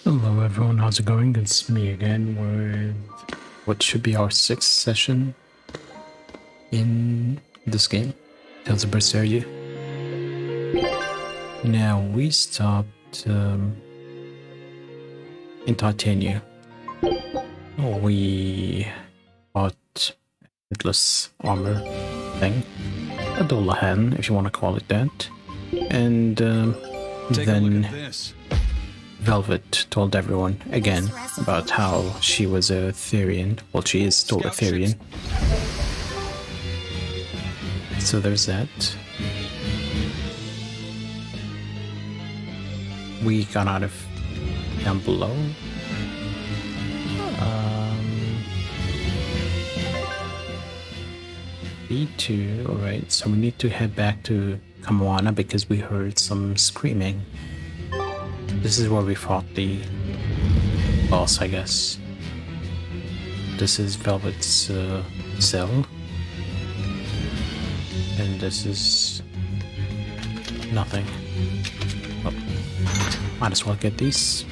Hello everyone, how's it going? It's me again with what should be our 6th session in this game, Tales of Berseria. Now we stopped in Titania. We bought a headless armor thing, a Dolahan if you want to call it that, and then Velvet told everyone again about how she was a Therian. Well, she is still a Therian. So there's that. We got out of down below. B2, alright, so we need to head back to Kamwana because we heard some screaming. This is where we fought the boss, I guess. This is Velvet's cell. And this is nothing. Oh, might as well get these.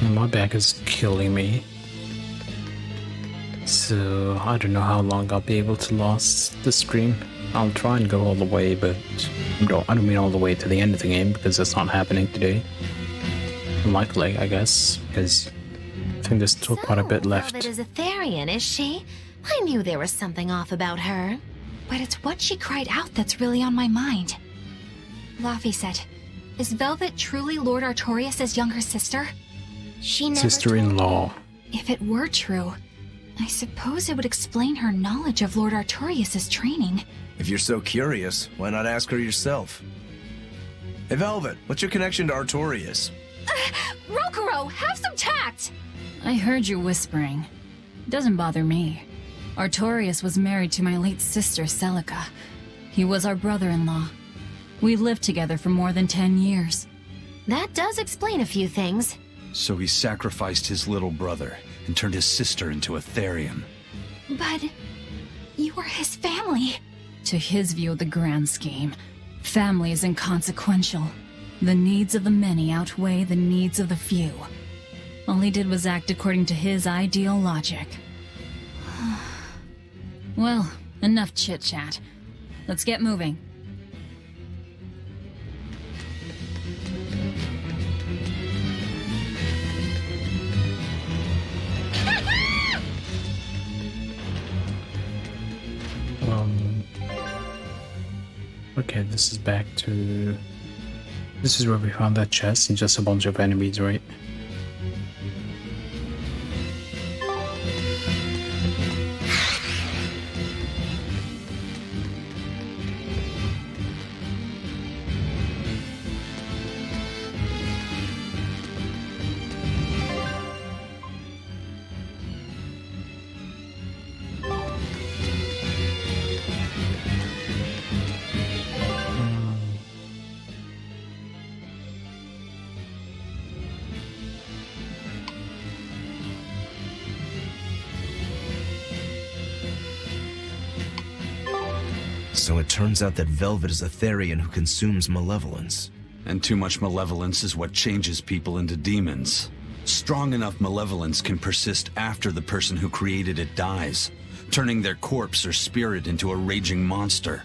My back is killing me, so I don't know how long I'll be able to last the stream. I'll try and go all the way, but I don't mean all the way to the end of the game because that's not happening today. Unlikely, I guess, because I think there's still quite a bit left. Velvet is a Therian, is she? I knew there was something off about her, but it's what she cried out that's really on my mind. Laphicet, is Velvet truly Lord Artorias' younger sister? She never Sister-in-law. If it were true, I suppose it would explain her knowledge of Lord Artorias' training. If you're so curious, why not ask her yourself? Hey Velvet, what's your connection to Artorias? Rokuro, have some tact! I heard you whispering. Doesn't bother me. Artorias was married to my late sister, Celica. He was our brother-in-law. We lived together for more than 10 years. That does explain a few things. So he sacrificed his little brother and turned his sister into a Therian. But you were his family. To his view of the grand scheme, family is inconsequential. The needs of the many outweigh the needs of the few. All he did was act according to his ideal logic. Well, enough chit-chat. Let's get moving. Okay, this is back to... This is where we found that chest and just a bunch of enemies, right? So it turns out that Velvet is a Therian who consumes malevolence. And too much malevolence is what changes people into demons. Strong enough malevolence can persist after the person who created it dies, turning their corpse or spirit into a raging monster.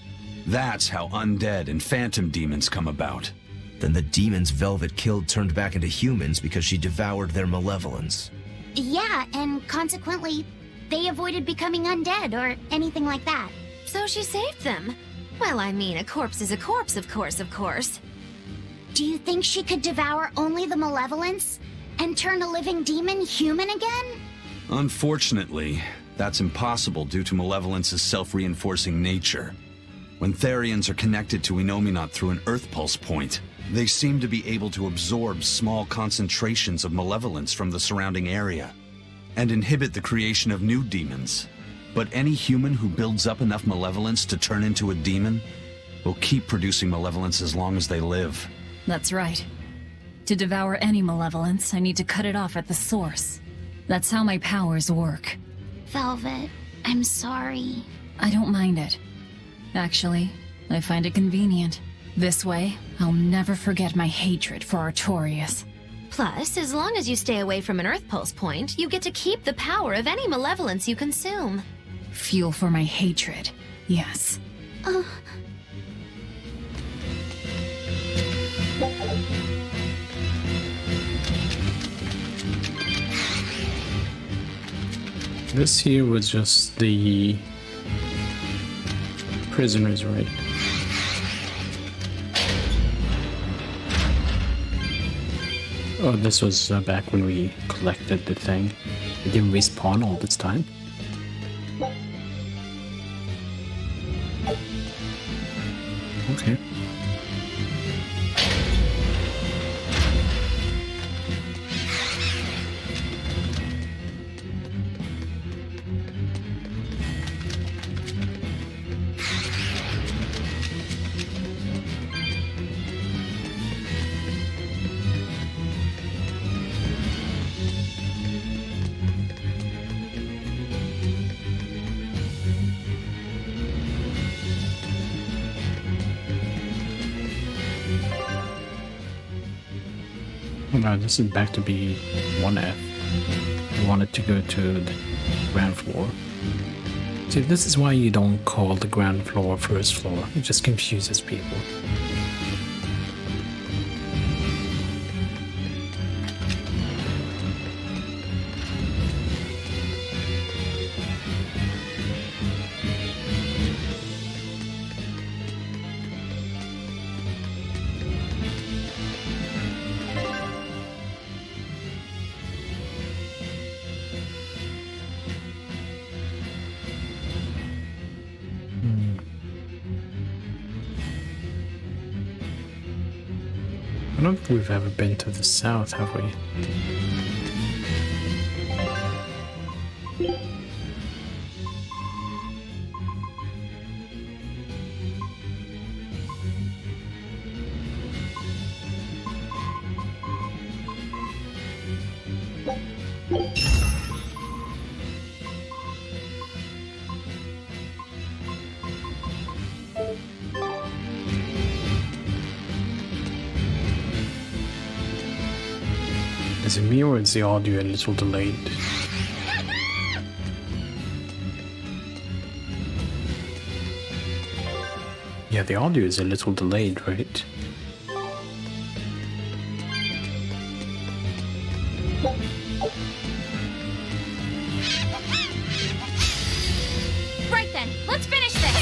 That's how undead and phantom demons come about. Then the demons Velvet killed turned back into humans because she devoured their malevolence. Yeah, and consequently, they avoided becoming undead or anything like that. So she saved them. Well, I mean, a corpse is a corpse, of course. Do you think she could devour only the malevolence and turn a living demon human again? Unfortunately, that's impossible due to malevolence's self-reinforcing nature. When Therians are connected to Enominat through an Earth Pulse point, they seem to be able to absorb small concentrations of malevolence from the surrounding area. and inhibit the creation of new demons. But any human who builds up enough malevolence to turn into a demon will keep producing malevolence as long as they live. That's right. To devour any malevolence, I need to cut it off at the source. That's how my powers work. Velvet, I'm sorry. I don't mind it. Actually, I find it convenient. This way, I'll never forget my hatred for Artorias. Plus, as long as you stay away from an Earth Pulse point, you get to keep the power of any malevolence you consume. Fuel for my hatred, yes. This here was just the prisoners, right? Oh, this was back when we collected the thing. It didn't respawn all this time. Okay. Oh no, this is back to be 1F. I wanted to go to the ground floor. See, this is why you don't call the ground floor first floor. It just confuses people. I don't think we've ever been to the south, have we? Is it me or is the audio a little delayed? Yeah, the audio is a little delayed, right? Right then, let's finish this!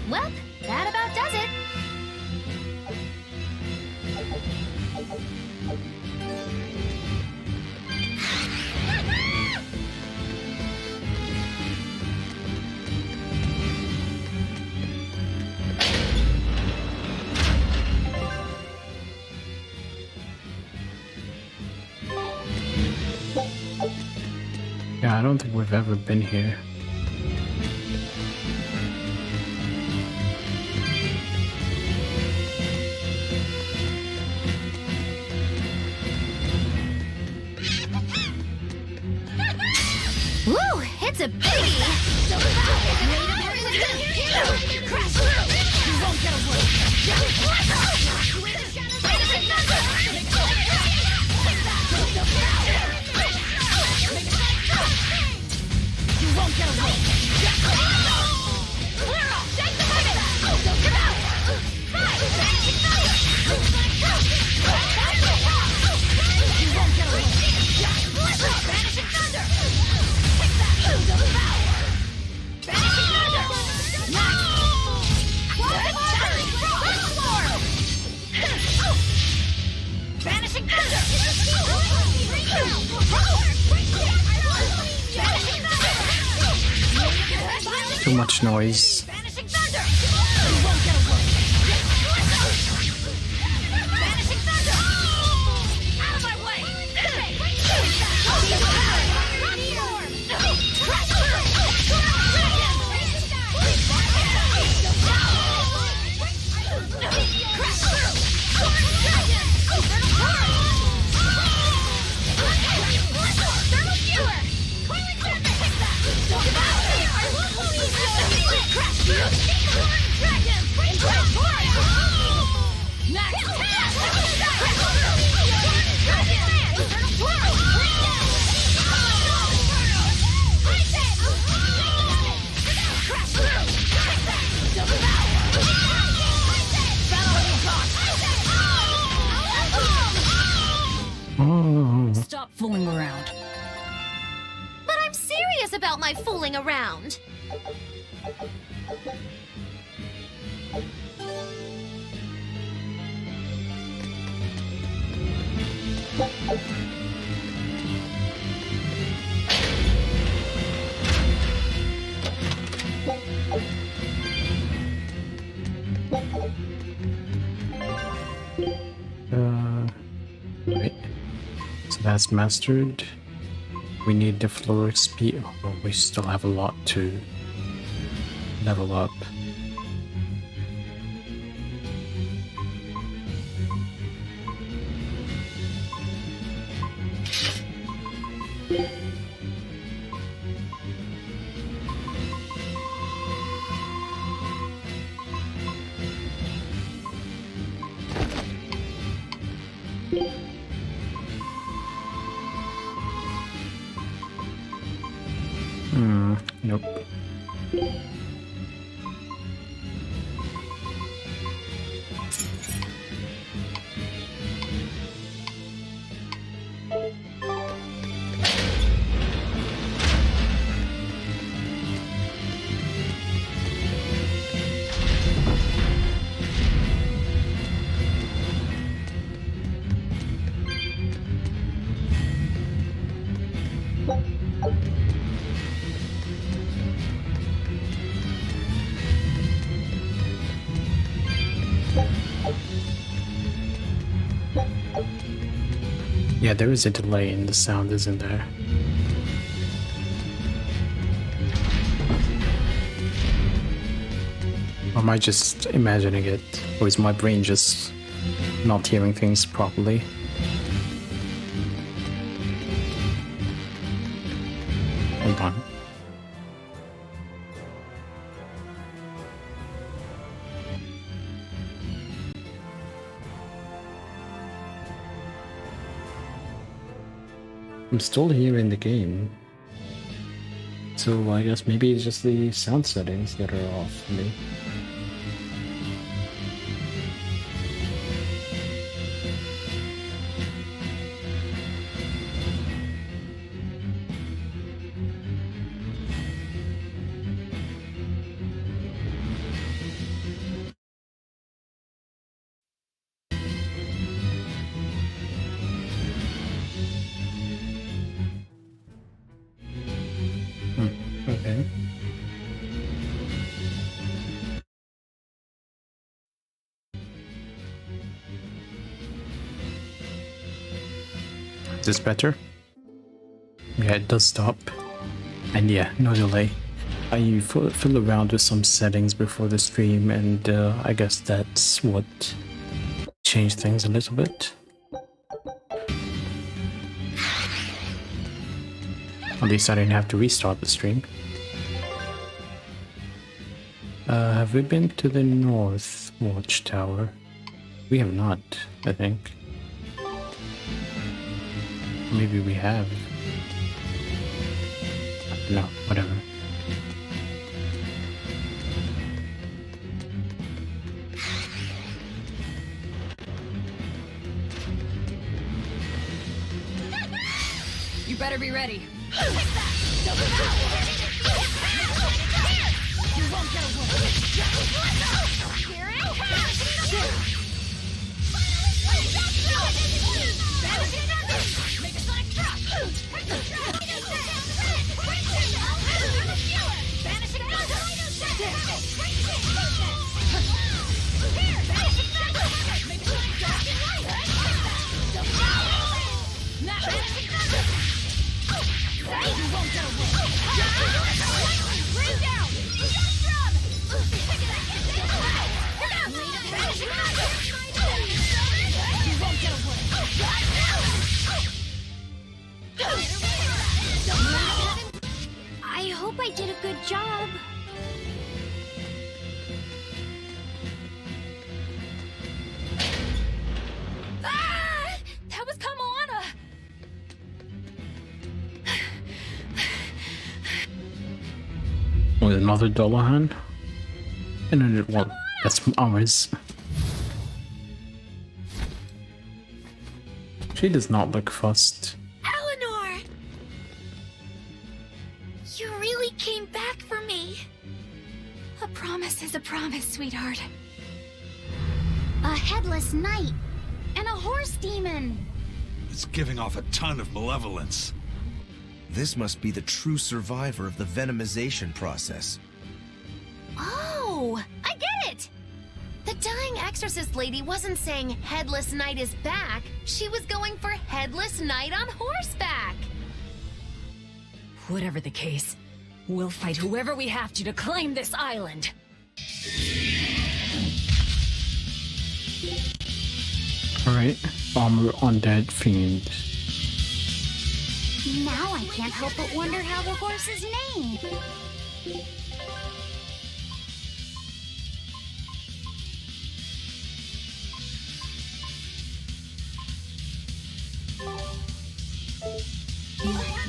Well, that about does it. Yeah, I don't think we've ever been here. Woo, it's a biggie! too much noise. Vanishing thunder! You won't get away! Vanishing thunder! Out of my way! Stop fooling around. But I'm serious about my fooling around. Right. So that's mastered. We need the floor XP. Oh, we still have a lot to level up. Nope. Yeah, there is a delay in the sound, isn't there? Or am I just imagining it? Or is my brain just not hearing things properly? Hold on. I'm still hearing the game. So I guess maybe it's just the sound settings that are off for me. Okay. Is this better? Yeah, it does stop. And yeah, no delay. I fiddle around with some settings before the stream, and I guess that's what changed things a little bit. At least I didn't have to restart the stream. Have we been to the North Watchtower? We have not, I think. Maybe we have. No, whatever. You better be ready. You won't get away. Vanishing thunder! I hope I did a good job. Ah! That was Kamoana! With another Dullahan? And then well, that's ours. She does not look fussed. Eleanor! You really came back for me. A promise is a promise, sweetheart. A headless knight and a horse demon. It's giving off a ton of malevolence. This must be the true survivor of the venomization process. Oh, I get it! The dying exorcist lady wasn't saying Headless Knight is back. She was going for Headless Knight on horseback. Whatever the case, we'll fight whoever we have to claim this island. Alright, armor undead fiend. Now I can't help but wonder how the horse is named.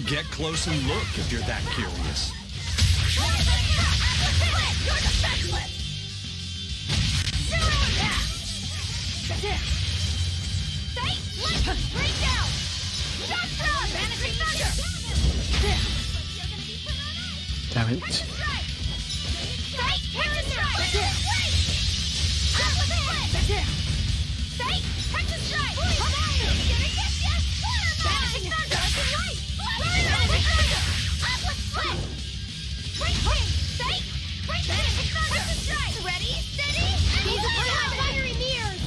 Get close and look if you're that curious. Damn it. Ready, steady, he's a fiery mirrors.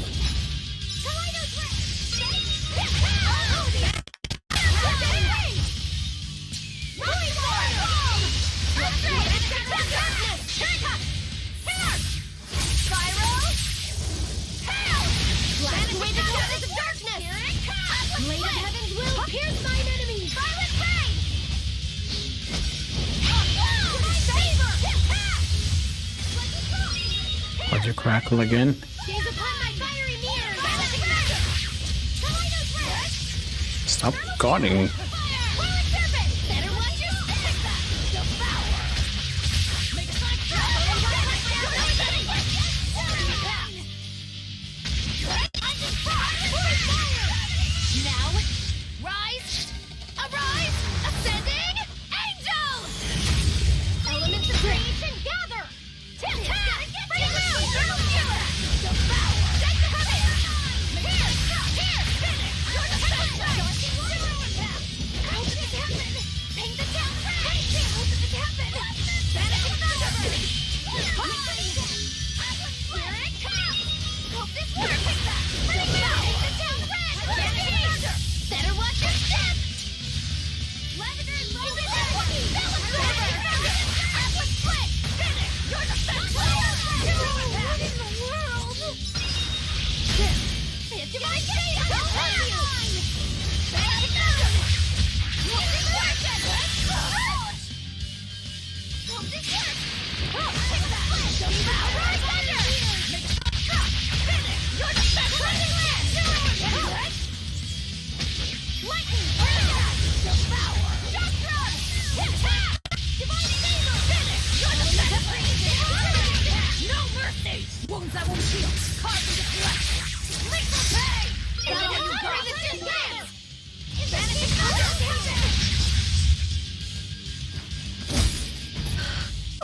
Why'd you crackle again? Stop guarding.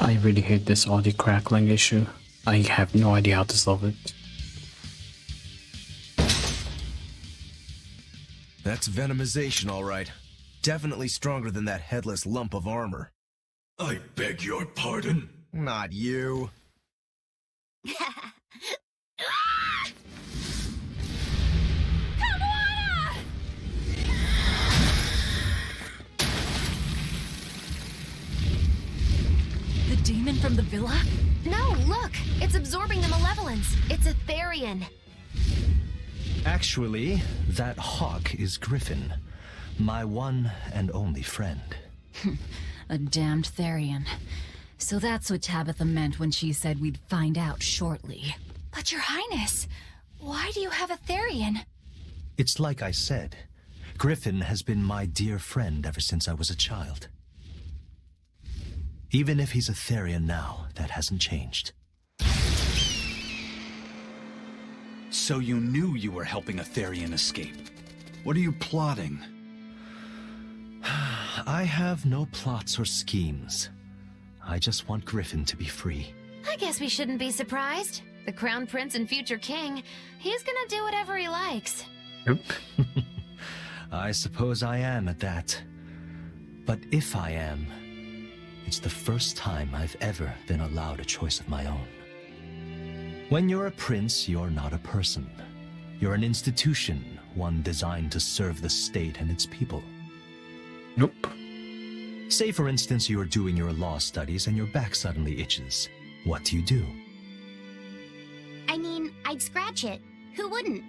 I really hate this audio crackling issue. I have no idea how to solve it. That's venomization, all right. Definitely stronger than that headless lump of armor. I beg your pardon? Not you. demon from the villa? No, look! It's absorbing the malevolence. It's a Therian. Actually, that hawk is Griffin, my one and only friend. A damned Therian. So that's what Tabitha meant when she said we'd find out shortly. But Your Highness, why do you have a Therian? It's like I said, Griffin has been my dear friend ever since I was a child. Even if he's a Therian now, that hasn't changed. So you knew you were helping a Therian escape. What are you plotting? I have no plots or schemes. I just want Griffin to be free. I guess we shouldn't be surprised. The Crown Prince and future king, he's gonna do whatever he likes. Yep. I suppose I am at that. But if I am, it's the first time I've ever been allowed a choice of my own. When you're a prince, you're not a person. You're an institution, one designed to serve the state and its people. Nope. Say, for instance, you're doing your law studies and your back suddenly itches. What do? I mean, I'd scratch it. Who wouldn't?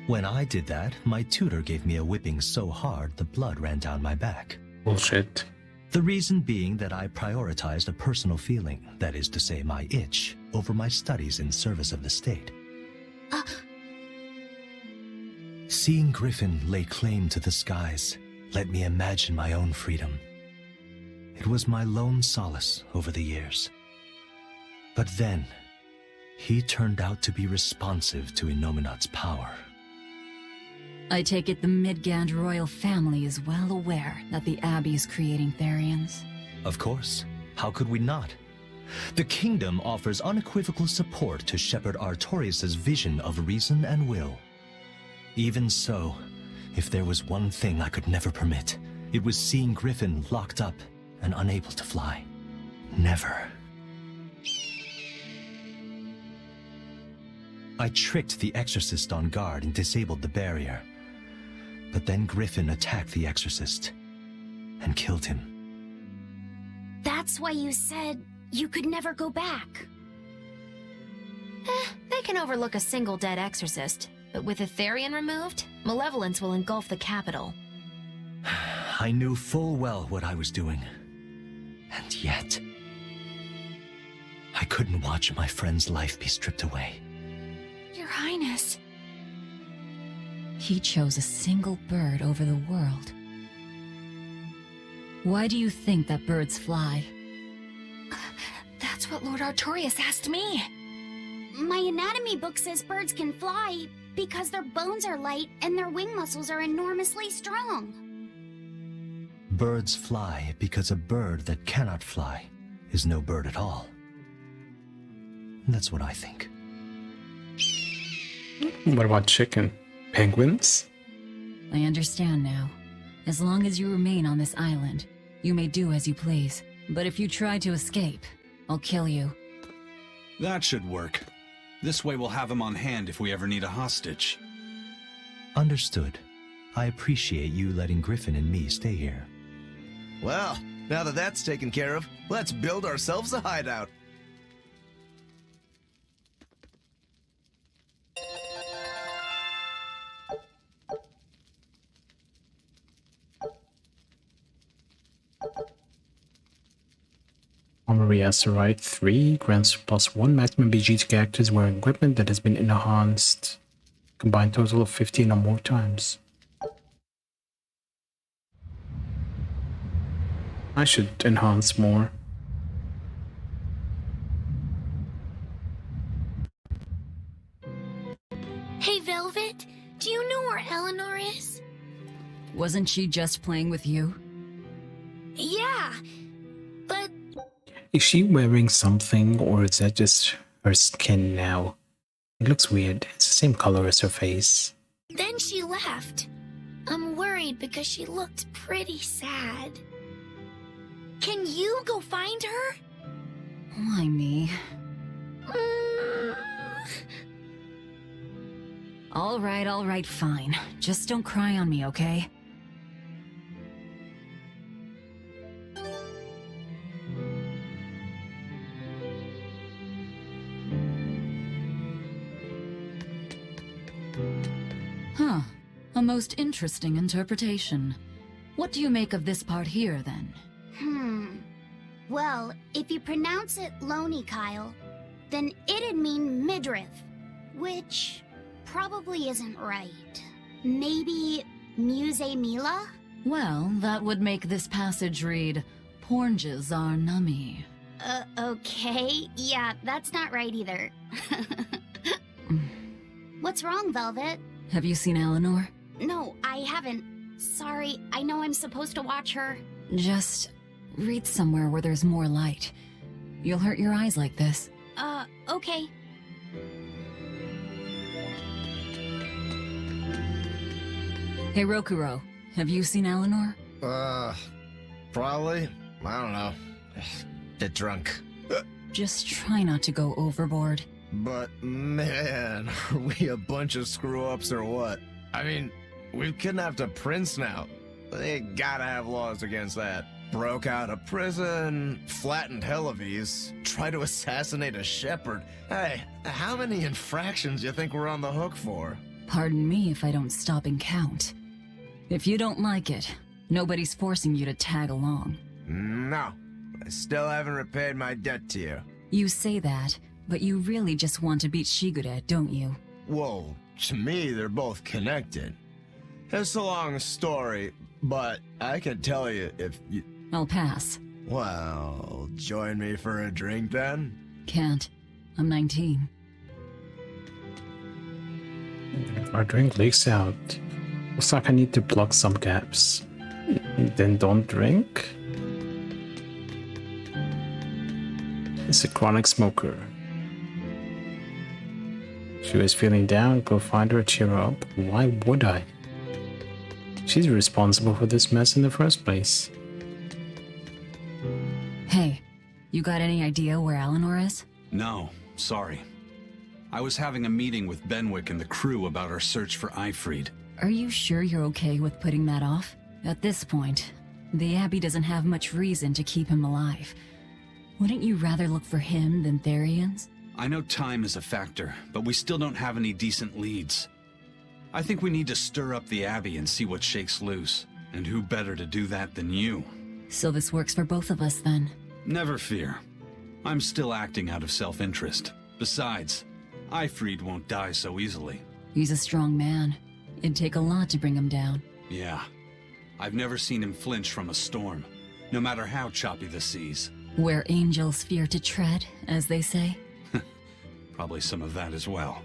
When I did that, my tutor gave me a whipping so hard the blood ran down my back. Bullshit. The reason being that I prioritized a personal feeling, that is to say my itch, over my studies in service of the state. Seeing Griffin lay claim to the skies let me imagine my own freedom. It was my lone solace over the years. But then, he turned out to be responsive to Innominat's power. I take it the Midgand royal family is well aware that the Abbey is creating Therians. Of course. How could we not? The kingdom offers unequivocal support to Shepherd Artorius' vision of reason and will. Even so, if there was one thing I could never permit, it was seeing Griffin locked up and unable to fly. Never. I tricked the exorcist on guard and disabled the barrier. But then Griffin attacked the exorcist and killed him. That's why you said you could never go back. They can overlook a single dead exorcist, but with a Therian removed, malevolence will engulf the capital. I knew full well what I was doing. And yet, I couldn't watch my friend's life be stripped away. Your Highness. He chose a single bird over the world. Why do you think that birds fly? That's what Lord Artorius asked me. My anatomy book says birds can fly because their bones are light and their wing muscles are enormously strong. Birds fly because a bird that cannot fly is no bird at all. That's what I think. What about chicken? Penguins? I understand now. As long as you remain on this island, you may do as you please. But if you try to escape, I'll kill you. That should work. This way we'll have him on hand if we ever need a hostage. Understood. I appreciate you letting Griffin and me stay here. Well, now that that's taken care of, let's build ourselves a hideout. Armory Asteroid 3 grants +1 maximum BG to characters wearing equipment that has been enhanced. Combined total of 15 or more times. I should enhance more. Hey, Velvet, do you know where Eleanor is? Wasn't she just playing with you? Yeah, but Is she wearing something, or is that just her skin now? It looks weird. It's the same color as her face. then she left. I'm worried because she looked pretty sad. Can you go find her? Why me? All right, fine. Just don't cry on me, okay? A most interesting interpretation. What do you make of this part here, then? Well, if you pronounce it Loney Kyle, then it'd mean midriff, which probably isn't right. Maybe Muse Mila? Well, that would make this passage read, Pornges are nummy. Okay. Yeah, that's not right either. What's wrong, Velvet? Have you seen Eleanor? No, I haven't. Sorry, I know I'm supposed to watch her. Just read somewhere where there's more light. You'll hurt your eyes like this. Okay. Hey, Rokuro, have you seen Eleanor? Probably. I don't know. Bit drunk. Just try not to go overboard. But man, are we a bunch of screw-ups or what? I mean, we've kidnapped a prince now. They gotta have laws against that. Broke out of prison, flattened Helives, tried to assassinate a shepherd. Hey, how many infractions you think we're on the hook for? Pardon me if I don't stop and count. If you don't like it, nobody's forcing you to tag along. No, I still haven't repaid my debt to you. You say that, but you really just want to beat Shigure, don't you? Whoa, to me they're both connected. It's a long story, but I can tell you if you... I'll pass. Well, join me for a drink then? Can't. I'm 19. If our drink leaks out, looks like I need to plug some gaps. Then don't drink? It's a chronic smoker. She was feeling down, go find her, cheer her up. Why would I? She's responsible for this mess in the first place. Hey, you got any idea where Eleanor is? No, sorry. I was having a meeting with Benwick and the crew about our search for Eifried. Are you sure you're okay with putting that off? At this point, the Abbey doesn't have much reason to keep him alive. Wouldn't you rather look for him than Therians? I know time is a factor, but we still don't have any decent leads. I think we need to stir up the Abbey and see what shakes loose. And who better to do that than you? So this works for both of us then. Never fear. I'm still acting out of self-interest. Besides, Eifried won't die so easily. He's a strong man. It'd take a lot to bring him down. Yeah. I've never seen him flinch from a storm, no matter how choppy the seas. Where angels fear to tread, as they say. Probably some of that as well.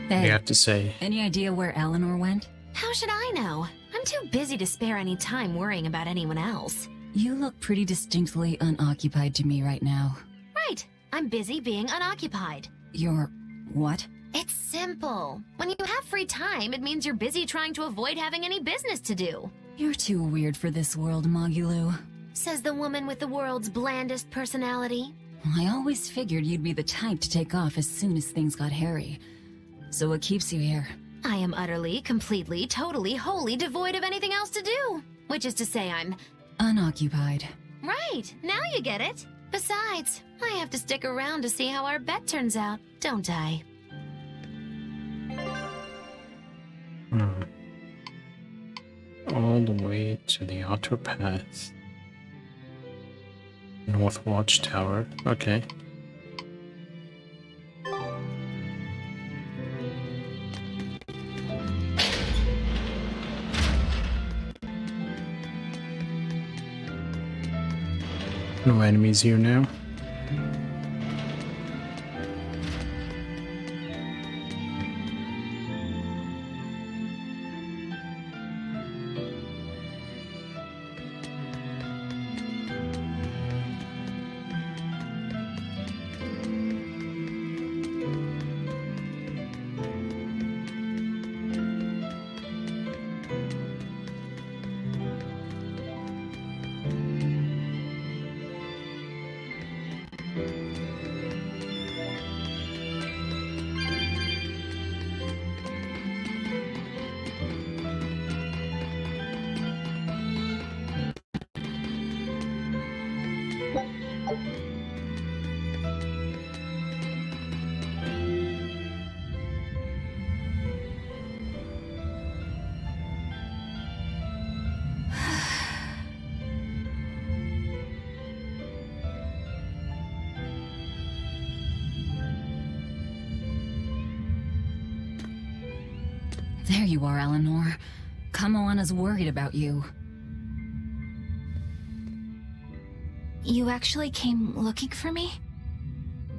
Hey, You have to say, any idea where Eleanor went? How should I know? I'm too busy to spare any time worrying about anyone else. You look pretty distinctly unoccupied to me right now. Right. I'm busy being unoccupied. You're... what? It's simple. When you have free time, it means you're busy trying to avoid having any business to do. You're too weird for this world, Magulu. Says the woman with the world's blandest personality. I always figured you'd be the type to take off as soon as things got hairy. So what keeps you here? I am utterly, completely, totally, wholly devoid of anything else to do. Which is to say I'm... Unoccupied. Right, now you get it. Besides, I have to stick around to see how our bet turns out, don't I? all the way to the outer path. North Watchtower. Okay. No enemies here now. There you are, Eleanor. Kamoana's worried about you. You actually came looking for me?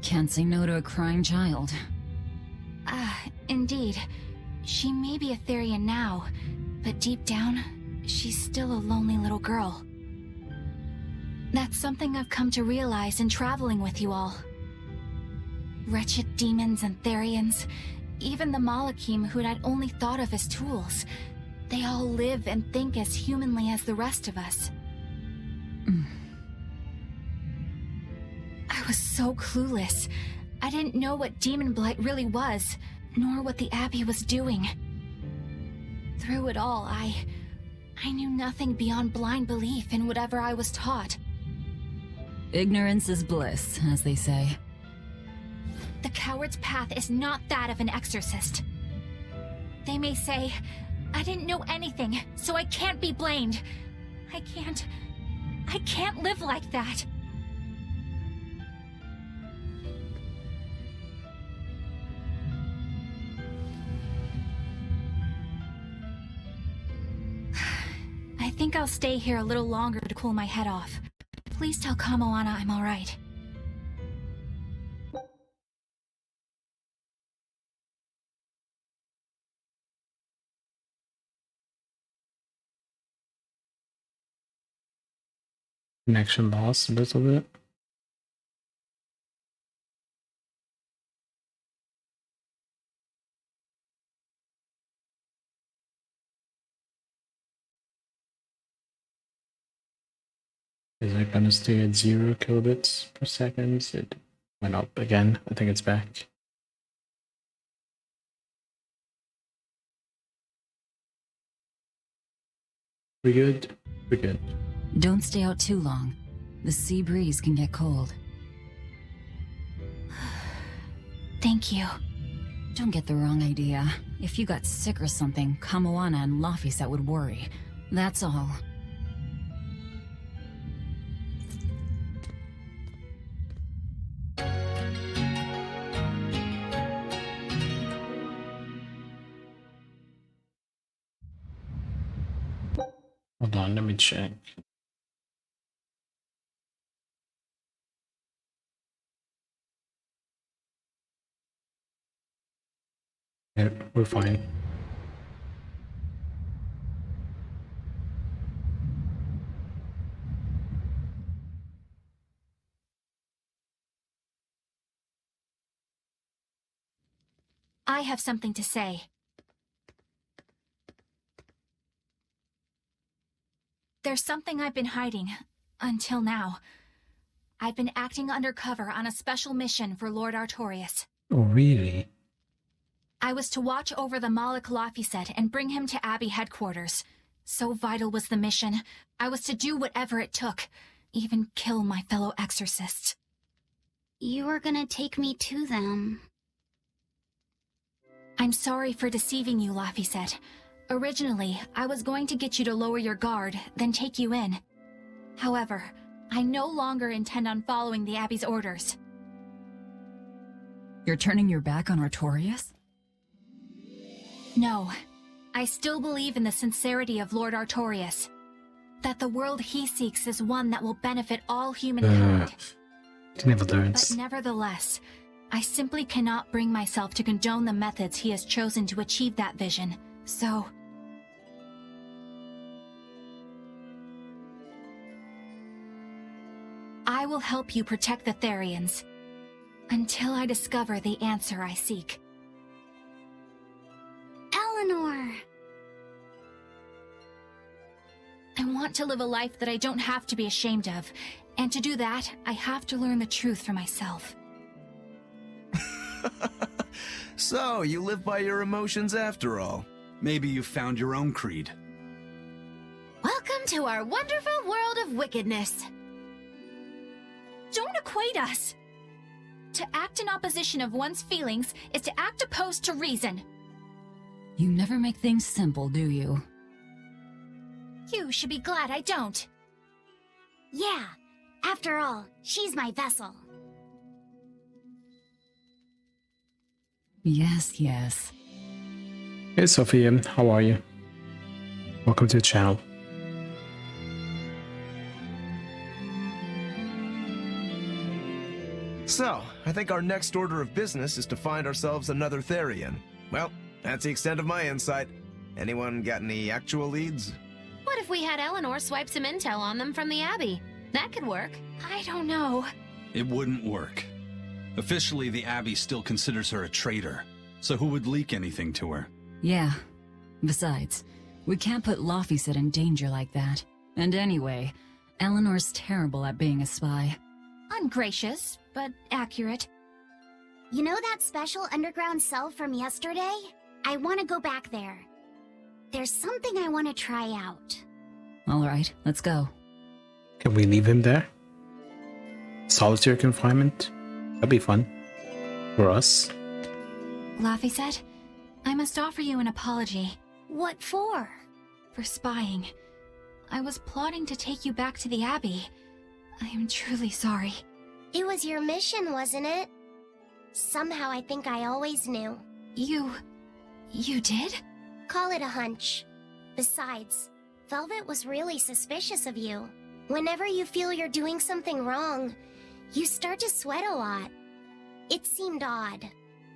Can't say no to a crying child. Indeed. She may be a Therian now, but deep down, she's still a lonely little girl. That's something I've come to realize in traveling with you all. Wretched demons and Therians, even the Malakim who'd I'd only thought of as tools, they all live and think as humanly as the rest of us. I was so clueless. I didn't know what demon blight really was, nor what the Abbey was doing. Through it all, I knew nothing beyond blind belief in whatever I was taught. Ignorance is bliss, as they say. The coward's path is not that of an exorcist. They may say, I didn't know anything, so I can't be blamed. I can't live like that. I think I'll stay here a little longer to cool my head off. Please tell Kamoana I'm alright. Connection lost a little bit. Is it gonna stay at 0 kilobits per second? It went up again. I think it's back. We good? We're good. Don't stay out too long. The sea breeze can get cold. Thank you. Don't get the wrong idea. If you got sick or something, Kamoana and Laphicet would worry. That's all. Hold on, let me check. Yeah, we're fine. I have something to say. There's something I've been hiding, until now. I've been acting undercover on a special mission for Lord Artorias. Oh, really? I was to watch over the Malik Laphicet and bring him to Abbey headquarters. So vital was the mission, I was to do whatever it took, even kill my fellow exorcists. You were gonna take me to them. I'm sorry for deceiving you, Laphicet. Originally, I was going to get you to lower your guard, then take you in. However, I no longer intend on following the Abbey's orders. You're turning your back on Artorias? No. I still believe in the sincerity of Lord Artorias. That the world he seeks is one that will benefit all humankind. It never learns. But nevertheless, I simply cannot bring myself to condone the methods he has chosen to achieve that vision. So... I will help you protect the Therians. Until I discover the answer I seek. Eleanor! I want to live a life that I don't have to be ashamed of. And to do that, I have to learn the truth for myself. So, you live by your emotions after all. Maybe you found your own creed. Welcome to our wonderful world of wickedness. Don't equate us. To act in opposition of one's feelings is to act opposed to reason. You never make things simple, do you? You should be glad I don't. Yeah, after all, she's my vessel. Yes, yes. Hey Sophia, how are you? Welcome to the channel. So, I think our next order of business is to find ourselves another Therian. Well, that's the extent of my insight. Anyone got any actual leads? What if we had Eleanor swipe some intel on them from the Abbey? That could work. I don't know. It wouldn't work. Officially, the Abbey still considers her a traitor. So who would leak anything to her? Yeah. Besides, we can't put Laufeyset in danger like that. And anyway, Eleanor's terrible at being a spy. Ungracious, but accurate. You know that special underground cell from yesterday? I want to go back there. There's something I want to try out. Alright, let's go. Can we leave him there? Solitary confinement? That'd be fun. For us. Laufeyset, I must offer you an apology. What for? For spying. I was plotting to take you back to the Abbey. I am truly sorry. It was your mission, wasn't it? Somehow I think I always knew. You did? Call it a hunch. Besides, Velvet was really suspicious of you. Whenever you feel you're doing something wrong, you start to sweat a lot. It seemed odd.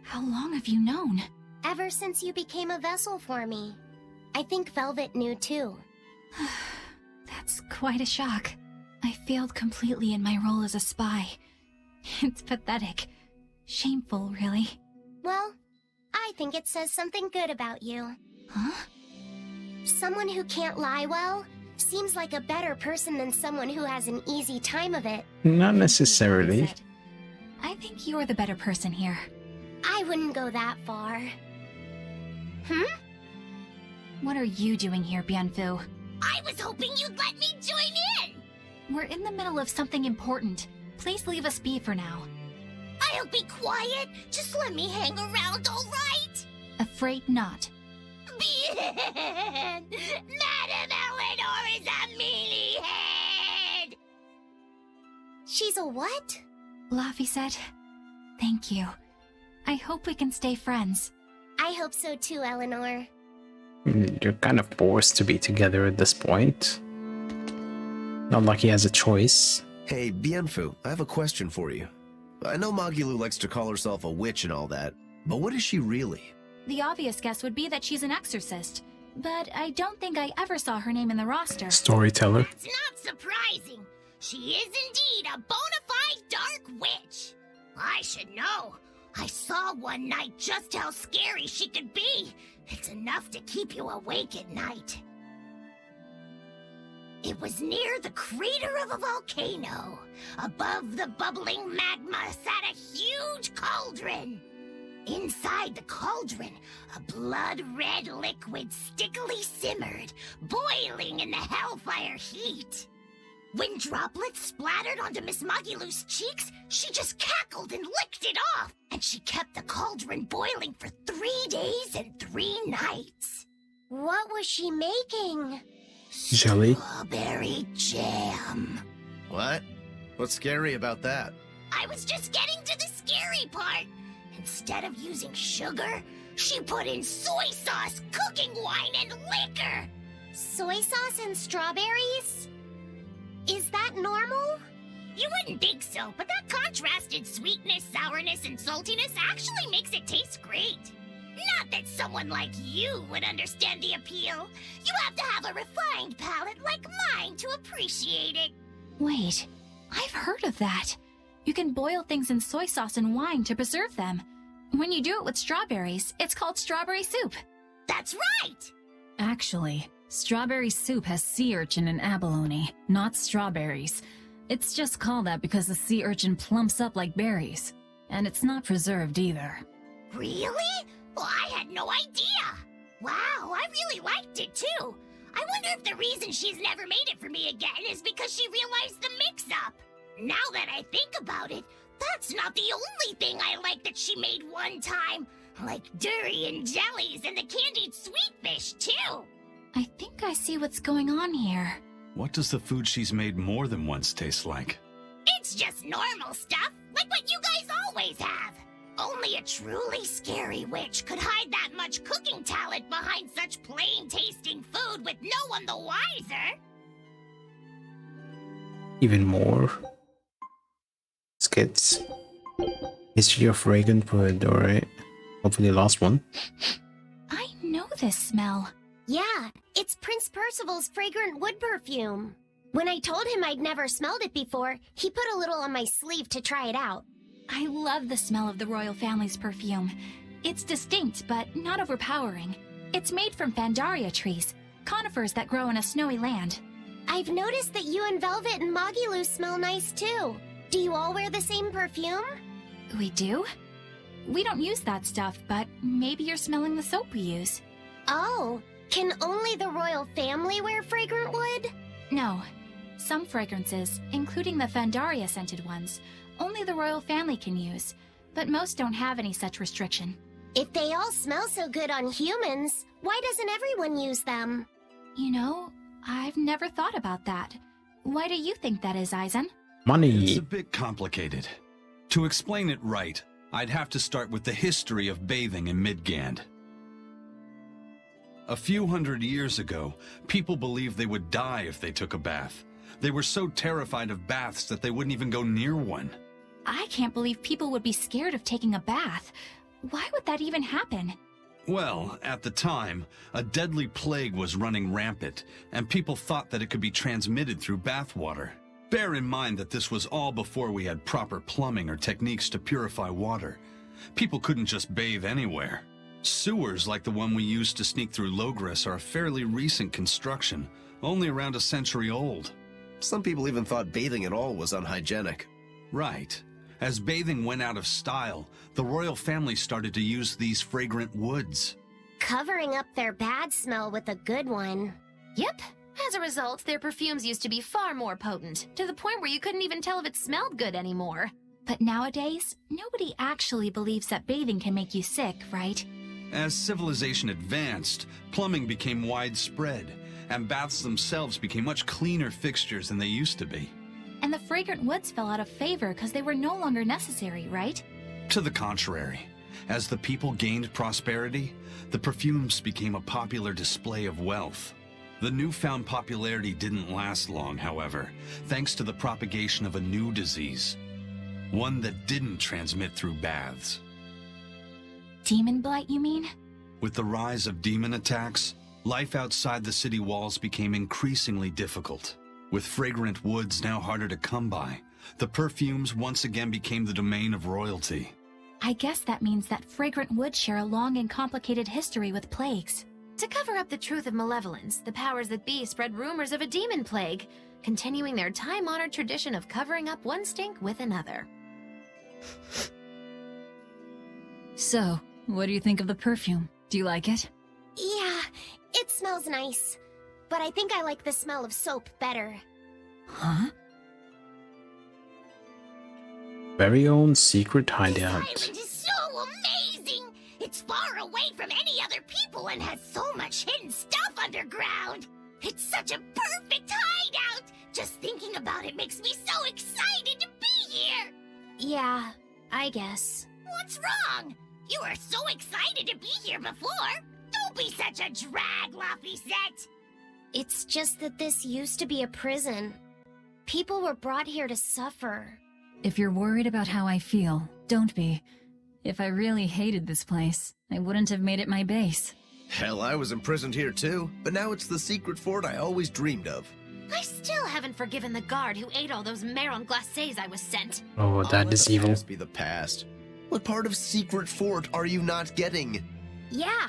How long have you known? Ever since you became a vessel for me. I think Velvet knew too. That's quite a shock. I failed completely in my role as a spy. It's pathetic. Shameful, really. Well, I think it says something good about you. Huh? Someone who can't lie well seems like a better person than someone who has an easy time of it. Not necessarily. I think you're the better person here. I wouldn't go that far. What are you doing here, Bienfu? I was hoping you'd let me join in! We're in the middle of something important. Please leave us be for now. I'll be quiet. Just let me hang around, all right? Afraid not. Madame Eleanor is a mealyhead! She's a what? Laufeyset, thank you. I hope we can stay friends. I hope so too, Eleanor. You're kind of forced to be together at this point. Not like he has a choice. Hey, Bienfu, I have a question for you. I know Magilu likes to call herself a witch and all that, but what is she really? The obvious guess would be that she's an exorcist, but I don't think I ever saw her name in the roster. Storyteller. That's not surprising. She is indeed a bona fide dark witch. I should know. I saw one night just how scary she could be. It's enough to keep you awake at night. It was near the crater of a volcano. Above the bubbling magma sat a huge cauldron. Inside the cauldron, a blood-red liquid stickily simmered, boiling in the hellfire heat. When droplets splattered onto Miss Magilu's cheeks, she just cackled and licked it off, and she kept the cauldron boiling for 3 days and 3 nights. What was she making? Jelly. Strawberry jam. What? What's scary about that? I was just getting to the scary part. Instead of using sugar, she put in soy sauce, cooking wine, and liquor. Soy sauce and strawberries? Is that normal? You wouldn't think so, but that contrasted sweetness, sourness, and saltiness actually makes it taste great. Not that someone like you would understand the appeal. You have to have a refined palate like mine to appreciate it. Wait, I've heard of that. You can boil things in soy sauce and wine to preserve them. When you do it with strawberries, it's called strawberry soup. That's right! Actually, strawberry soup has sea urchin and abalone, not strawberries. It's just called that because the sea urchin plumps up like berries. And it's not preserved either. Really? Well, I had no idea. Wow, I really liked it too. I wonder if the reason she's never made it for me again is because she realized the mix-up. Now that I think about it, that's not the only thing I like that she made one time. Like durian jellies and the candied sweet fish too. I think I see what's going on here. What does the food she's made more than once taste like? It's just normal stuff, like what you guys always have. Only a truly scary witch could hide that much cooking talent behind such plain-tasting food with no one the wiser. Even more skits. History of fragrant wood, alright. Hopefully the last one. I know this smell. Yeah, it's Prince Percival's fragrant wood perfume. When I told him I'd never smelled it before, he put a little on my sleeve to try it out. I love the smell of the royal family's perfume. It's distinct, but not overpowering. It's made from Fandaria trees, conifers that grow in a snowy land. I've noticed that you and Velvet and Mogiloo smell nice too. Do you all wear the same perfume? We do? We don't use that stuff, but maybe you're smelling the soap we use. Oh, can only the royal family wear fragrant wood? No. Some fragrances, including the Fandaria scented ones, only the royal family can use, but most don't have any such restriction. If they all smell so good on humans, why doesn't everyone use them? You know, I've never thought about that. Why do you think that is, Aizen? Money. It's a bit complicated. To explain it right, I'd have to start with the history of bathing in Midgand. A few hundred years ago, people believed they would die if they took a bath. They were so terrified of baths that they wouldn't even go near one. I can't believe people would be scared of taking a bath. Why would that even happen? Well, at the time, a deadly plague was running rampant, and people thought that it could be transmitted through bathwater. Bear in mind that this was all before we had proper plumbing or techniques to purify water. People couldn't just bathe anywhere. Sewers like the one we used to sneak through Logres are a fairly recent construction, only around a century old. Some people even thought bathing at all was unhygienic. Right. As bathing went out of style, the royal family started to use these fragrant woods. Covering up their bad smell with a good one. Yep. As a result, their perfumes used to be far more potent, to the point where you couldn't even tell if it smelled good anymore. But nowadays, nobody actually believes that bathing can make you sick, right? As civilization advanced, plumbing became widespread, and baths themselves became much cleaner fixtures than they used to be. And the fragrant woods fell out of favor because they were no longer necessary, right? To the contrary, as the people gained prosperity, the perfumes became a popular display of wealth. The newfound popularity didn't last long, however, thanks to the propagation of a new disease. One that didn't transmit through baths. Demon blight, you mean? With the rise of demon attacks, life outside the city walls became increasingly difficult. With fragrant woods now harder to come by, the perfumes once again became the domain of royalty. I guess that means that fragrant woods share a long and complicated history with plagues. To cover up the truth of malevolence, the powers that be spread rumors of a demon plague, continuing their time-honored tradition of covering up one stink with another. So, what do you think of the perfume? Do you like it? Yeah, it smells nice. But I think I like the smell of soap better. Huh? Very own secret hideout. This island is so amazing! It's far away from any other people and has so much hidden stuff underground! It's such a perfect hideout! Just thinking about it makes me so excited to be here! Yeah, I guess. What's wrong? You were so excited to be here before! Don't be such a drag, Laphicet! It's just that this used to be a prison. People were brought here to suffer. If you're worried about how I feel, don't be. If I really hated this place, I wouldn't have made it my base. Hell, I was imprisoned here too, but now it's the secret fort I always dreamed of. I still haven't forgiven the guard who ate all those marron glacés I was sent. Oh, that is evil. Past be the past. What part of secret fort are you not getting? Yeah,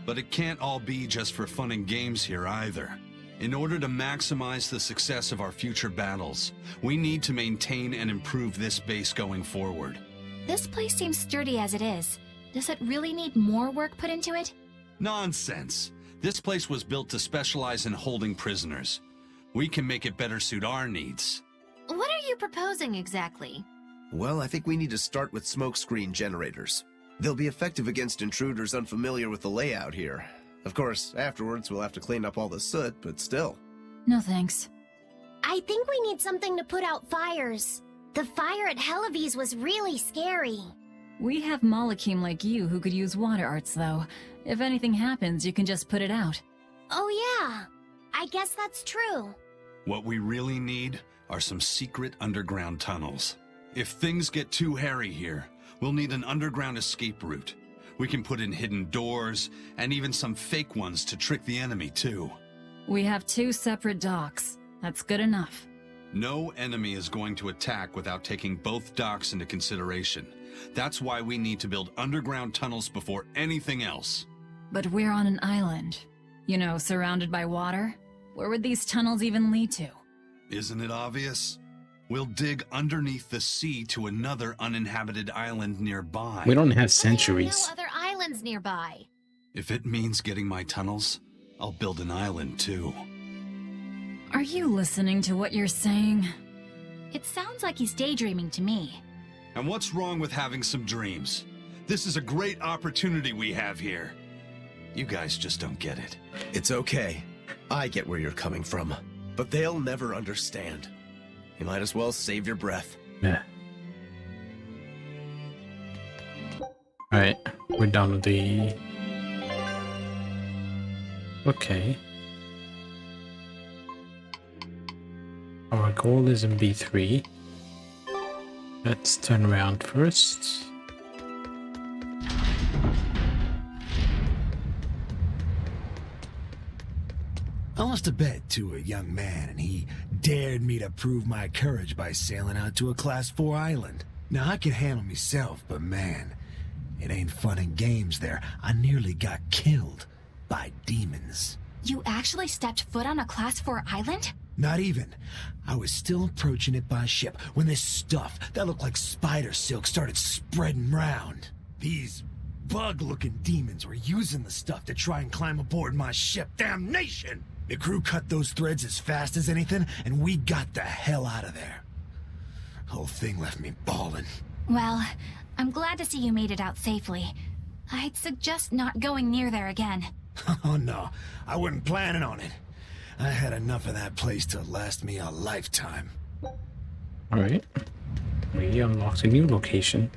But it can't all be just for fun and games here either. In order to maximize the success of our future battles, we need to maintain and improve this base going forward. This place seems sturdy as it is. Does it really need more work put into it? Nonsense. This place was built to specialize in holding prisoners. We can make it better suit our needs. What are you proposing exactly? Well, I think we need to start with smokescreen generators. They'll be effective against intruders unfamiliar with the layout here. Of course, afterwards we'll have to clean up all the soot, but still. No thanks. I think we need something to put out fires. The fire at Helavis was really scary. We have Malakim like you who could use water arts, though. If anything happens, you can just put it out. Oh yeah, I guess that's true. What we really need are some secret underground tunnels. If things get too hairy here, we'll need an underground escape route. We can put in hidden doors, and even some fake ones to trick the enemy, too. We have 2 separate docks. That's good enough. No enemy is going to attack without taking both docks into consideration. That's why we need to build underground tunnels before anything else. But we're on an island. You know, surrounded by water. Where would these tunnels even lead to? Isn't it obvious? We'll dig underneath the sea to another uninhabited island nearby. We don't have There are centuries. no other islands nearby. If it means getting my tunnels, I'll build an island too. Are you listening to what you're saying? It sounds like he's daydreaming to me. And what's wrong with having some dreams? This is a great opportunity we have here. You guys just don't get it. It's okay. I get where you're coming from. But they'll never understand. You might as well save your breath. Yeah. Alright, we're done with the... Okay. Our goal is in B3. Let's turn around first. I lost a bet to a young man, and he dared me to prove my courage by sailing out to a Class 4 island. Now, I can handle myself, but man, it ain't fun and games there. I nearly got killed by demons. You actually stepped foot on a Class 4 island? Not even. I was still approaching it by ship when this stuff that looked like spider silk started spreading round. These bug-looking demons were using the stuff to try and climb aboard my ship. Damnation! The crew cut those threads as fast as anything, and we got the hell out of there. Whole thing left me bawling. Well, I'm glad to see you made it out safely. I'd suggest not going near there again. Oh no, I wasn't planning on it. I had enough of that place to last me a lifetime. Alright. We unlocked a new location.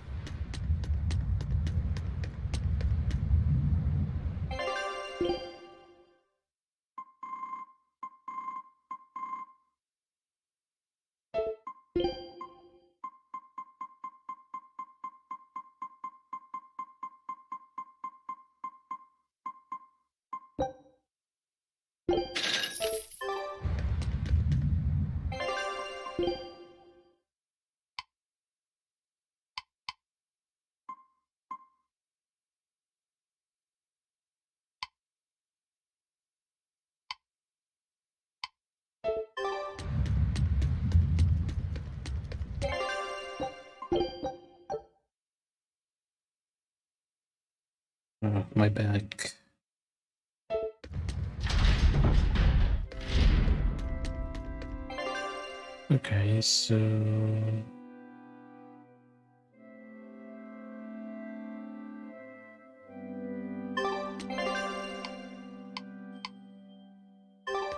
My bag. Okay, so...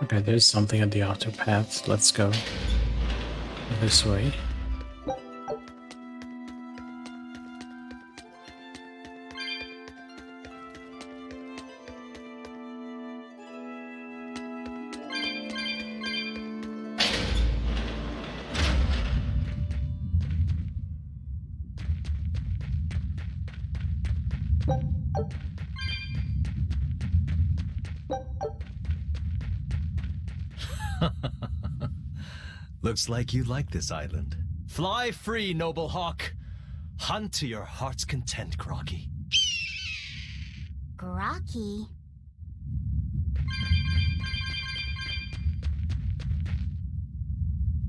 Okay, there's something at the outer path. Let's go this way. Looks like you like this island. Fly free, noble hawk. Hunt to your heart's content, Groggy. Grocky.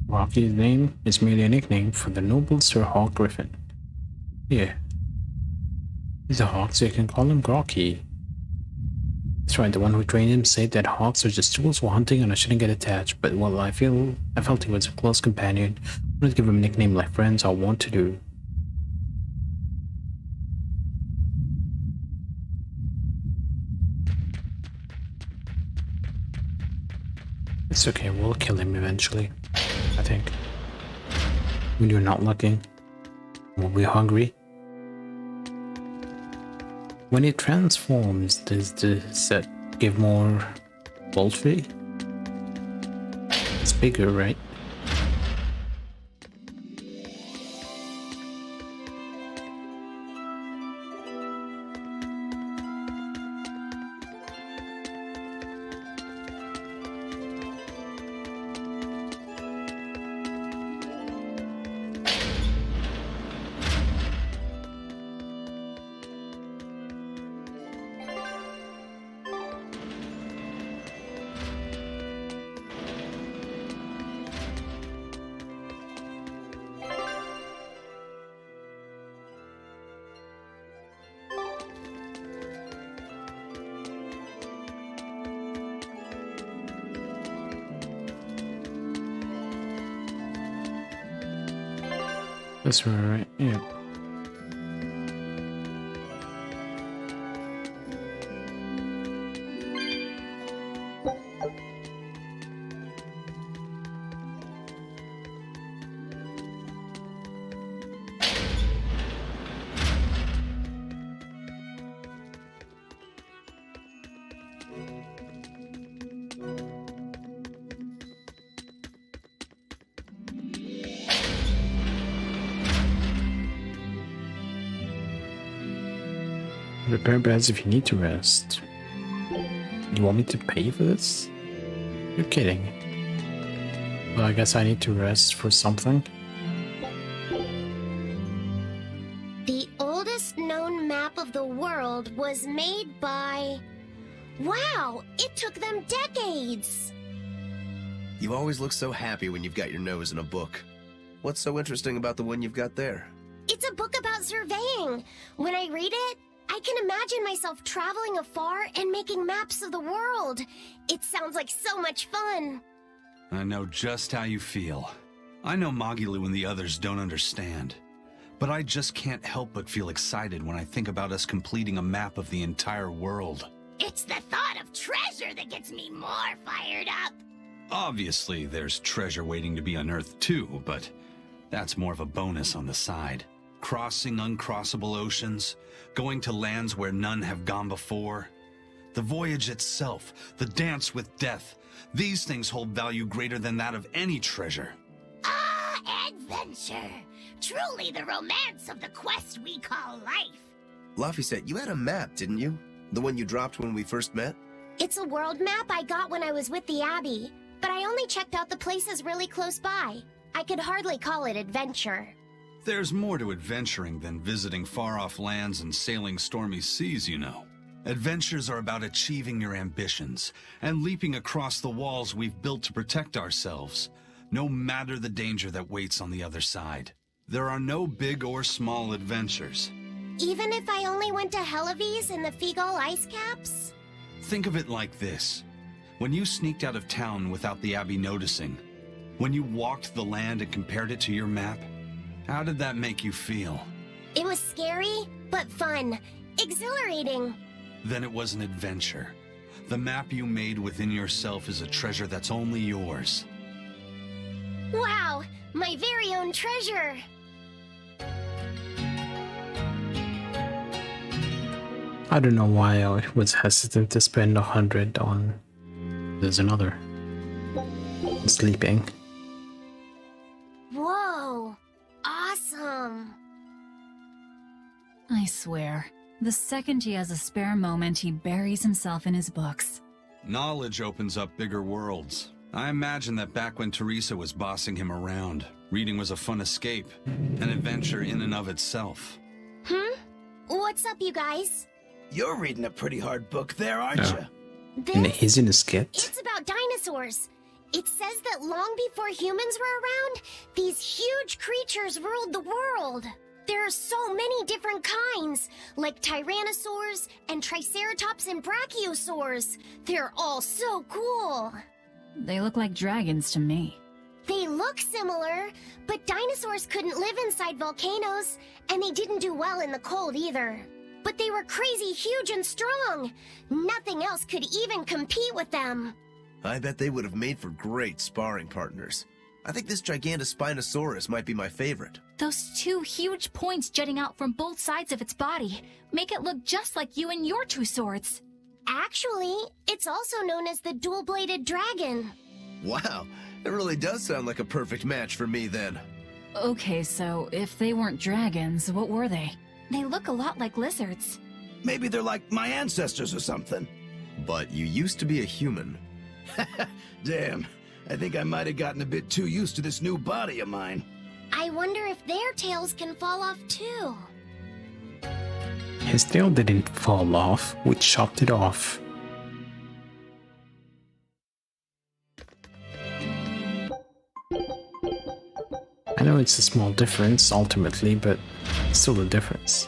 Rocky's name is merely a nickname for the noble Sir Hawk Griffin. Yeah. He's a hawk, so you can call him Grocky. That's right, the one who trained him said that hawks are just tools for hunting and I shouldn't get attached, but well, I felt he was a close companion. I wanted to give him a nickname like friends all want to do. It's okay, we'll kill him eventually, I think. When you're not looking, we'll be hungry. When it transforms, does the set give more poultry? It's bigger, right? That's right, yeah. Repair beds if you need to rest. You want me to pay for this? You're kidding. Well, I guess I need to rest for something. The oldest known map of the world was made by... Wow, it took them decades! You always look so happy when you've got your nose in a book. What's so interesting about the one you've got there? It's a book about surveying. When I read it, I can imagine myself traveling afar and making maps of the world. It sounds like so much fun. I know just how you feel. I know Magilu and the others don't understand. But I just can't help but feel excited when I think about us completing a map of the entire world. It's the thought of treasure that gets me more fired up. Obviously, there's treasure waiting to be unearthed too, but that's more of a bonus on the side. Crossing uncrossable oceans, going to lands where none have gone before. The voyage itself, the dance with death, these things hold value greater than that of any treasure. Ah, adventure! Truly the romance of the quest we call life. Laphicet, you had a map, didn't you? The one you dropped when we first met? It's a world map I got when I was with the Abbey, but I only checked out the places really close by. I could hardly call it adventure. There's more to adventuring than visiting far-off lands and sailing stormy seas, you know. Adventures are about achieving your ambitions and leaping across the walls we've built to protect ourselves, no matter the danger that waits on the other side. There are no big or small adventures. Even if I only went to Helavis and the Figal ice caps? Think of it like this. When you sneaked out of town without the Abbey noticing, when you walked the land and compared it to your map, how did that make you feel? It was scary, but fun. Exhilarating. Then it was an adventure. The map you made within yourself is a treasure that's only yours. Wow, my very own treasure. I don't know why I was hesitant to spend 100 on... There's another. Sleeping. Whoa, awesome. I swear, the second he has a spare moment, he buries himself in his books. Knowledge opens up bigger worlds. I imagine that back when Teresa was bossing him around, reading was a fun escape, an adventure in and of itself. What's up, you guys? You're reading a pretty hard book there, aren't Yeah. you? And he's in a skit. It's about dinosaurs. It says that long before humans were around, these huge creatures ruled the world. There are so many different kinds, like tyrannosaurs and triceratops and brachiosaurs. They're all so cool. They look like dragons to me. They look similar, but dinosaurs couldn't live inside volcanoes, and they didn't do well in the cold either. But they were crazy huge and strong. Nothing else could even compete with them. I bet they would have made for great sparring partners. I think this Gigantospinosaurus might be my favorite. Those two huge points jutting out from both sides of its body make it look just like you and your two swords. Actually, it's also known as the dual-bladed dragon. Wow, it really does sound like a perfect match for me then. Okay, so if they weren't dragons, what were they? They look a lot like lizards. Maybe they're like my ancestors or something. But you used to be a human. Damn, I think I might have gotten a bit too used to this new body of mine. I wonder if their tails can fall off too. His tail didn't fall off, we chopped it off. I know it's a small difference ultimately, but still a difference.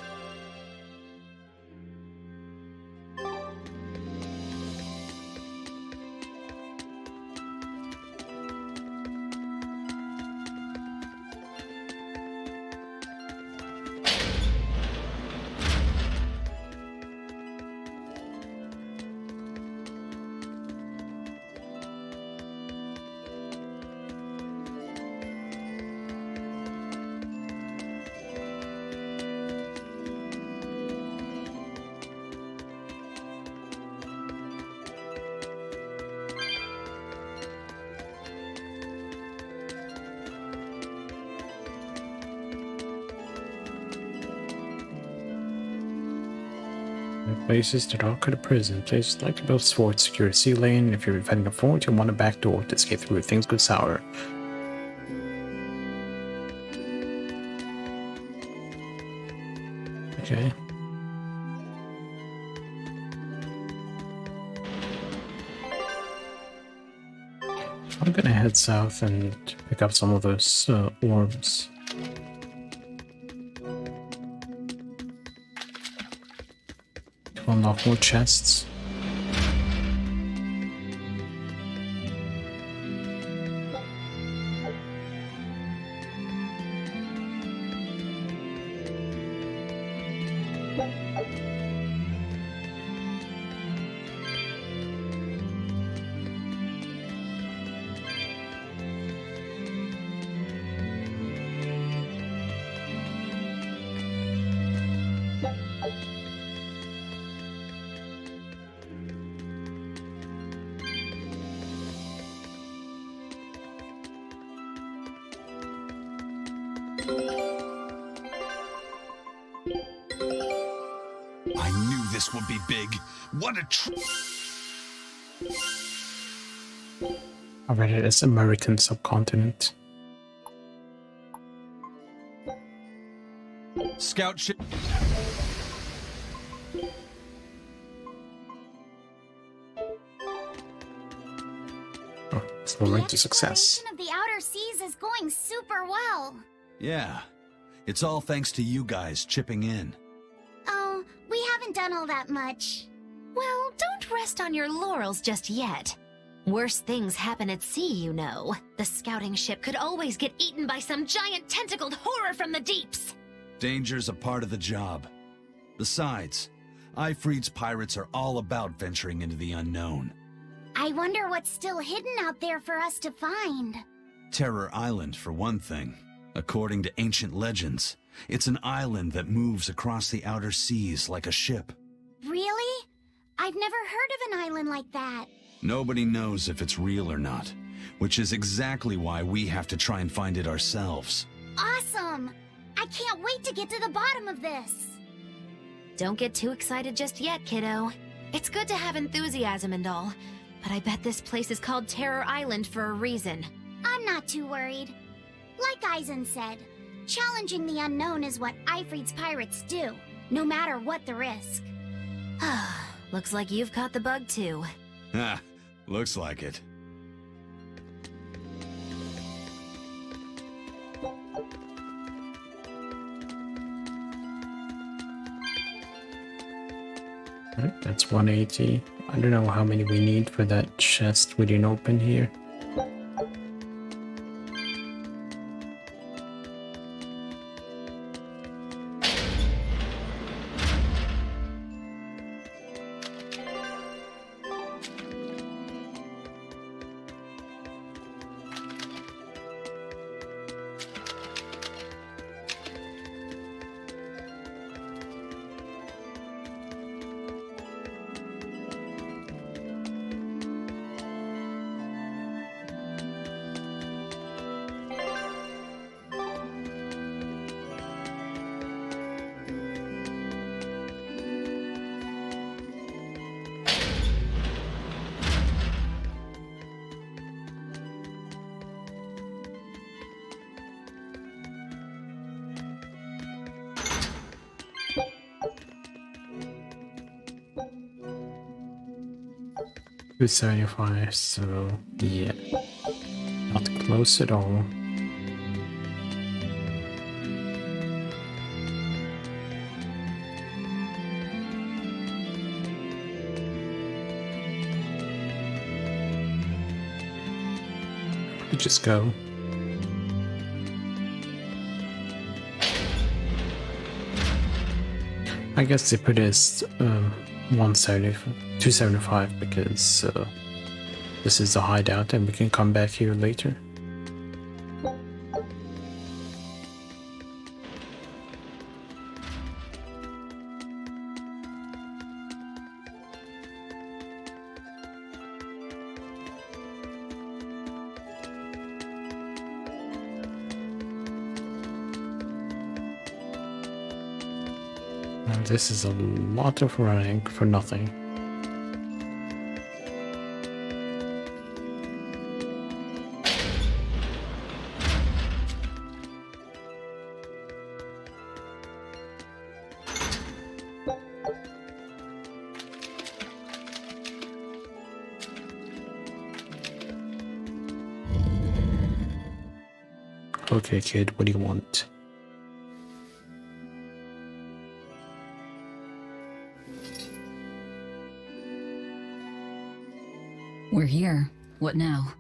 Places that are the prison. Places like above sword secure ceiling. If you're defending a fort, you want a back door to escape through if things go sour. Okay. I'm gonna head south and pick up some of those orbs. To unlock more chests. I knew this would be big. What a I read it as American subcontinent. scout ship. Oh, forward to success. Exploration of the outer seas is going super well. Yeah, it's all thanks to you guys chipping in. Oh, we haven't done all that much. Well, don't rest on your laurels just yet. Worse things happen at sea, you know. The scouting ship could always get eaten by some giant tentacled horror from the deeps. Danger's a part of the job. Besides, Ifreed's pirates are all about venturing into the unknown. I wonder what's still hidden out there for us to find. Terror Island, for one thing. According to ancient legends, it's an island that moves across the outer seas like a ship. Really? I've never heard of an island like that. Nobody knows if it's real or not, which is exactly why we have to try and find it ourselves. Awesome! I can't wait to get to the bottom of this. Don't get too excited just yet, kiddo. It's good to have enthusiasm and all, but I bet this place is called Terror Island for a reason. I'm not too worried. Like Eisen said, challenging the unknown is what Ifreed's pirates do, no matter what the risk. Looks like you've caught the bug too. Ha, looks like it. Alright, that's 180. I don't know how many we need for that chest we didn't open here. 275, so yeah, not close at all. We just go. I guess they put it as 275 because this is a hideout and we can come back here later. And this is a lot of running for nothing. Okay, kid, what do you want? We're here. What now?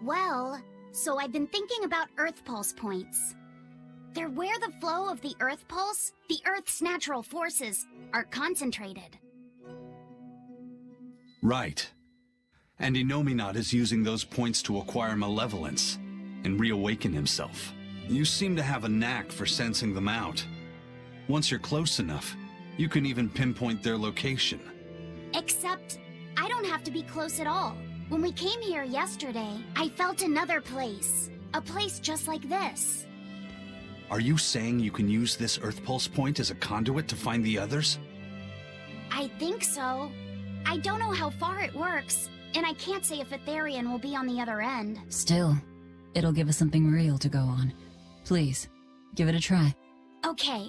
Well, so I've been thinking about Earth Pulse points. They're where the flow of the Earth Pulse, the Earth's natural forces, are concentrated. Right. And Innominat is using those points to acquire malevolence and reawaken himself. You seem to have a knack for sensing them out. Once you're close enough, you can even pinpoint their location. Except, I don't have to be close at all. When we came here yesterday, I felt another place. A place just like this. Are you saying you can use this Earth Pulse point as a conduit to find the others? I think so. I don't know how far it works, and I can't say if Etherian will be on the other end. Still, it'll give us something real to go on. Please, give it a try. Okay.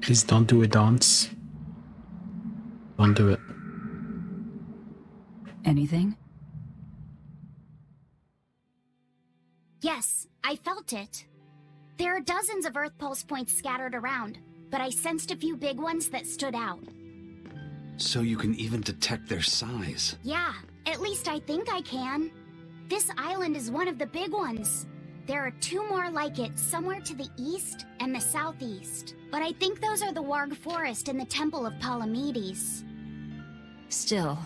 Please don't do a dance. Don't do it. Anything? Yes, I felt it. There are dozens of Earth Pulse points scattered around, but I sensed a few big ones that stood out. So you can even detect their size. Yeah, at least I think I can. This island is one of the big ones. There are two more like it somewhere to the east and the southeast. But I think those are the Warg Forest and the Temple of Palamedes. Still,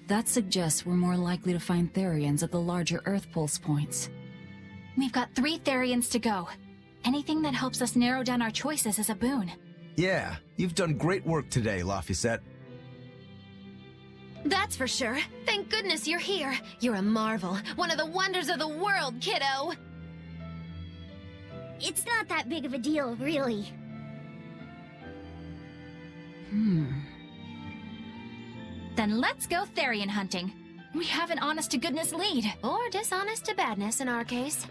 that suggests we're more likely to find Therians at the larger Earth Pulse points. We've got 3 Therians to go. Anything that helps us narrow down our choices is a boon. Yeah, you've done great work today, Laphicet. That's for sure. Thank goodness you're here. You're a marvel. One of the wonders of the world, kiddo. It's not that big of a deal, really. Then let's go Therian hunting. We have an honest-to-goodness lead. Or dishonest to badness in our case.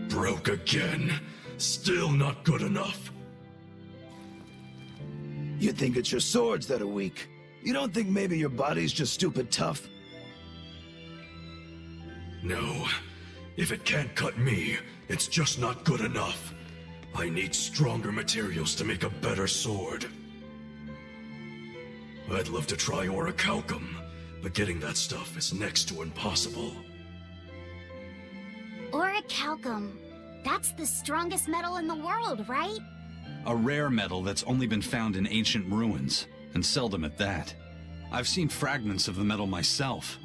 Broke again. Still not good enough. You think it's your swords that are weak. You don't think maybe your body's just stupid tough? No. If it can't cut me, it's just not good enough. I need stronger materials to make a better sword. I'd love to try orichalcum, but getting that stuff is next to impossible. Orichalcum. That's the strongest metal in the world, right? A rare metal that's only been found in ancient ruins, and seldom at that. I've seen fragments of the metal myself,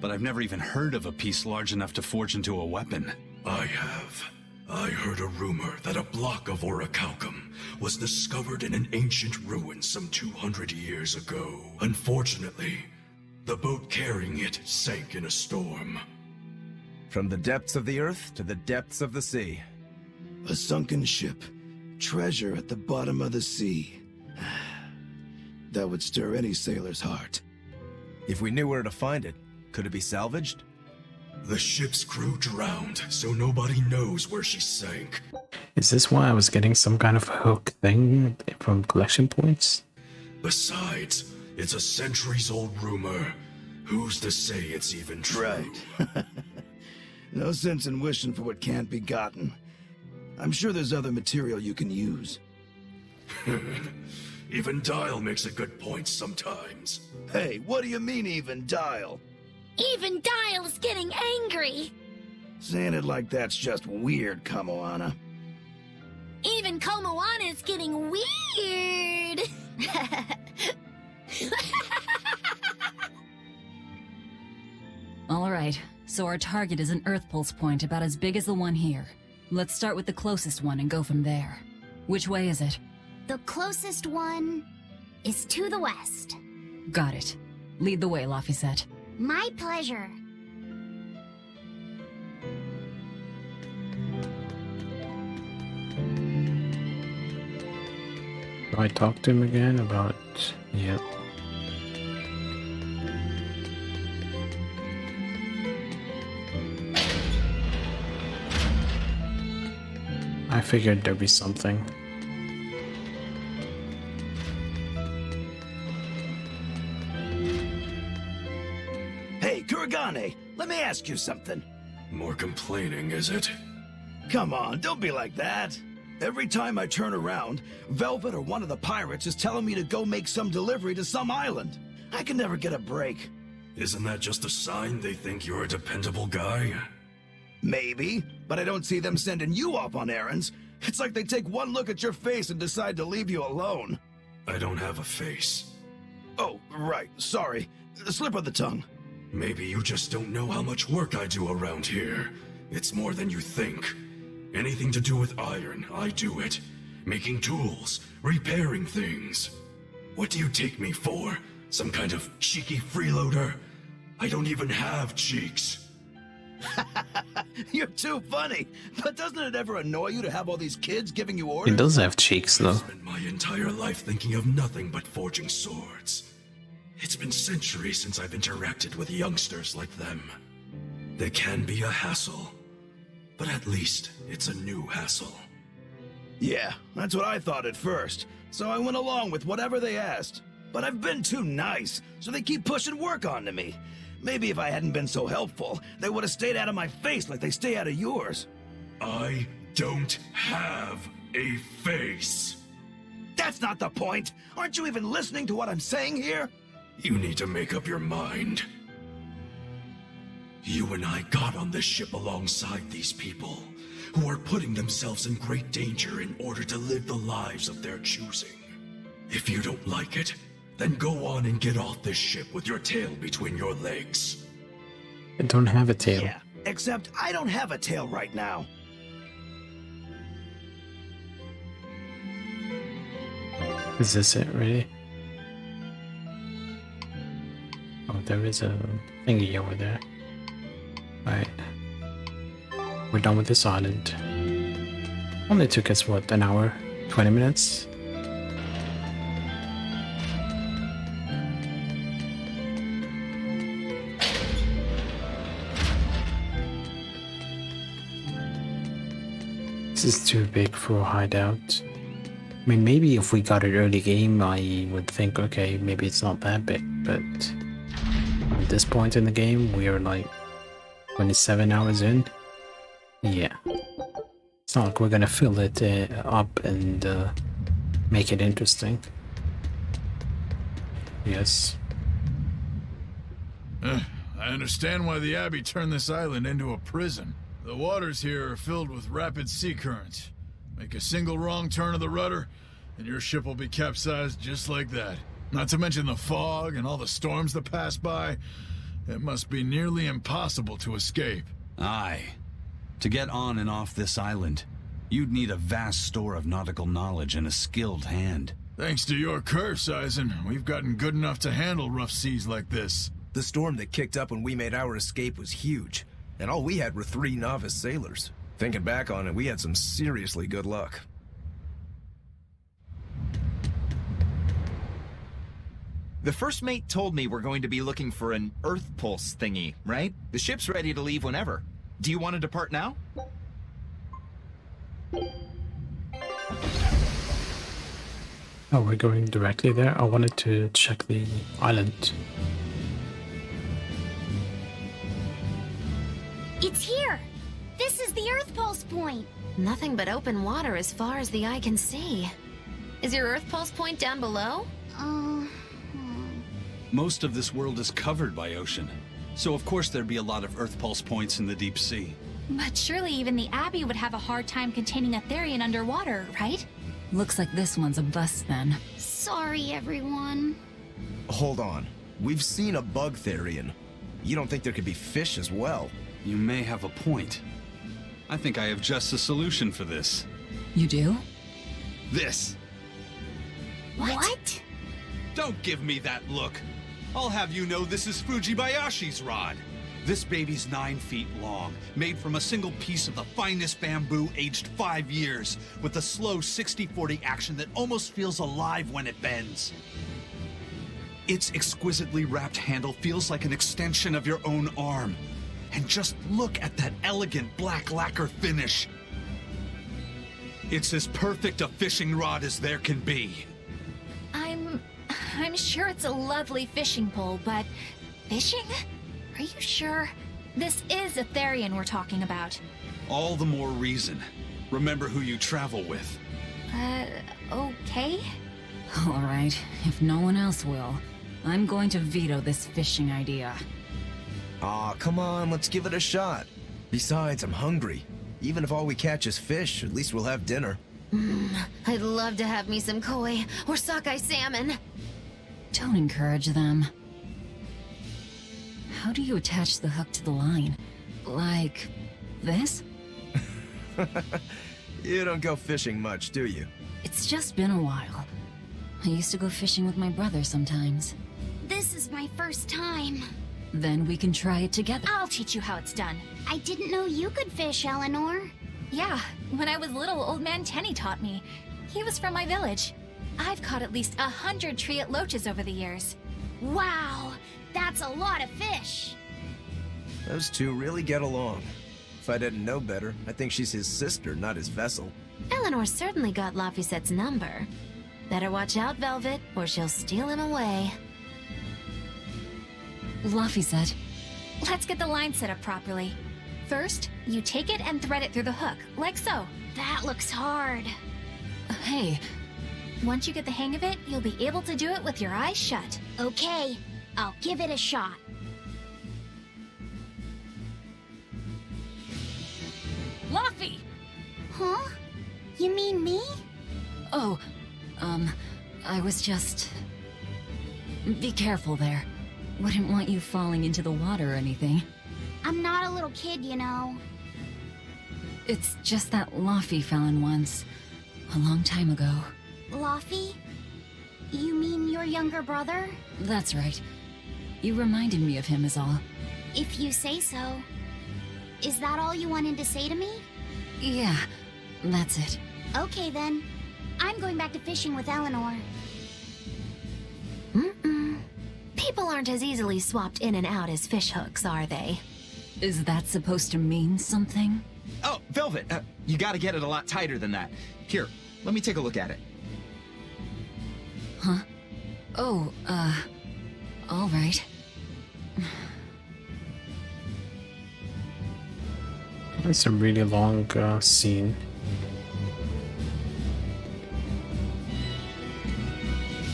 but I've never even heard of a piece large enough to forge into a weapon. I have. I heard a rumor that a block of orichalcum was discovered in an ancient ruin some 200 years ago. Unfortunately, the boat carrying it sank in a storm. From the depths of the earth to the depths of the sea. A sunken ship. Treasure at the bottom of the sea. That would stir any sailor's heart. If we knew where to find it, could it be salvaged? The ship's crew drowned, so nobody knows where she sank. Is this why I was getting some kind of hook thing from collection points? Besides, it's a centuries-old rumor. Who's to say it's even true? Right. No sense in wishing for what can't be gotten. I'm sure there's other material you can use. Even Dial makes a good point sometimes. Hey, what do you mean, even Dial? Even Dial's getting angry. Saying it like that's just weird, Kamoana. Even Komoana's getting weird. All right, so our target is an Earth Pulse point about as big as the one here. Let's start with the closest one and go from there. Which way is it? The closest one is to the west. Got it. Lead the way, Laphicet. My pleasure. Do I talk to him again about... Yep. I figured there'd be something. Hey, Kuragane, let me ask you something. More complaining, is it? Come on, don't be like that. Every time I turn around, Velvet or one of the pirates is telling me to go make some delivery to some island. I can never get a break. Isn't that just a sign they think you're a dependable guy? Maybe, but I don't see them sending you off on errands. It's like they take one look at your face and decide to leave you alone. I don't have a face. Oh, right, sorry. Slip of the tongue. Maybe you just don't know how much work I do around here. It's more than you think. Anything to do with iron, I do it. Making tools, repairing things. What do you take me for? Some kind of cheeky freeloader? I don't even have cheeks. You're too funny. But doesn't it ever annoy you to have all these kids giving you orders? He does have cheeks, though. I've spent my entire life thinking of nothing but forging swords. It's been centuries since I've interacted with youngsters like them. They can be a hassle, but at least it's a new hassle. Yeah, that's what I thought at first. So I went along with whatever they asked. But I've been too nice, so they keep pushing work onto me. Maybe if I hadn't been so helpful, they would have stayed out of my face like they stay out of yours. I don't have a face. That's not the point. Aren't you even listening to what I'm saying here? You need to make up your mind. You and I got on this ship alongside these people, who are putting themselves in great danger in order to live the lives of their choosing. If you don't like it, then go on and get off this ship with your tail between your legs. I don't have a tail. Yeah, except I don't have a tail right now. Is this it, really? Oh, there is a thingy over there. Right. We're done with this island. Only took us, what, an hour? 20 minutes? This is too big for a hideout. I mean, maybe if we got it early game, I would think, okay, maybe it's not that big, but at this point in the game, we are like 27 hours in. Yeah. It's not like we're gonna fill it up and make it interesting. Yes. I understand why the Abbey turned this island into a prison. The waters here are filled with rapid sea currents. Make a single wrong turn of the rudder, and your ship will be capsized just like that. Not to mention the fog and all the storms that pass by. It must be nearly impossible to escape. Aye. To get on and off this island, you'd need a vast store of nautical knowledge and a skilled hand. Thanks to your curse, Eisen, we've gotten good enough to handle rough seas like this. The storm that kicked up when we made our escape was huge. And all we had were 3 novice sailors. Thinking back on it, we had some seriously good luck. The first mate told me we're going to be looking for an Earth Pulse thingy, right? The ship's ready to leave whenever. Do you want to depart now? Oh, we're going directly there? I wanted to check the island. It's here! This is the Earth Pulse point! Nothing but open water as far as the eye can see. Is your Earth Pulse point down below? Most of this world is covered by ocean, so of course there'd be a lot of Earth Pulse points in the deep sea. But surely even the Abbey would have a hard time containing a Therian underwater, right? Looks like this one's a bust then. Sorry, everyone. Hold on. We've seen a bug Therian. You don't think there could be fish as well? You may have a point. I think I have just a solution for this. You do? This. What? Don't give me that look. I'll have you know this is Fujibayashi's rod. This baby's 9 feet long, made from a single piece of the finest bamboo aged 5 years, with a slow 60-40 action that almost feels alive when it bends. Its exquisitely wrapped handle feels like an extension of your own arm. And just look at that elegant black lacquer finish. It's as perfect a fishing rod as there can be. I'm sure it's a lovely fishing pole, but fishing? Are you sure? This is a Therian we're talking about. All the more reason. Remember who you travel with. Okay? All right, if no one else will, I'm going to veto this fishing idea. Aw, come on, let's give it a shot. Besides, I'm hungry. Even if all we catch is fish, at least we'll have dinner. I'd love to have me some koi or sockeye salmon. Don't encourage them. How do you attach the hook to the line? Like this? You don't go fishing much, do you? It's just been a while. I used to go fishing with my brother sometimes. This is my first time. Then we can try it together. I'll teach you how it's done. I didn't know you could fish, Eleanor. Yeah, when I was little, Old Man Tenny taught me. He was from my village. I've caught at least 100 treat loaches over the years. Wow, that's a lot of fish. Those two really get along. If I didn't know better, I think she's his sister, not his vessel. Eleanor certainly got Lafisette's number. Better watch out, Velvet, or she'll steal him away. Lafisette. Let's get the line set up properly. First, you take it and thread it through the hook, like so. That looks hard. Hey. Once you get the hang of it, you'll be able to do it with your eyes shut. Okay, I'll give it a shot. Laffy! Huh? You mean me? Oh, I was just... Be careful there. Wouldn't want you falling into the water or anything. I'm not a little kid, you know. It's just that Laffy fell in once. A long time ago. Laffy? You mean your younger brother? That's right. You reminded me of him is all. If you say so. Is that all you wanted to say to me? Yeah, that's it. Okay then. I'm going back to fishing with Eleanor. People aren't as easily swapped in and out as fish hooks, are they? Is that supposed to mean something? Oh, Velvet, you gotta get it a lot tighter than that. Here, let me take a look at it. Huh? Oh, all right. It's a really long scene.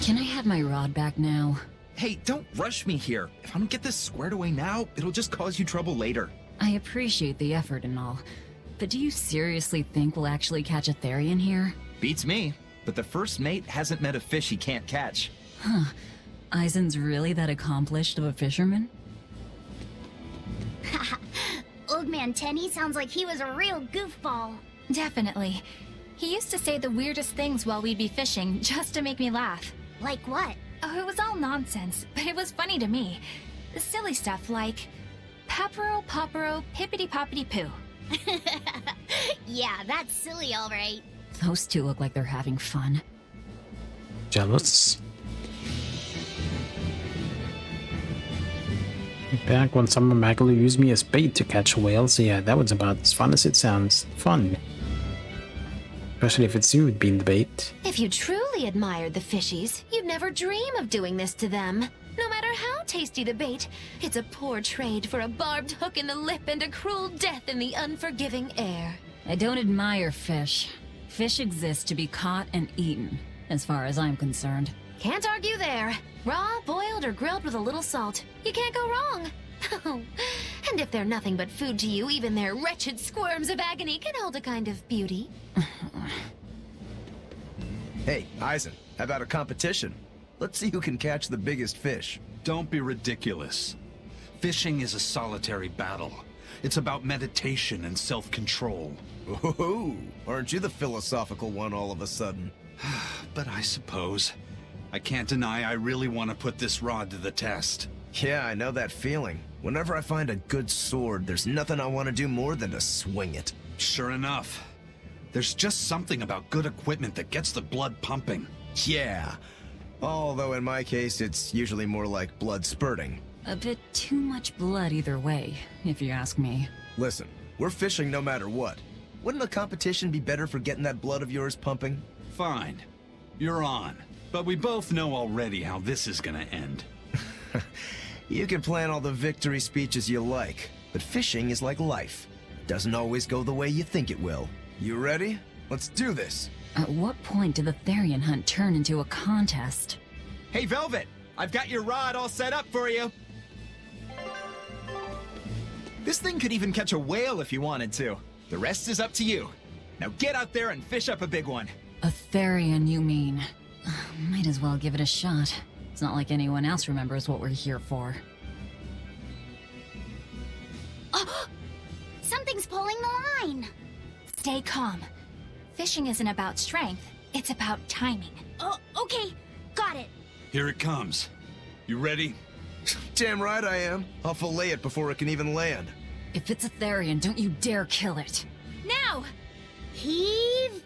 Can I have my rod back now? Hey, don't rush me here. If I don't get this squared away now, it'll just cause you trouble later. I appreciate the effort and all, but do you seriously think we'll actually catch a Therian here? Beats me, but the first mate hasn't met a fish he can't catch. Huh. Eisen's really that accomplished of a fisherman? Old Man Tenny sounds like he was a real goofball. Definitely. He used to say the weirdest things while we'd be fishing, just to make me laugh. Like what? Oh, it was all nonsense, but it was funny to me. Silly stuff like, Papero Popero Pippity Poppity Poo. Yeah, that's silly, all right. Those two look like they're having fun. Jealous. Back when Summer Magalu used me as bait to catch whales, yeah, that was about as fun as it sounds. Fun. Especially if it's you being the bait. If you truly admired the fishies, you'd never dream of doing this to them. No matter how tasty the bait, it's a poor trade for a barbed hook in the lip and a cruel death in the unforgiving air. I don't admire fish. Fish exist to be caught and eaten, as far as I'm concerned. Can't argue there. Raw, boiled, or grilled with a little salt. You can't go wrong. And if they're nothing but food to you, even their wretched squirms of agony can hold a kind of beauty. Hey, Eisen, how about a competition? Let's see who can catch the biggest fish. Don't be ridiculous. Fishing is a solitary battle. It's about meditation and self-control. Ooh, aren't you the philosophical one all of a sudden? But I suppose. I can't deny I really want to put this rod to the test. Yeah, I know that feeling. Whenever I find a good sword, there's nothing I want to do more than to swing it. Sure enough. There's just something about good equipment that gets the blood pumping. Yeah. Although in my case, it's usually more like blood spurting. A bit too much blood either way, if you ask me. Listen, we're fishing no matter what. Wouldn't a competition be better for getting that blood of yours pumping? Fine. You're on. But we both know already how this is gonna end. You can plan all the victory speeches you like, but fishing is like life. It doesn't always go the way you think it will. You ready? Let's do this! At what point did the Therian hunt turn into a contest? Hey, Velvet! I've got your rod all set up for you! This thing could even catch a whale if you wanted to. The rest is up to you. Now get out there and fish up a big one. A Therian, you mean? Might as well give it a shot. It's not like anyone else remembers what we're here for. Oh, something's pulling the line. Stay calm. Fishing isn't about strength, it's about timing. Oh, okay. Got it. Here it comes. You ready? Damn right I am. I'll fillet it before it can even land. If it's a Therian, don't you dare kill it. Now! Heave.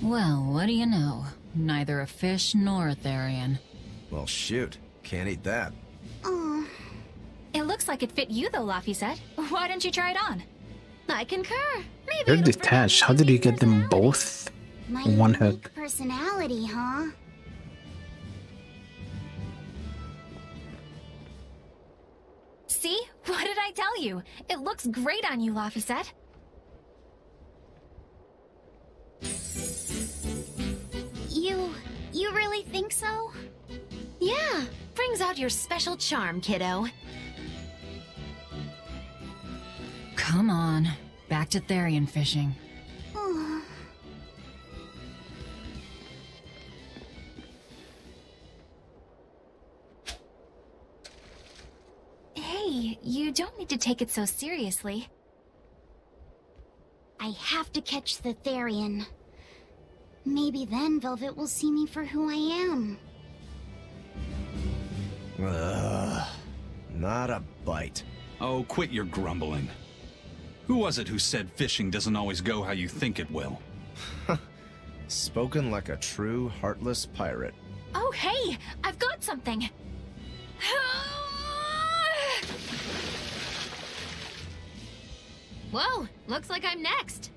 Well, what do you know? Neither a fish nor a Therian. Well, shoot. Can't eat that. Oh. It looks like it fit you though, Laffy said. Why don't you try it on? I concur. Maybe They're it'll detached. How did you get them both My in one unique hook? personality, huh? See? What did I tell you? It looks great on you, Laffy said. You really think so? Yeah, brings out your special charm, kiddo. Come on. Back to Therian fishing. Oh. Hey, you don't need to take it so seriously. I have to catch the Therian. Maybe then Velvet will see me for who I am. Not a bite. Oh, quit your grumbling. Who was it who said fishing doesn't always go how you think it will? Spoken like a true, heartless pirate. Oh, hey! I've got something! Whoa, looks like I'm next.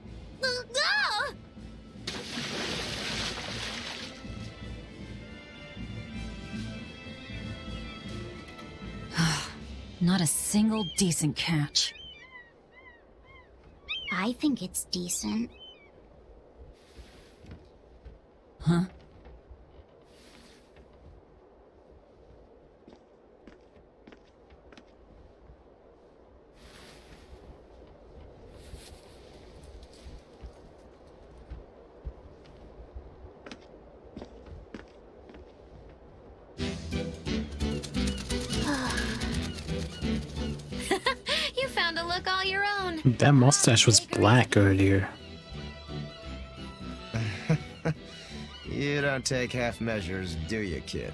Not a single decent catch. I think it's decent. Huh? You found a look all your own. That mustache was black earlier. You don't take half measures, do you, kid?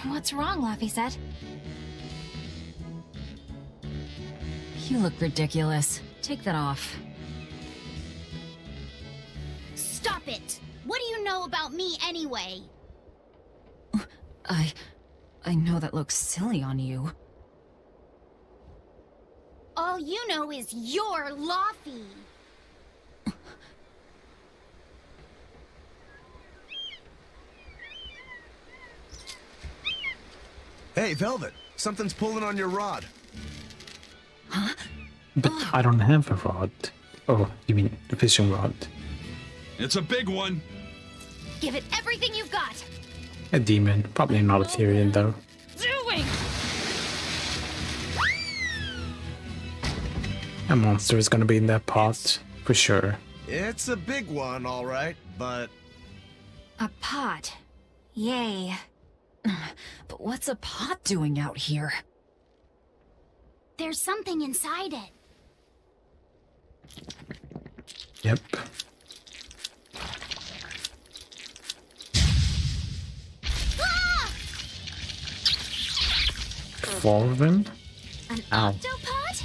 What's wrong, Laphicet? You look ridiculous. Take that off. Stop it! What do you know about me anyway? I know that looks silly on you. All you know is you're Laffy. Hey, Velvet, something's pulling on your rod. Huh? But I don't have a rod. Oh, you mean the fishing rod? It's a big one. Give it everything you've got. A demon, probably not a Tyrian though. Doing. A monster is gonna be in that pot, for sure. It's a big one, all right, but... A pot. Yay. But what's a pot doing out here? There's something inside it. Yep. Ah! 4 of them? An Ow. octopod?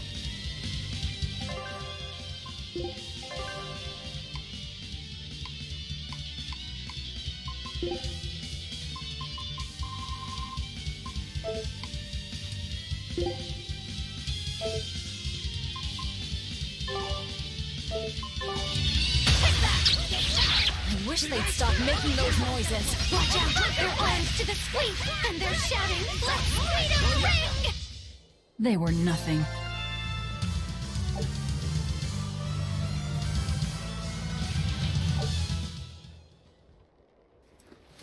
I wish they'd stop making those noises. Watch out! Their arms to the squeak, and they're shouting, "Let's freedom ring!" They were nothing.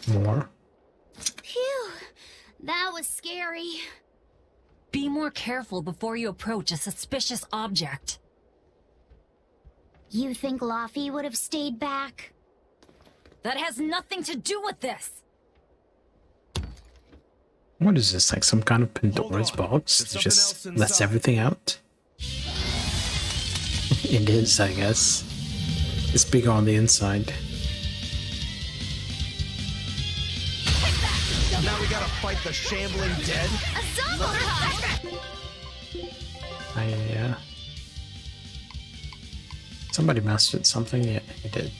More? Phew, that was scary. Be more careful before you approach a suspicious object. You think Laffy would have stayed back? That has nothing to do with this. What is this, like some kind of Pandora's box that just lets everything out? It is, I guess. It's bigger on the inside. Now we gotta fight the shambling dead? A zombie! Yeah. Somebody mastered something, yeah, he did.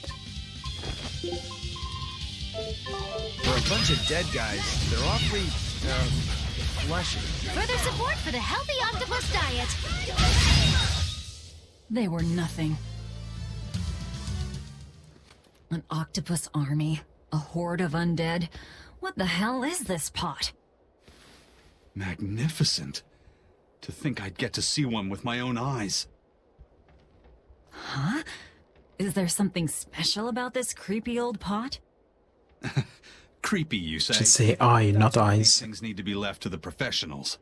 For a bunch of dead guys, they're awfully, fleshy. Further support for the healthy octopus diet. They were nothing. An octopus army? A horde of undead? What the hell is this pot? Magnificent. To think I'd get to see one with my own eyes. Huh? Is there something special about this creepy old pot? Creepy, you say? Should say eye, not eyes. These things need to be left to the professionals.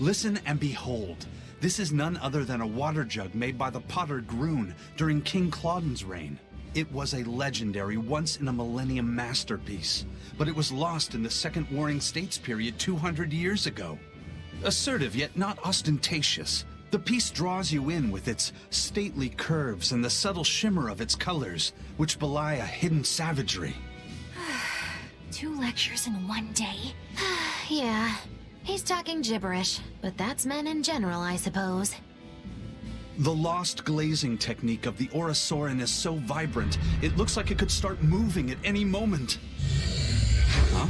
Listen and behold. This is none other than a water jug made by the potter Groon during King Clauden's reign. It was a legendary, once-in-a-millennium masterpiece, but it was lost in the Second Warring States period 200 years ago. Assertive, yet not ostentatious, the piece draws you in with its stately curves and the subtle shimmer of its colors, which belie a hidden savagery. 2 lectures in one day? Yeah, he's talking gibberish, but that's men in general, I suppose. The lost glazing technique of the Orosaurin is so vibrant, it looks like it could start moving at any moment. Huh?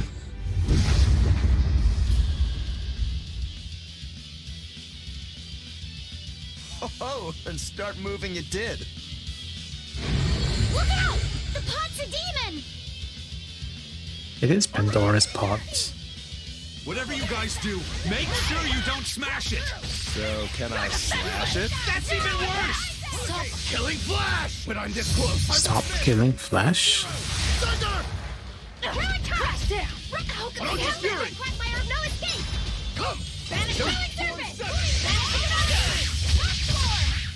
Oh, and start moving it did. Look out! The pot's a demon! It is Pandora's pot. Whatever you guys do, make sure you don't smash it! So, can I slash it? That's even worse! Stop killing Flash! When I'm this close, Stop killing Flash? Thunder! Crash down! How can I have that? Quagmire of no escape! Come! Banish Kill Rolling it! Serpent! Banish Another!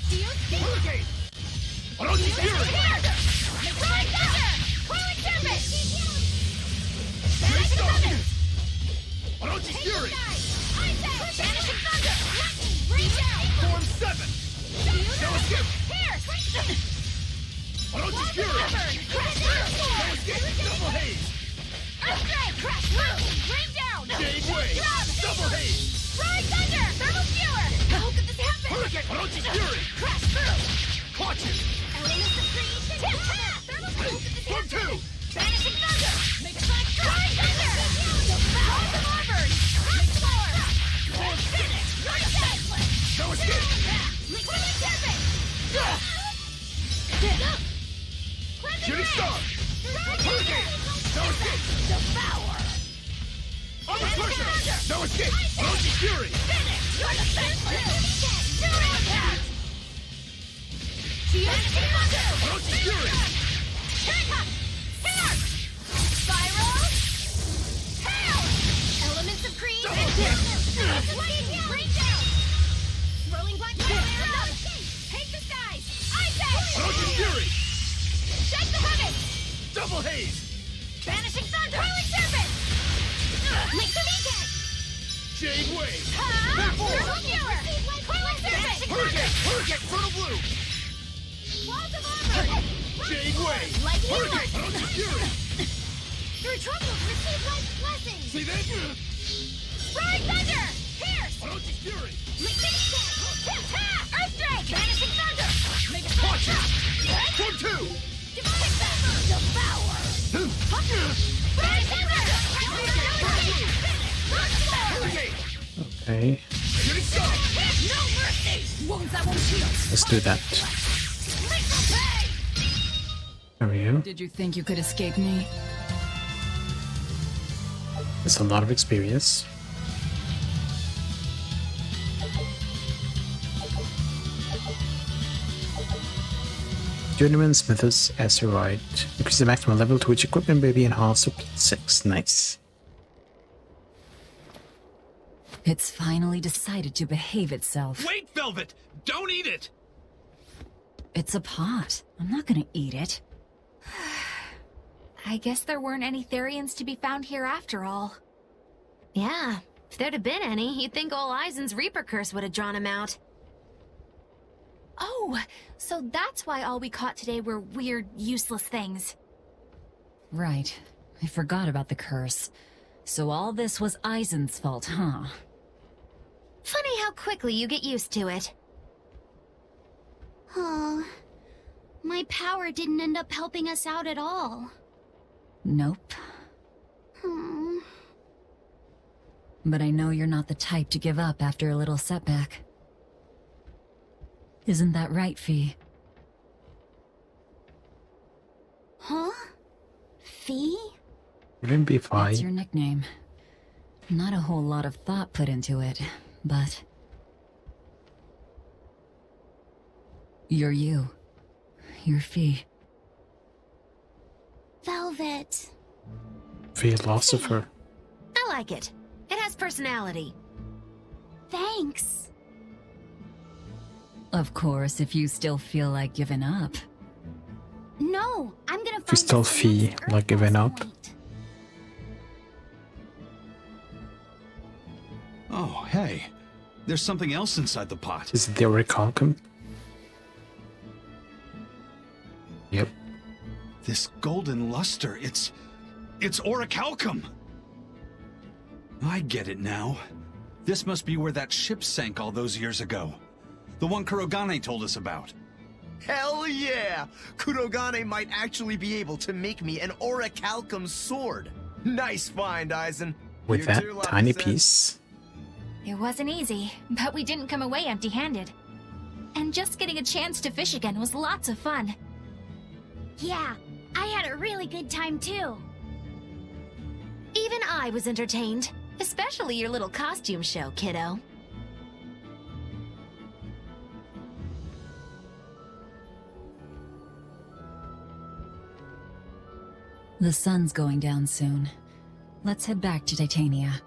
Do you see? Hurricane! Orochi Fury! Rolling Thunder! Rolling Serpent! Banish Great Thunder! Orochi Fury! Banishing Thunder! Lightning! Reach out! Form 7! No escape! Pierce! Orochi's Fury! Double haze! Earthstrike! Crash! Rain down! Jade Wave! Double haze! Roaring thunder! Thermal skewer! How could this happen? Hurricane! Orochi's Fury! Crash through! Caught you! Elements of creation! Thermal skewer! Storm 2! Vanishing thunder! Make a sonic roaring thunder! Balls of Auburn! Rock floor! Finish! You're dead! No escape! Liquid serpent! Shooting Star! Hurricane! No escape! Devour! Overperson! No escape! Orochi's Fury! Finish! You're defenseless! Two impacts! Vanishing thunder! Orochi's Fury! Turn-up! Hair! Spiral! Hail! Elements of creed! Lightning! Rain down! Swirling black fire! Take the skies! Ice Edge! Orochi's Fury! Shake the heavens! Double haze! Vanishing thunder! Whirling serpent! Make the weekend! Jade Wave! Thermal skewer! Whirling serpent! Hurricane! Hurricane! Fertile Blue! Walls of Auburn! Jade Wave! Lightning Hurricane! bolt! Orochi's Fury! Through troubles, receive life's blessings! See that? Roaring thunder! Pierce! Orochi's Fury! Make the weekend! Earthstrike! Vanishing thunder! Make a Caught you! Storm 2! Demonic Feather! Devour! Vanishing thunder! Hurricane! Okay, Shooting Star! No mercy! Wounds that won't heal! let's do that. Lethal pay! There we go. Did you think you could escape me? It's a lot of experience. Journeyman Smithers Asteroid. Increase the maximum level to which equipment may be enhanced to +6. Nice. It's finally decided to behave itself. Wait, Velvet! Don't eat it! It's a pot. I'm not gonna eat it. I guess there weren't any Therians to be found here after all. Yeah, if there'd have been any, you'd think ol' Eisen's Reaper curse would have drawn him out. Oh, so that's why all we caught today were weird, useless things. Right. I forgot about the curse. So all this was Eisen's fault, huh? Funny how quickly you get used to it. Oh, my power didn't end up helping us out at all. Nope. Hmm. But I know you're not the type to give up after a little setback. Isn't that right, Fee? Huh? Fee? Wouldn't be That's fine. your nickname. Not a whole lot of thought put into it, but... You're you. You're Fee. Velvet. Philosopher. I like it. It has personality. Thanks. Of course, if you still feel like giving up. No, I'm gonna find If you still us the feel next like giving Earth up. point. Oh, hey. There's something else inside the pot. Is it the orichalcum? Yep. This golden luster, it's orichalcum! I get it now. This must be where that ship sank all those years ago. The one Kurogane told us about. Hell yeah! Kurogane might actually be able to make me an orichalcum sword. Nice find, Eisen. With You that too, Lava tiny said. piece. It wasn't easy, but we didn't come away empty-handed. And just getting a chance to fish again was lots of fun. Yeah, I had a really good time too. Even I was entertained. Especially your little costume show, kiddo. The sun's going down soon. Let's head back to Titania.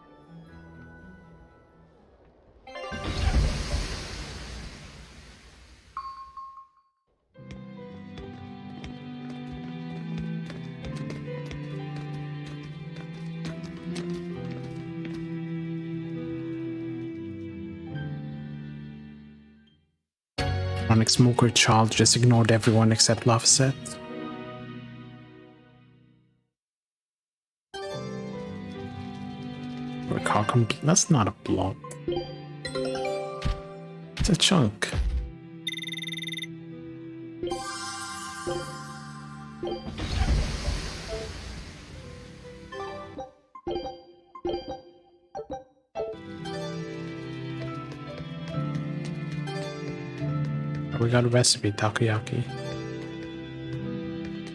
Chronic smoker child just ignored everyone except Lafayette. That's not a block. It's a chunk. We got a recipe, takoyaki.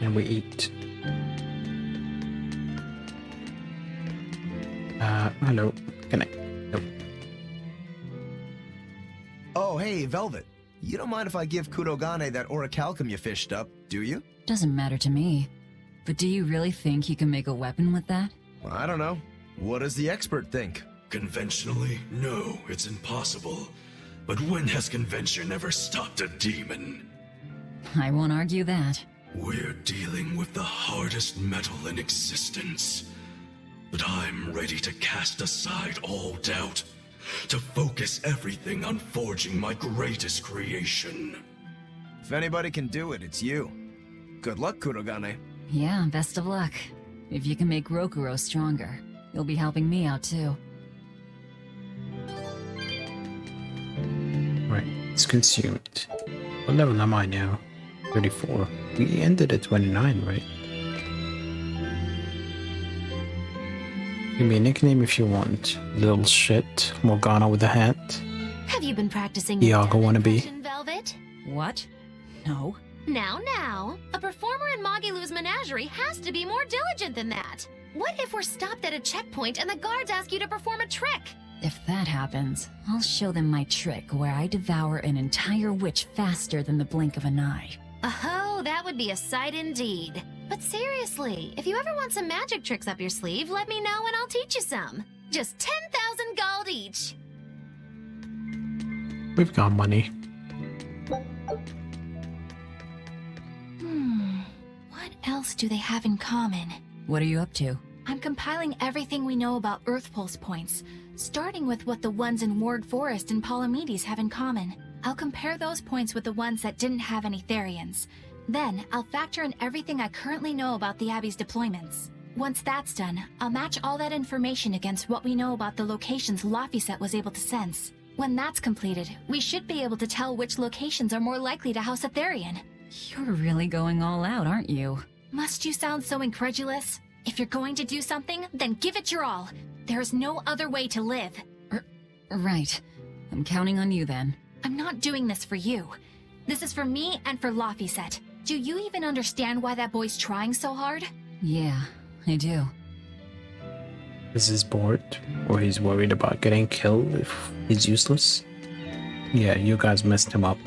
And we eat. Hello. Can I? Nope. Oh, hey, Velvet. You don't mind if I give Kurogane that orichalcum you fished up, do you? Doesn't matter to me. But do you really think you can make a weapon with that? I don't know. What does the expert think? Conventionally, no, it's impossible. But when has convention ever stopped a demon? I won't argue that. We're dealing with the hardest metal in existence. But I'm ready to cast aside all doubt, to focus everything on forging my greatest creation. If anybody can do it, it's you. Good luck, Kurogane. Yeah, best of luck. If you can make Rokuro stronger, you'll be helping me out too. Right, it's consumed. What level am I now? 34. We ended at 29, right? Give me a nickname if you want. Little shit. Morgana with a hat. Have you been practicing Iago wannabe. impression, Velvet? What? No. Now. A performer in Magilu's menagerie has to be more diligent than that. What if we're stopped at a checkpoint and the guards ask you to perform a trick? If that happens, I'll show them my trick where I devour an entire witch faster than the blink of an eye. Oh, that would be a sight indeed. But seriously, if you ever want some magic tricks up your sleeve, let me know and I'll teach you some. Just 10,000 gold each. We've got money. What else do they have in common? What are you up to? I'm compiling everything we know about Earth Pulse points, starting with what the ones in Ward Forest and Palamedes have in common. I'll compare those points with the ones that didn't have any Therians. Then, I'll factor in everything I currently know about the Abbey's deployments. Once that's done, I'll match all that information against what we know about the locations Laphicet was able to sense. When that's completed, we should be able to tell which locations are more likely to house a Therian. You're really going all out, aren't you? Must you sound so incredulous? If you're going to do something, then give it your all. There is no other way to live. Right. I'm counting on you then. I'm not doing this for you. This is for me and for Laphicet. Do you even understand why that boy's trying so hard? Yeah, I do. Is he bored? Or he's worried about getting killed if he's useless? Yeah, you guys messed him up.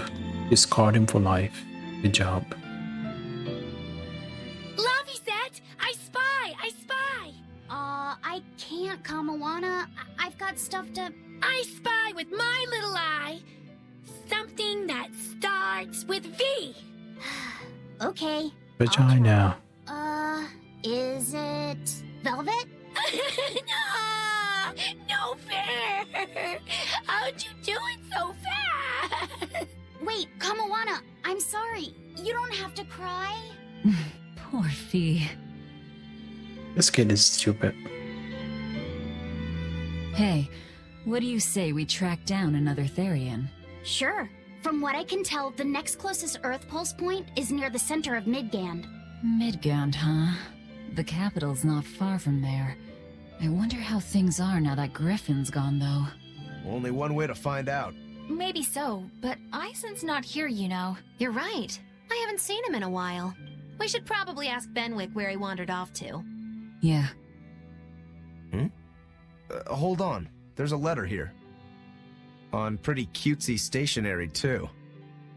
You scarred him for life. Good job. Laphicet! I spy! I can't, Kamawana. I've got stuff to... I spy with my little eye. Something that starts with V. Okay. Vagina. Is it Velvet? No fair! How'd you do it so fast? Wait, Kamawana, I'm sorry. You don't have to cry. Poor Fee. This kid is stupid. Hey, what do you say we track down another Therian? Sure. From what I can tell, the next closest Earth Pulse point is near the center of Midgand. Midgand, huh? The capital's not far from there. I wonder how things are now that Griffin's gone, though. Only one way to find out. Maybe so, but Isen's not here, you know. You're right. I haven't seen him in a while. We should probably ask Benwick where he wandered off to. Yeah. Hold on. There's a letter here. On pretty cutesy stationery, too.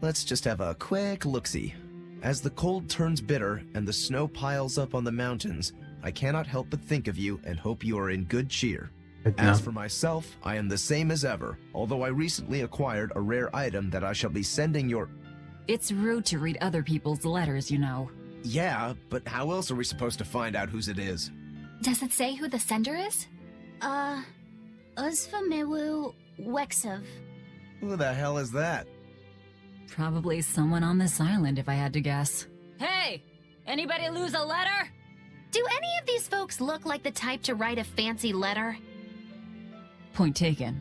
Let's just have a quick look-see. As the cold turns bitter and the snow piles up on the mountains, I cannot help but think of you and hope you are in good cheer. As for myself, I am the same as ever, although I recently acquired a rare item that I shall be sending your... It's rude to read other people's letters, you know. Yeah, but how else are we supposed to find out whose it is? Does it say who the sender is? Uzfamewu Wexov. Who the hell is that? Probably someone on this island, if I had to guess. Hey! Anybody lose a letter? Do any of these folks look like the type to write a fancy letter? Point taken.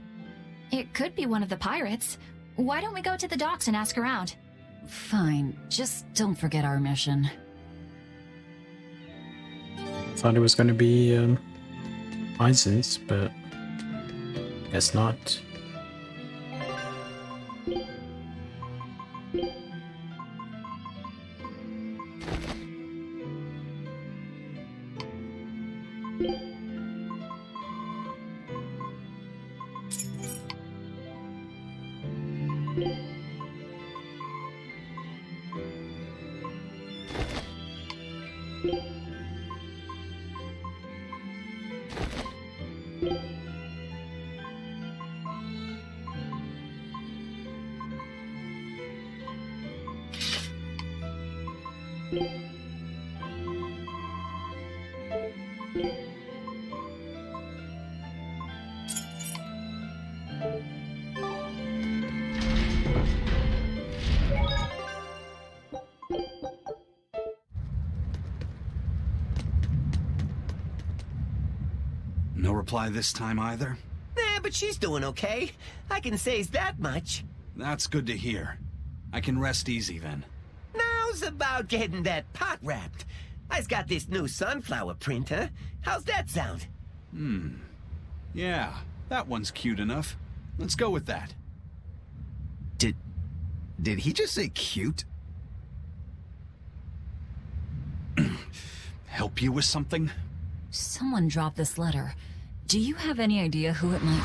It could be one of the pirates. Why don't we go to the docks and ask around? Fine, just don't forget our mission. Thought it was going to be Isons, but guess not. No reply this time either? Nah, but she's doing okay. I can say that much. That's good to hear. I can rest easy then. Now's about getting that pot wrapped. I's got this new sunflower printer. How's that sound? Yeah, that one's cute enough. Let's go with that. Did he just say cute? Help you with something? Someone dropped this letter. Do you have any idea who it might...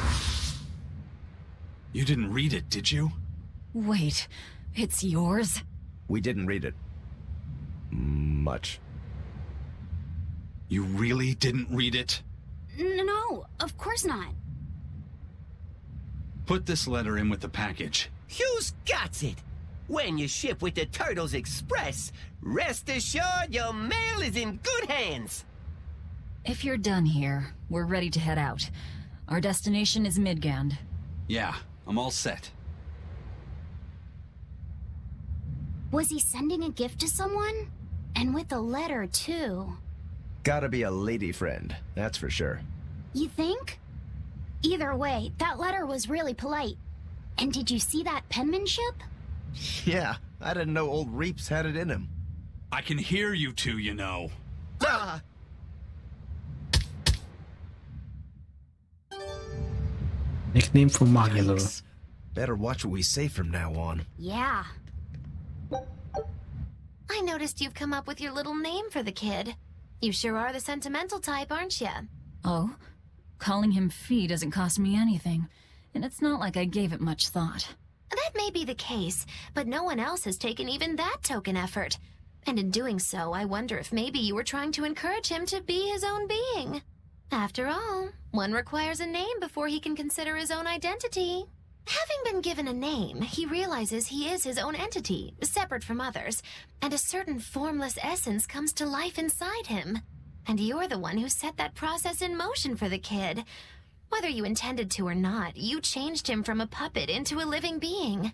You didn't read it, did you? Wait, it's yours? We didn't read it. Much. You really didn't read it? No, of course not. Put this letter in with the package. Who's got it? When you ship with the Turtles Express, rest assured your mail is in good hands. If you're done here, we're ready to head out. Our destination is Midgand. Yeah, I'm all set. Was he sending a gift to someone? And with a letter, too. Gotta be a lady friend, that's for sure. You think? Either way, that letter was really polite. And did you see that penmanship? Yeah, I didn't know old Reeps had it in him. I can hear you two, you know. Nickname for Magilo. Yikes. Better watch what we say from now on. Yeah. I noticed you've come up with your little name for the kid. You sure are the sentimental type, aren't you? Oh? Calling him Fee doesn't cost me anything, and it's not like I gave it much thought. That may be the case, but no one else has taken even that token effort. And in doing so, I wonder if maybe you were trying to encourage him to be his own being. After all, one requires a name before he can consider his own identity. Having been given a name, he realizes he is his own entity, separate from others, and a certain formless essence comes to life inside him. And you're the one who set that process in motion for the kid. Whether you intended to or not, you changed him from a puppet into a living being.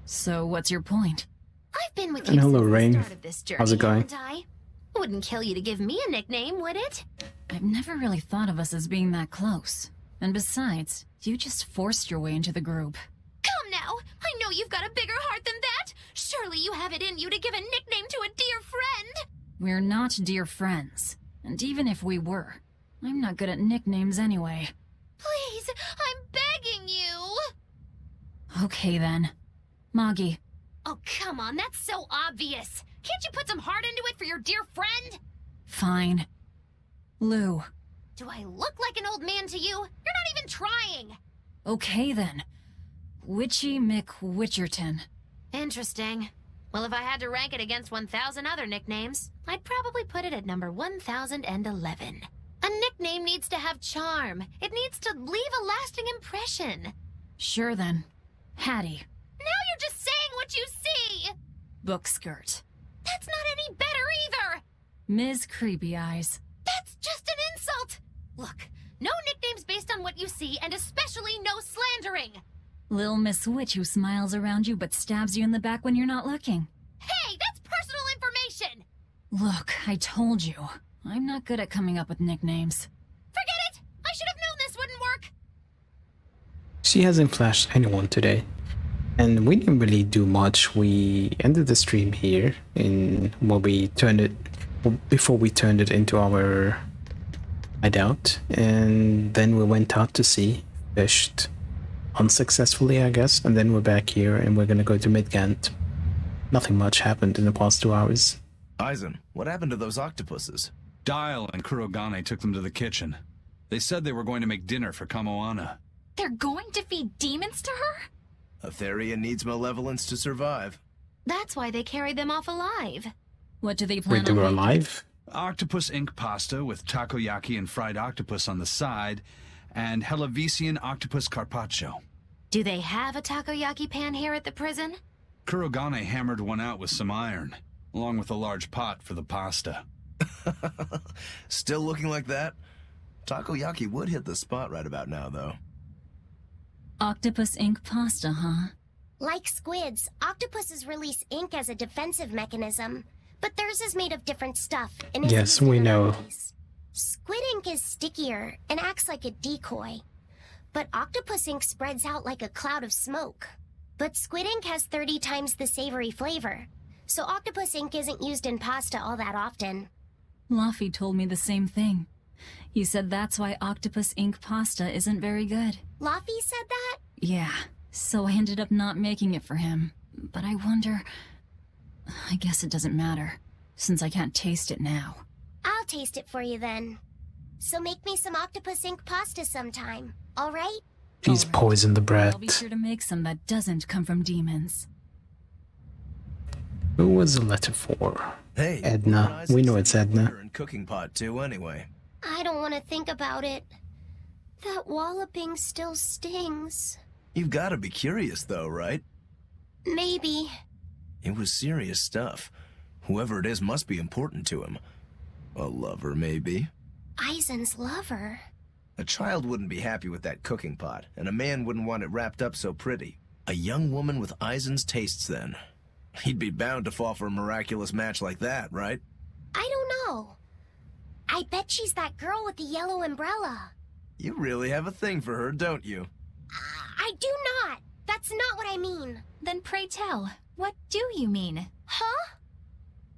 So what's your point? I've been with And you hello, since Rain. the start of this journey, How's it going? haven't I? Wouldn't kill you to give me a nickname, would it? I've never really thought of us as being that close. And besides, you just forced your way into the group. Come now! I know you've got a bigger heart than that! Surely you have it in you to give a nickname to a dear friend! We're not dear friends. And even if we were, I'm not good at nicknames anyway. Please, I'm begging you! Okay then. Moggy. Oh, come on, that's so obvious! Can't you put some heart into it for your dear friend? Fine. Lou. Do I look like an old man to you? You're not even trying! Okay then. Witchy McWitcherton. Interesting. Well, if I had to rank it against 1,000 other nicknames, I'd probably put it at number 1,011. A nickname needs to have charm. It needs to leave a lasting impression. Sure then. Hattie. Now you're just saying what you see! Bookskirt. That's not any better either! Ms. Creepy Eyes. That's just an insult! Look, no nicknames based on what you see, and especially no slandering! Little Miss Witch who smiles around you but stabs you in the back when you're not looking. Hey, that's personal information! Look, I told you. I'm not good at coming up with nicknames. Forget it! I should have known this wouldn't work! She hasn't flashed anyone today. And we didn't really do much. We ended the stream here before we turned it into our hideout. And then we went out to sea, fished unsuccessfully, I guess. And then we're back here and we're gonna go to Midgant. Nothing much happened in the past 2 hours. Aizen, what happened to those octopuses? Dial and Kurogane took them to the kitchen. They said they were going to make dinner for Kamoana. They're going to feed demons to her? Etheria needs malevolence to survive. That's why they carried them off alive. What do they plan Wait, they on were making? alive? Octopus ink pasta with takoyaki and fried octopus on the side, and Hellavisian octopus carpaccio. Do they have a takoyaki pan here at the prison? Kurogane hammered one out with some iron, along with a large pot for the pasta. Still looking like that? Takoyaki would hit the spot right about now, though. Octopus ink pasta, huh? Like squids, octopuses release ink as a defensive mechanism, but theirs is made of different stuff and is Yes, used we in know. ways. Squid ink is stickier and acts like a decoy, but octopus ink spreads out like a cloud of smoke. But squid ink has 30 times the savory flavor, so octopus ink isn't used in pasta all that often. Luffy told me the same thing. He said that's why octopus ink pasta isn't very good. Luffy said that? Yeah, so I ended up not making it for him. But I wonder... I guess it doesn't matter, since I can't taste it now. I'll taste it for you then. So make me some octopus ink pasta sometime, alright? Please poison the bread. I'll be sure to make some that doesn't come from demons. Who was the letter for? Hey, Edna. We know it's Edna. And cooking pot too, anyway. I don't want to think about it. That walloping still stings. You've got to be curious, though, right? Maybe. It was serious stuff. Whoever it is must be important to him. A lover, maybe. Aizen's lover. A child wouldn't be happy with that cooking pot, and a man wouldn't want it wrapped up so pretty. A young woman with Aizen's tastes, then. He'd be bound to fall for a miraculous match like that, right? I don't know. I bet she's that girl with the yellow umbrella. You really have a thing for her, don't you? I do not. That's not what I mean. Then pray tell, what do you mean? Huh?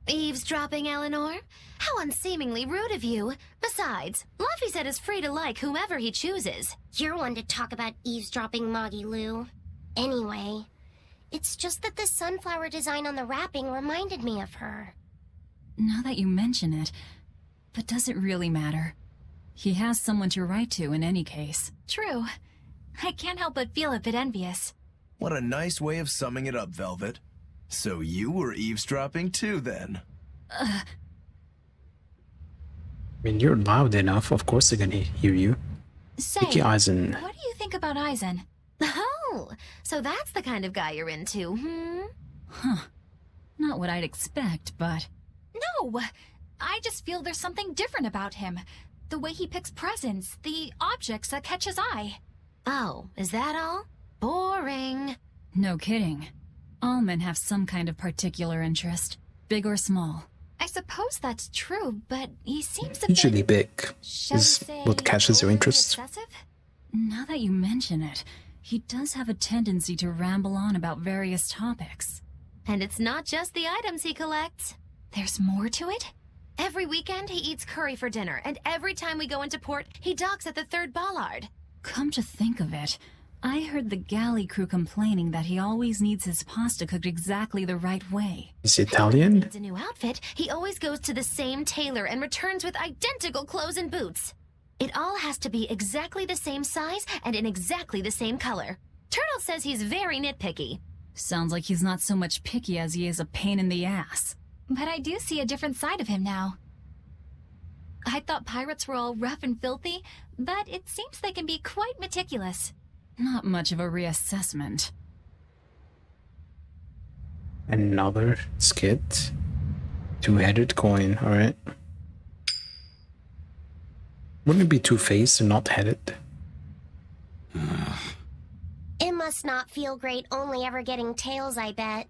Eavesdropping, Eleanor? How unseemingly rude of you. Besides, Luffy said is free to like whomever he chooses. You're one to talk about eavesdropping, Moggy Lou. Anyway, it's just that the sunflower design on the wrapping reminded me of her. Now that you mention it, but does it really matter? He has someone to write to in any case. True. I can't help but feel a bit envious. What a nice way of summing it up, Velvet. So you were eavesdropping too, then? I mean, you're loud enough. Of course they're gonna hear you. Say, Vicky Aizen. what do you think about Aizen? Oh, so that's the kind of guy you're into, Huh. Not what I'd expect, but... No! I just feel there's something different about him. The way he picks presents, the objects that catch his eye. Oh, is that all? Boring. No kidding. All men have some kind of particular interest, big or small. I suppose that's true, but he seems a Usually bit... big shall we is say, what catches your overly interest. obsessive? Now that you mention it, he does have a tendency to ramble on about various topics. And it's not just the items he collects. There's more to it? Every weekend, he eats curry for dinner, and every time we go into port, he docks at the 3rd Ballard. Come to think of it, I heard the galley crew complaining that he always needs his pasta cooked exactly the right way. Is he Italian? Needs a new outfit, he always goes to the same tailor and returns with identical clothes and boots. It all has to be exactly the same size and in exactly the same color. Turtle says he's very nitpicky. Sounds like he's not so much picky as he is a pain in the ass. But I do see a different side of him now. I thought pirates were all rough and filthy, but it seems they can be quite meticulous. Not much of a reassessment. Another skit. Two-headed coin, alright. Wouldn't it be two-faced and not headed? Am must not feel great only ever getting tails, I bet.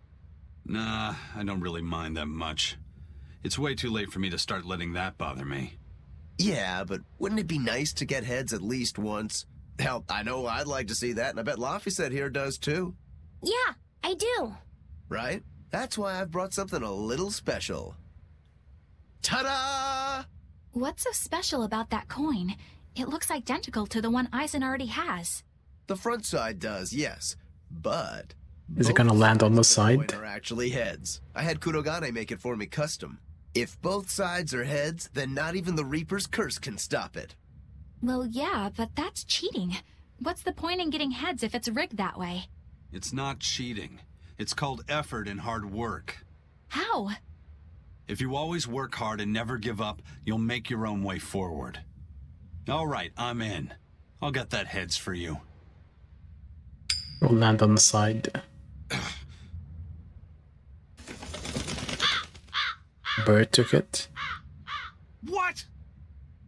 Nah, I don't really mind that much. It's way too late for me to start letting that bother me. Yeah, but wouldn't it be nice to get heads at least once? Hell, I know I'd like to see that, and I bet Laphicet here does too. Yeah, I do. Right? That's why I've brought something a little special. Ta-da! What's so special about that coin? It looks identical to the one Aizen already has. The front side does, yes. But... Is it gonna land on the side? Are actually heads. I had Kurogane make it for me custom. If both sides are heads, then not even the Reaper's curse can stop it. Well, yeah, but that's cheating. What's the point in getting heads if it's rigged that way? It's not cheating. It's called effort and hard work. How? If you always work hard and never give up, you'll make your own way forward. All right, I'm in. I'll get that heads for you. We'll land on the side. Bird took it. What?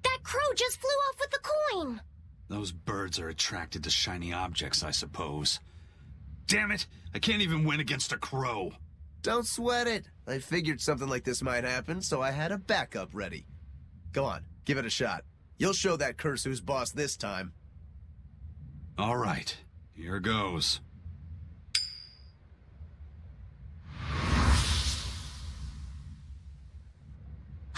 That crow just flew off with the coin! Those birds are attracted to shiny objects, I suppose. Damn it! I can't even win against a crow. Don't sweat it. I figured something like this might happen, so I had a backup ready. Go on, give it a shot. You'll show that curse who's boss this time. All right, here goes.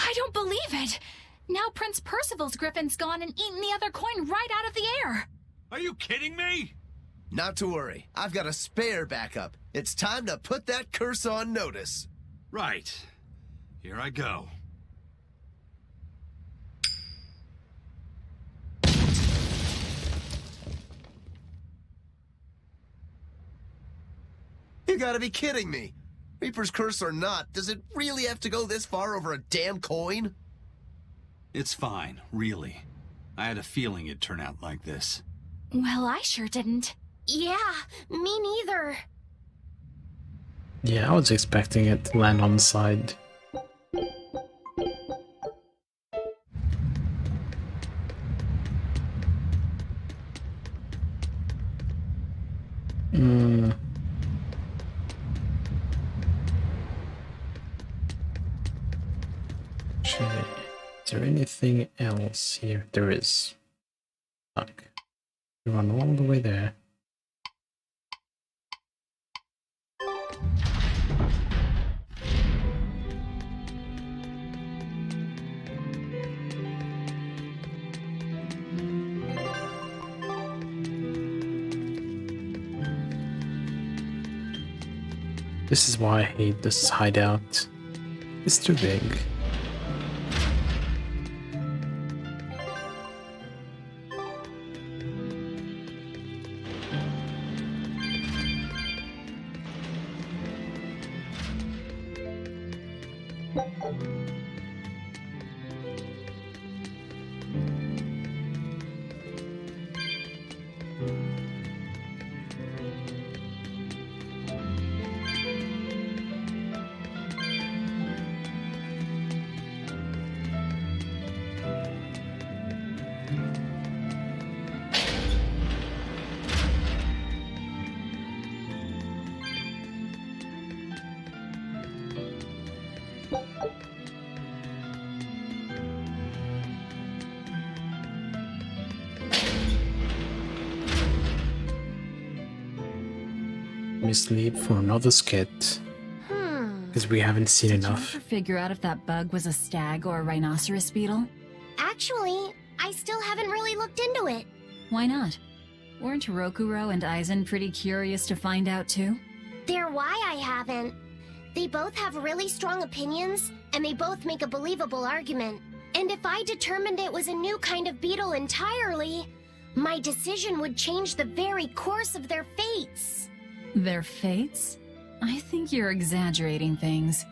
I don't believe it! Now Prince Percival's griffin's gone and eaten the other coin right out of the air! Are you kidding me? Not to worry. I've got a spare backup. It's time to put that curse on notice. Right. Here I go. You gotta be kidding me. Reaper's curse or not, does it really have to go this far over a damn coin? It's fine, really. I had a feeling it'd turn out like this. Well, I sure didn't. Yeah, me neither. Yeah, I was expecting it to land on the side. Okay. Is there anything else here? There is. Fuck. We run all the way there. This is why I hate this hideout. It's too big. Sleep for another skit because we haven't seen enough. Did you ever figure out if that bug was a stag or a rhinoceros beetle? Actually, I still haven't really looked into it. Why not? Weren't Rokuro and Aizen pretty curious to find out too? They're why I haven't. They both have really strong opinions, and they both make a believable argument. And if I determined it was a new kind of beetle entirely, my decision would change the very course of their fates. Their fates? I think you're exaggerating things.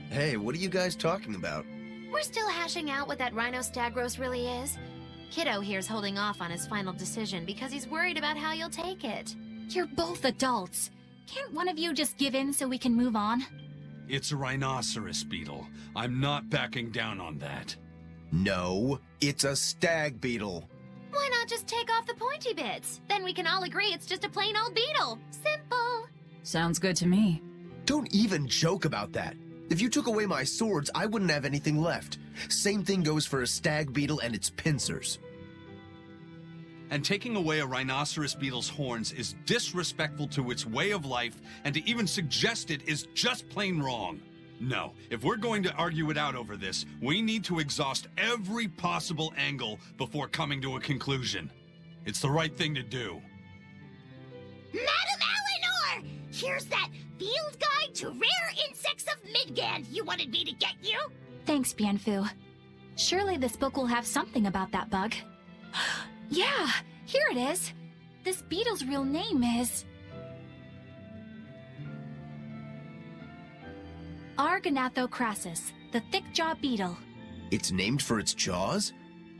Hey, what are you guys talking about? We're still hashing out what that Rhinostagros really is. Kiddo here's holding off on his final decision because he's worried about how you'll take it. You're both adults. Can't one of you just give in so we can move on? It's a rhinoceros beetle. I'm not backing down on that. No, it's a stag beetle. Why not just take off the pointy bits? Then we can all agree it's just a plain old beetle. Simple. Sounds good to me. Don't even joke about that. If you took away my swords, I wouldn't have anything left. Same thing goes for a stag beetle and its pincers. And taking away a rhinoceros beetle's horns is disrespectful to its way of life, and to even suggest it is just plain wrong. No, if we're going to argue it out over this, we need to exhaust every possible angle before coming to a conclusion. It's the right thing to do. Madam Eleanor! Here's that field guide to rare insects of Midgand you wanted me to get you. Thanks, Bienfu. Surely this book will have something about that bug. Yeah, here it is. This beetle's real name is... Argonathocrassus, the thick-jaw beetle. It's named for its jaws?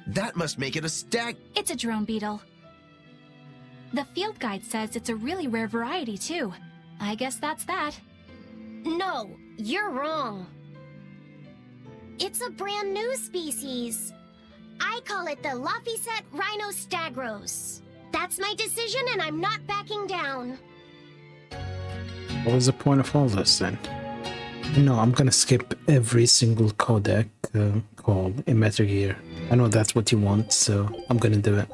That must make it a stag... It's a drone beetle. The field guide says it's a really rare variety, too. I guess that's that. No, you're wrong. It's a brand new species. I call it the Laphicet rhinostagros. That's my decision, and I'm not backing down. What was the point of all this then? No, I'm gonna skip every single codec call in Metal Gear. I know that's what you want, so I'm gonna do it.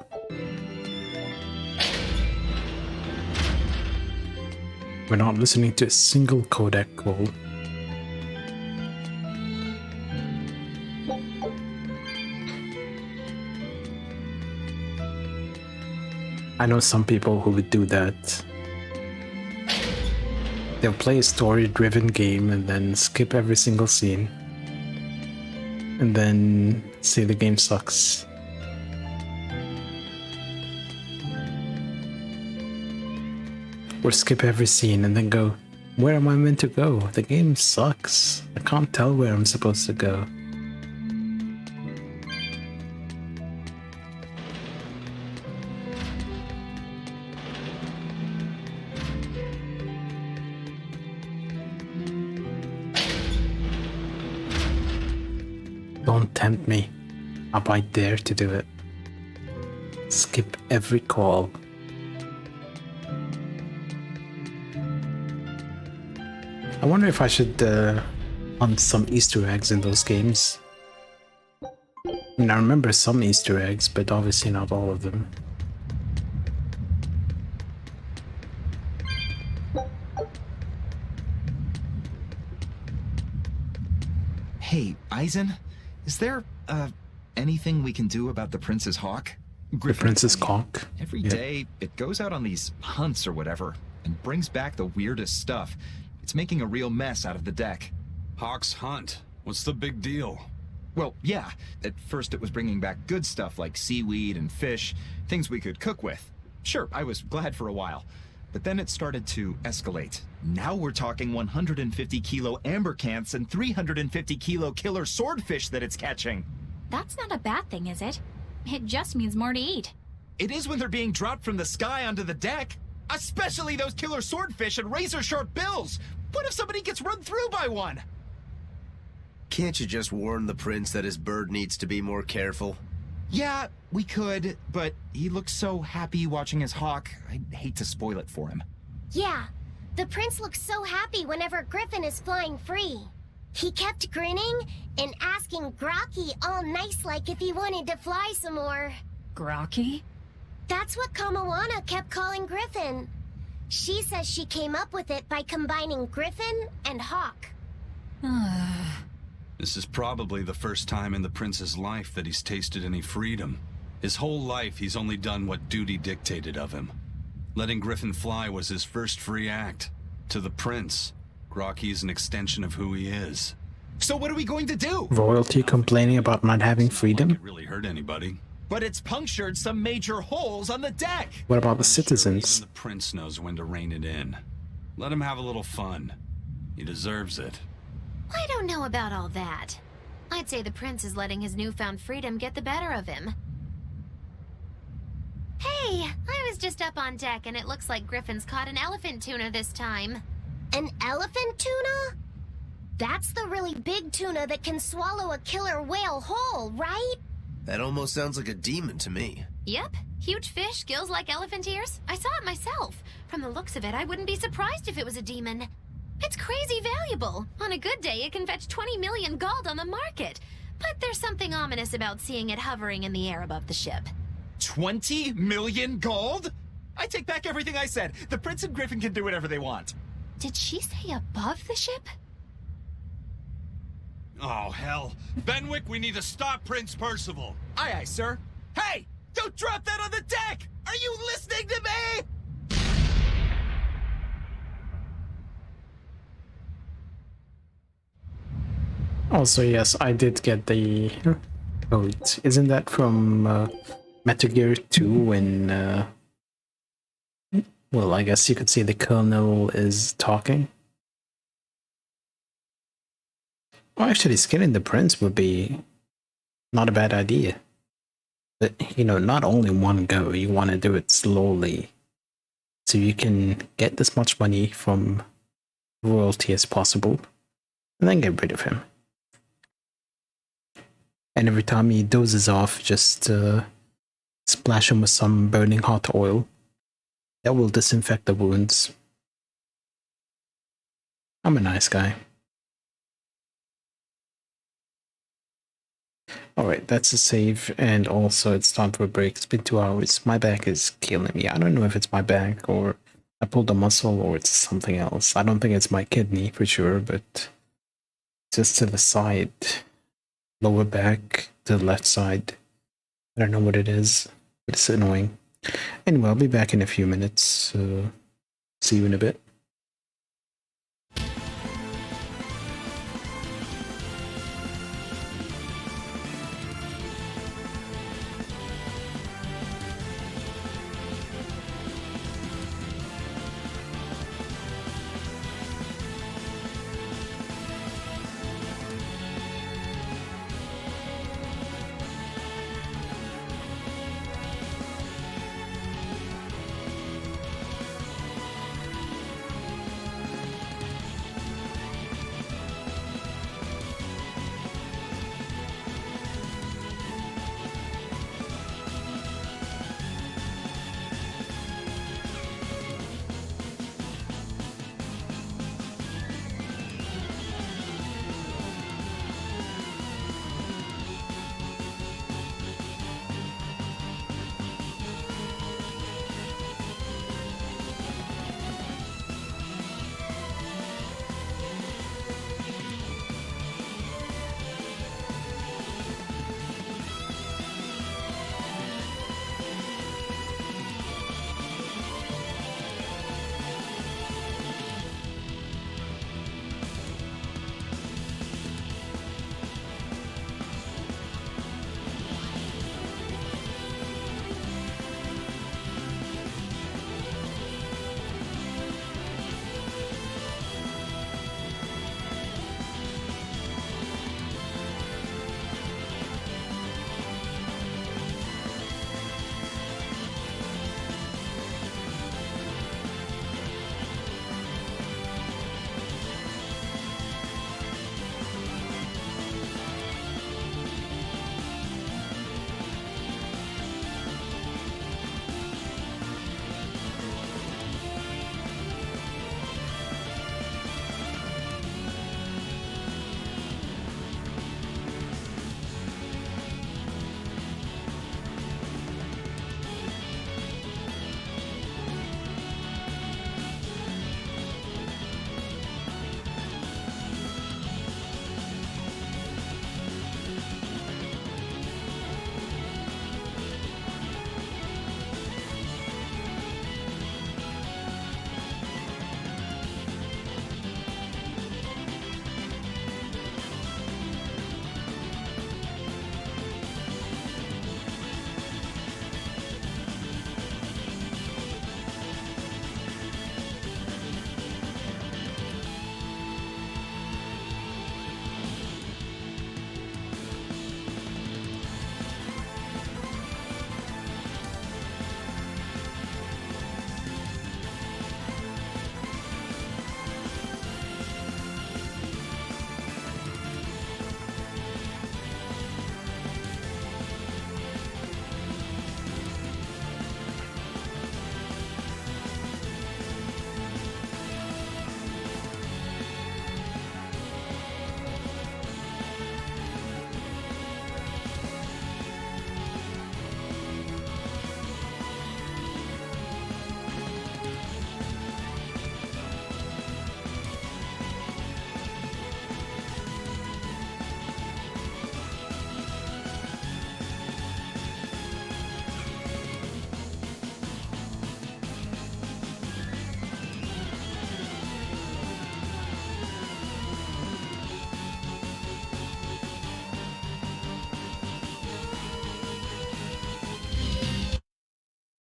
We're not listening to a single codec call. I know some people who would do that. They'll play a story-driven game and then skip every single scene. And then say the game sucks. Or skip every scene and then go, where am I meant to go? The game sucks. I can't tell where I'm supposed to go. Don't tempt me. I might dare to do it. Skip every call. I wonder if I should hunt some Easter eggs in those games. I mean, I remember some Easter eggs, but obviously not all of them. Hey, Eisen, is there, anything we can do about the Prince's hawk? Griffin, the Prince's cock? Every day, it goes out on these hunts or whatever, and brings back the weirdest stuff. It's making a real mess out of the deck. Hawk's hunt? What's the big deal? Well, yeah. At first it was bringing back good stuff like seaweed and fish, things we could cook with. Sure, I was glad for a while. But then it started to escalate. Now we're talking 150 kilo ambercants and 350 kilo killer swordfish that it's catching. That's not a bad thing, is it? It just means more to eat. It is when they're being dropped from the sky onto the deck. Especially those killer swordfish and razor-sharp bills! What if somebody gets run through by one? Can't you just warn the prince that his bird needs to be more careful? Yeah, we could, but he looks so happy watching his hawk. I'd hate to spoil it for him. Yeah, the prince looks so happy whenever Griffin is flying free. He kept grinning and asking Grocky all nice-like if he wanted to fly some more. Grocky? That's what Kamawana kept calling Griffin. She says she came up with it by combining Griffin and Hawk. This is probably the first time in the prince's life that he's tasted any freedom. His whole life he's only done what duty dictated of him. Letting Griffin fly was his first free act. To the prince, Grocky is an extension of who he is. So what are we going to do? Royalty complaining about not having freedom? It really hurt anybody. But it's punctured some major holes on the deck. What about the citizens? Even the prince knows when to rein it in. Let him have a little fun. He deserves it. I don't know about all that. I'd say the prince is letting his newfound freedom get the better of him. Hey, I was just up on deck and it looks like Griffin's caught an elephant tuna this time. An elephant tuna? That's the really big tuna that can swallow a killer whale whole, right? That almost sounds like a demon to me. Yep, huge fish, gills like elephant ears. I saw it myself. From the looks of it, I wouldn't be surprised if it was a demon. It's crazy valuable. On a good day, it can fetch 20 million gold on the market. But there's something ominous about seeing it hovering in the air above the ship. 20 million gold? I take back everything I said. The Prince and Griffin can do whatever they want. Did she say above the ship? Oh, hell. Benwick, we need to stop Prince Percival. Aye, aye, sir. Hey! Don't drop that on the deck! Are you listening to me? Also, yes, I did get the code. Isn't that from Metal Gear 2 when, well, I guess you could say the Colonel is talking? Well, actually, skinning the Prince would be not a bad idea. But, you know, not only one go, you want to do it slowly. So you can get as much money from royalty as possible, and then get rid of him. And every time he dozes off, just splash him with some burning hot oil. That will disinfect the wounds. I'm a nice guy. Alright, that's a save, and also it's time for a break. It's been 2 hours. My back is killing me. I don't know if it's my back, or I pulled a muscle, or it's something else. I don't think it's my kidney for sure, but just to the side. Lower back, to the left side. I don't know what it is, but it's annoying. Anyway, I'll be back in a few minutes. See you in a bit.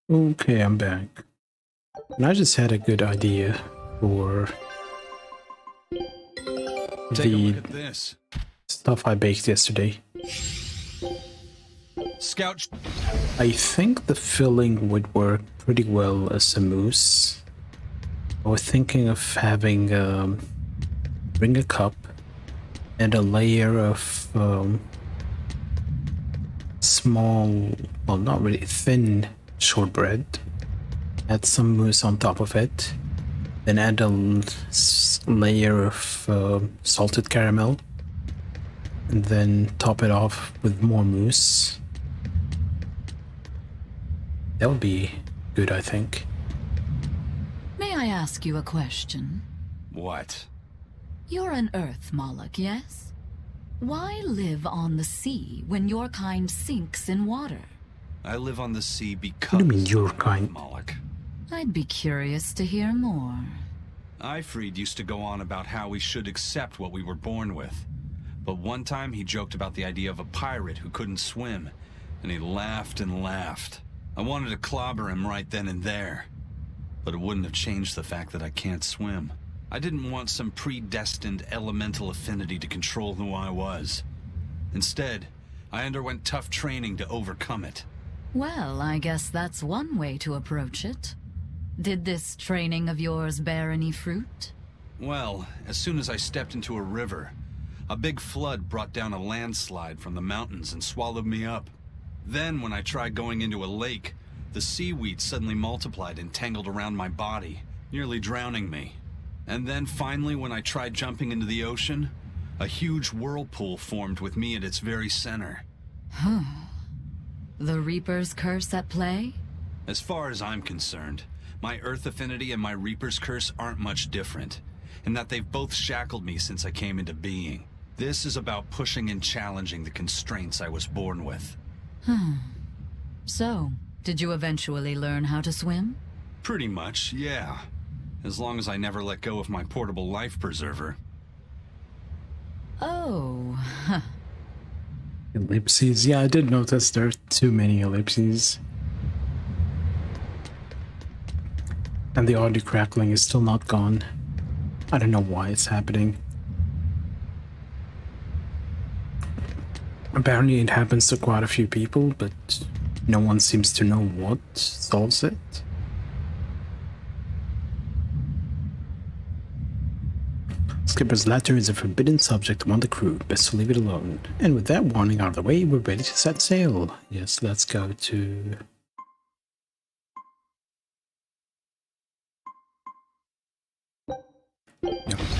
Okay, I'm back. And I just had a good idea for Take a look the at this. stuff I baked yesterday. Scout. I think the filling would work pretty well as a mousse. I was thinking of having bring a cup and a layer of small, well, not really thin shortbread. Add some mousse on top of it. Then add a layer of salted caramel. And then top it off with more mousse. That would be good, I think. May I ask you a question? What? You're an Earth Moloch, yes? Why live on the sea when your kind sinks in water? I live on the sea because... What do you mean, your kind? Moloch. I'd be curious to hear more. Ifrid used to go on about how we should accept what we were born with. But one time he joked about the idea of a pirate who couldn't swim, and he laughed and laughed. I wanted to clobber him right then and there, but it wouldn't have changed the fact that I can't swim. I didn't want some predestined elemental affinity to control who I was. Instead, I underwent tough training to overcome it. Well, I guess that's one way to approach it. Did this training of yours bear any fruit? Well, as soon as I stepped into a river, a big flood brought down a landslide from the mountains and swallowed me up. Then, when I tried going into a lake, the seaweed suddenly multiplied and tangled around my body, nearly drowning me. And then finally, when I tried jumping into the ocean, a huge whirlpool formed with me at its very center. Huh. The Reaper's curse at play? As far as I'm concerned, my Earth affinity and my Reaper's curse aren't much different, in that they've both shackled me since I came into being. This is about pushing and challenging the constraints I was born with. So, did you eventually learn how to swim? Pretty much, yeah. As long as I never let go of my portable life preserver. Oh, Ellipses. Yeah, I did notice there are too many ellipses. And the audio crackling is still not gone. I don't know why it's happening. Apparently it happens to quite a few people, but no one seems to know what solves it. Skipper's letter is a forbidden subject among the crew. Best to leave it alone. And with that warning out of the way, we're ready to set sail. Yes, let's go to...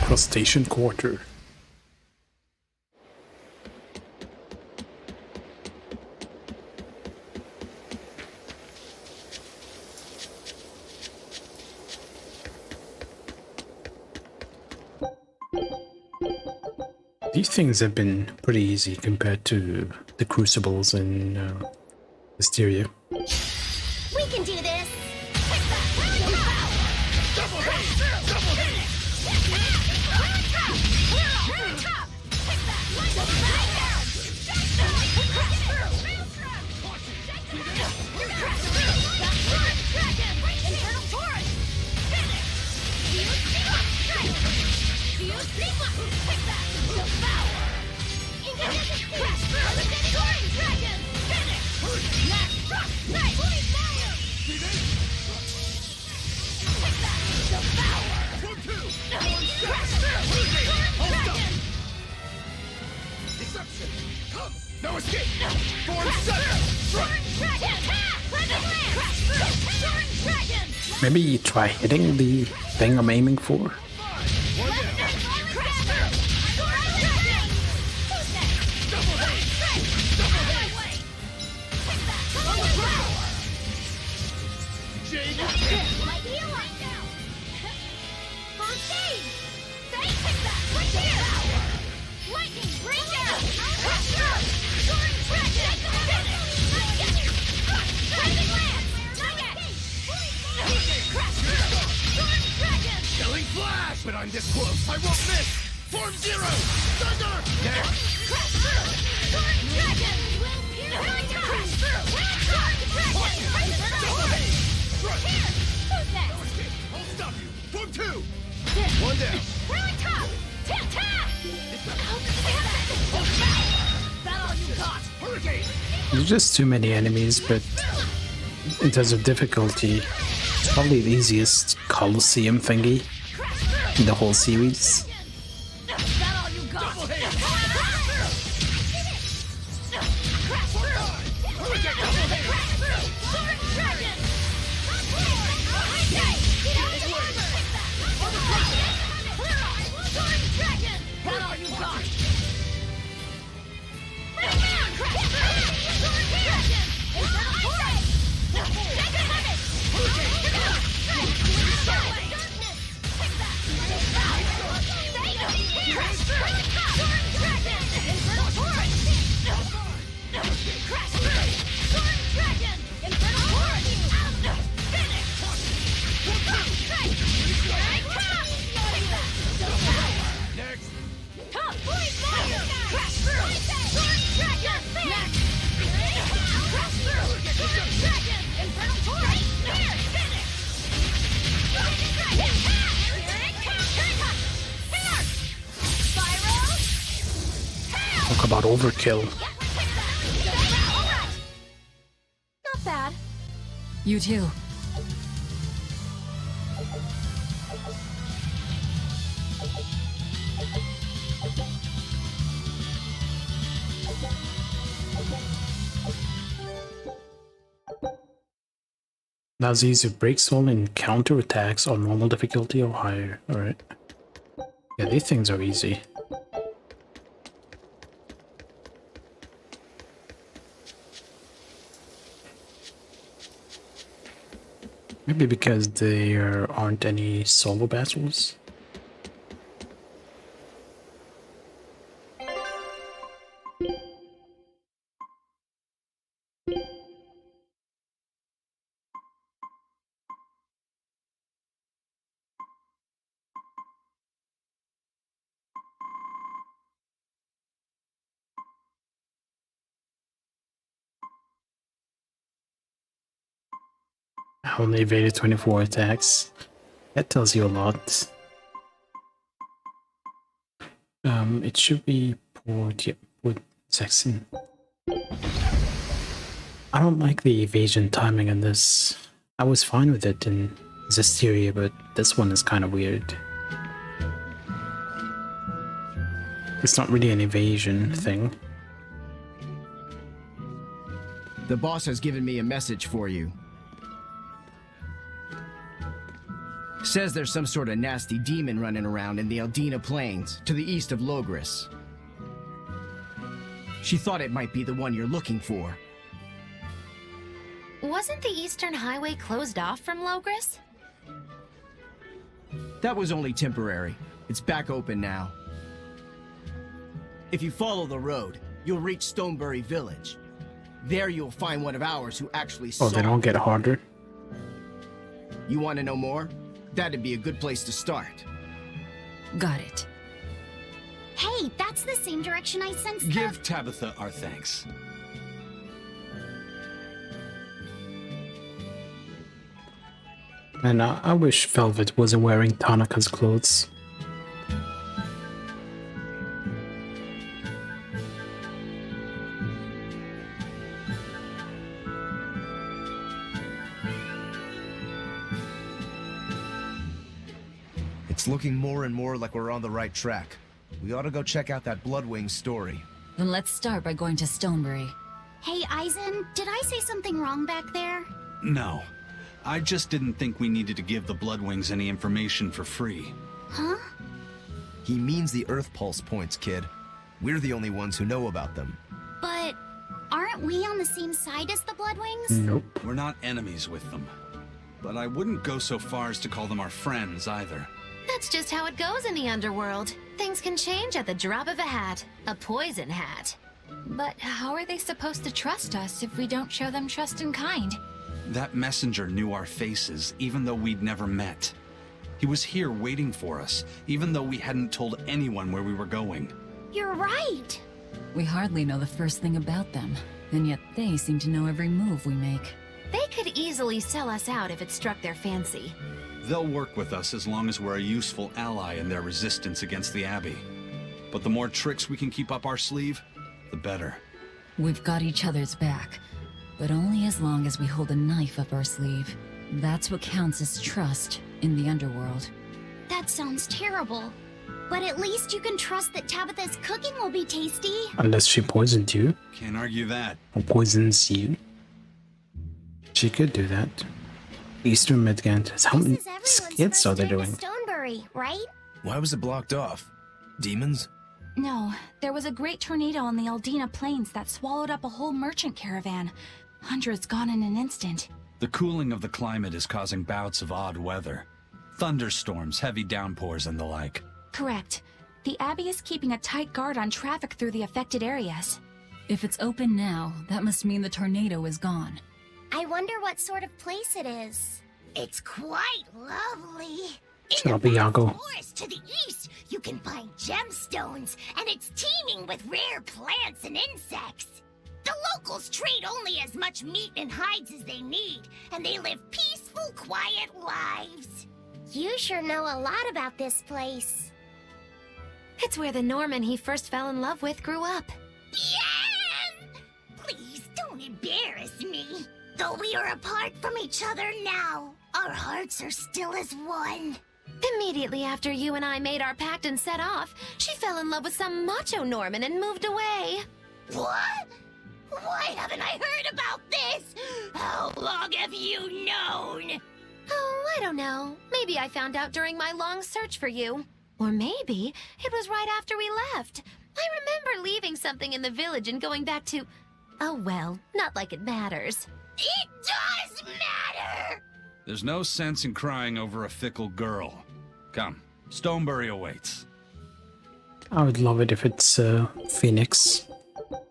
Crustacean Quarter. These things have been pretty easy compared to the crucibles in Berseria. We can do this! No escape! Form 7! Maybe you try hitting the thing I'm aiming for? But I'm this close, I won't miss! Form 0! Thunder! There! One down. Really tough! Ta-ta! That all you got? Hurricane! There's just too many enemies, but in terms of difficulty, it's probably the easiest Colosseum thingy in the whole series. That all you got? Talk about overkill. Not bad. You too. Now Zizu breaks all in counter attacks on normal difficulty or higher. Alright. Yeah, these things are easy. Maybe because there aren't any solo battles. I only evaded 24 attacks. That tells you a lot. It should be Port, yeah, Port Saxon. I don't like the evasion timing in this. I was fine with it in Zestiria, but this one is kind of weird. It's not really an evasion thing. The boss has given me a message for you. Says there's some sort of nasty demon running around in the Eldina Plains, to the east of Logris. She thought it might be the one you're looking for. Wasn't the Eastern Highway closed off from Logris? That was only temporary. It's back open now. If you follow the road, you'll reach Stonebury Village. There you'll find one of ours who actually saw. Oh, they don't get harder? You want to know more? That'd be a good place to start. Got it. Hey, that's the same direction I sensed. Give Tabitha our thanks. And I wish Velvet wasn't wearing Tanaka's clothes. It's looking more and more like we're on the right track. We ought to go check out that Bloodwing story. Then let's start by going to Stonebury. Hey, Eisen, did I say something wrong back there? No. I just didn't think we needed to give the Bloodwings any information for free. Huh? He means the Earth Pulse points, kid. We're the only ones who know about them. But aren't we on the same side as the Bloodwings? Nope. We're not enemies with them. But I wouldn't go so far as to call them our friends either. That's just how it goes in the underworld. Things can change at the drop of a hat. A poison hat. But how are they supposed to trust us if we don't show them trust in kind? That messenger knew our faces, even though we'd never met. He was here waiting for us, even though we hadn't told anyone where we were going. You're right. We hardly know the first thing about them, and yet they seem to know every move we make. They could easily sell us out if it struck their fancy. They'll work with us as long as we're a useful ally in their resistance against the Abbey. But the more tricks we can keep up our sleeve, the better. We've got each other's back, but only as long as we hold a knife up our sleeve. That's what counts as trust in the underworld. That sounds terrible. But at least you can trust that Tabitha's cooking will be tasty. Unless she poisoned you. Can't argue that. Or poisons you. She could do that. Eastern Midgard. How many skits are they doing? Stonebury, right? Why was it blocked off? Demons? No, there was a great tornado on the Aldina Plains that swallowed up a whole merchant caravan. Hundreds gone in an instant. The cooling of the climate is causing bouts of odd weather. Thunderstorms, heavy downpours, and the like. Correct. The Abbey is keeping a tight guard on traffic through the affected areas. If it's open now, that must mean the tornado is gone. I wonder what sort of place it is. It's quite lovely. Shut up, Iago. Forest to the east, you can find gemstones, and it's teeming with rare plants and insects. The locals trade only as much meat and hides as they need, and they live peaceful, quiet lives. You sure know a lot about this place. It's where the Norman he first fell in love with grew up. Yeah! Please don't embarrass me. Though we are apart from each other now, our hearts are still as one. Immediately after you and I made our pact and set off, she fell in love with some macho Norman and moved away. What? Why haven't I heard about this? How long have you known? Oh, I don't know. Maybe I found out during my long search for you. Or maybe it was right after we left. I remember leaving something in the village and going back to... Oh well, not like it matters. It does matter! There's no sense in crying over a fickle girl. Come, Stonebury awaits. I would love it if it's Phoenix,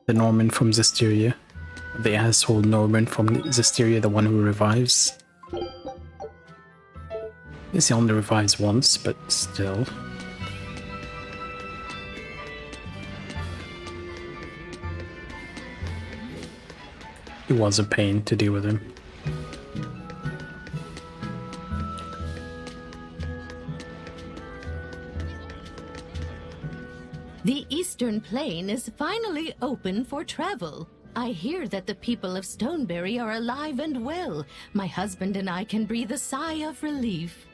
the Norman from Zestiria. The asshole Norman from Zestiria, the one who revives. I guess he only revives once, but still. It was a pain to deal with him. The Eastern Plain is finally open for travel. I hear that the people of Stonebury are alive and well. My husband and I can breathe a sigh of relief.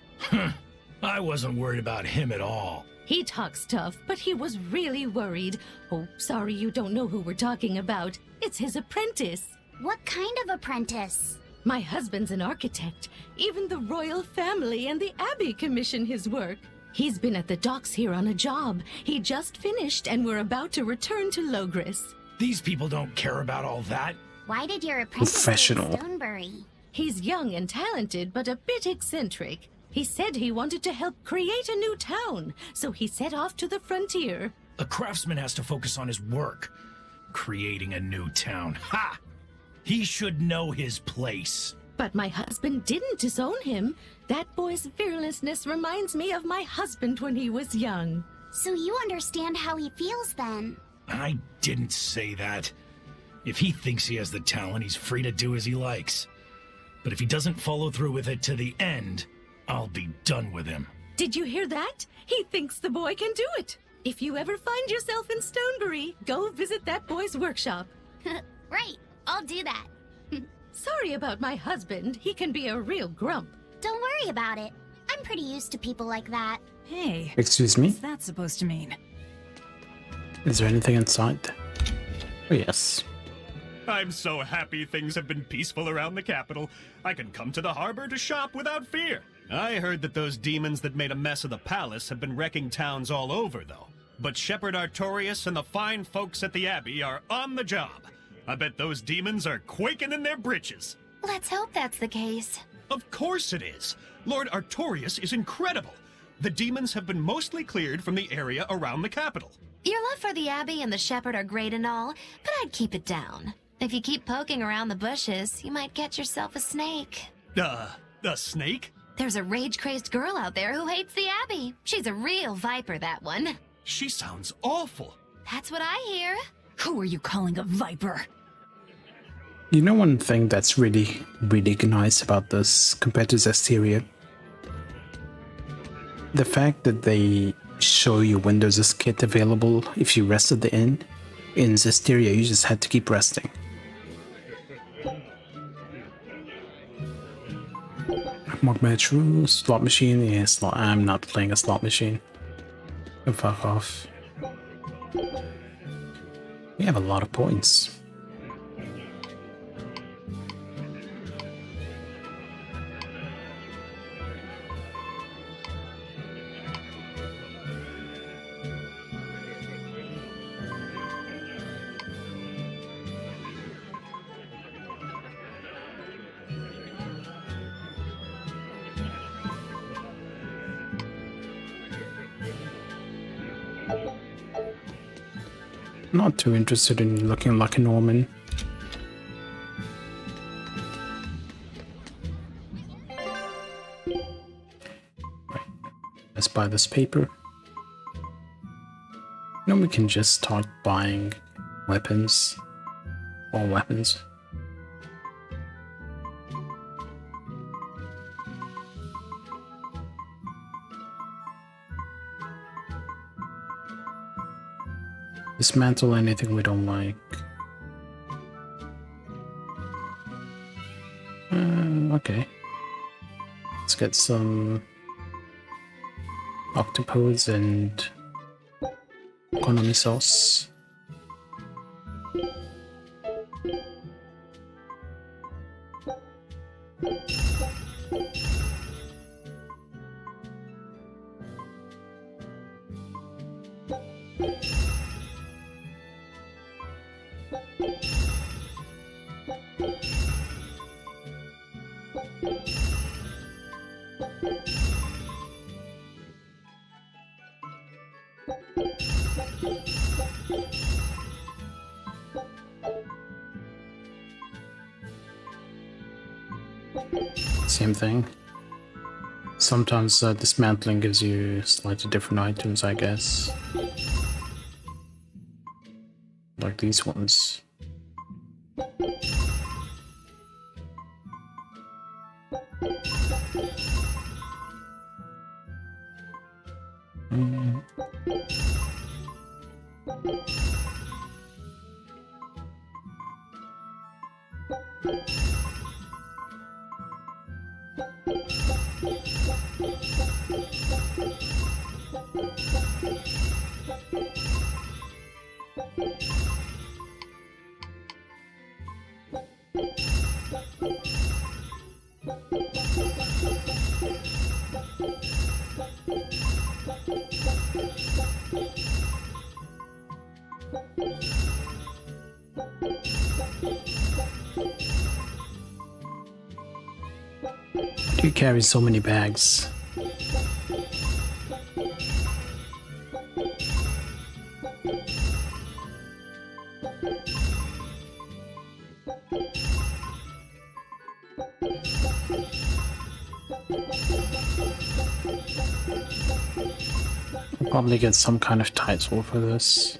I wasn't worried about him at all. He talks tough, but he was really worried. Oh, sorry you don't know who we're talking about. It's his apprentice. What kind of apprentice? My husband's an architect. Even the royal family and the Abbey commission his work. He's been at the docks here on a job. He just finished and we're about to return to Logris. These people don't care about all that. Why did your apprentice go to Stonebury? He's young and talented, but a bit eccentric. He said he wanted to help create a new town, so he set off to the frontier. A craftsman has to focus on his work. Creating a new town. Ha! He should know his place. But my husband didn't disown him. That boy's fearlessness reminds me of my husband when he was young. So you understand how he feels then? I didn't say that. If he thinks he has the talent, he's free to do as he likes. But if he doesn't follow through with it to the end, I'll be done with him. Did you hear that? He thinks the boy can do it. If you ever find yourself in Stonebury, go visit that boy's workshop. Right, I'll do that. Sorry about my husband. He can be a real grump. Don't worry about it. I'm pretty used to people like that. Hey. Excuse me? What's that supposed to mean? Is there anything inside? Oh, yes. I'm so happy things have been peaceful around the capital. I can come to the harbor to shop without fear. I heard that those demons that made a mess of the palace have been wrecking towns all over, though. But Shepherd Artorius and the fine folks at the Abbey are on the job. I bet those demons are quaking in their britches. Let's hope that's the case. Of course it is. Lord Artorius is incredible. The demons have been mostly cleared from the area around the capital. Your love for the Abbey and the Shepherd are great and all, but I'd keep it down. If you keep poking around the bushes, you might get yourself a snake. A snake? There's a rage-crazed girl out there who hates the Abbey. She's a real viper, that one. She sounds awful. That's what I hear. Who are you calling a viper? You know one thing that's really nice about this compared to Zestiria? The fact that they show you when there's a kit available if you rest at the inn. In Zestiria, you just had to keep resting. More metro, slot machine, yeah, slot. I'm not playing a slot machine. Oh, fuck off. We have a lot of points. Not too interested in looking like a Norman. Right. Let's buy this paper. Now we can just start buying weapons. All weapons. Dismantle anything we don't like. Okay. Let's get some octopodes and economy sauce. Same thing. Sometimes dismantling gives you slightly different items, I guess. Like these ones. Why do you carry so many bags? I'll probably get some kind of title for this.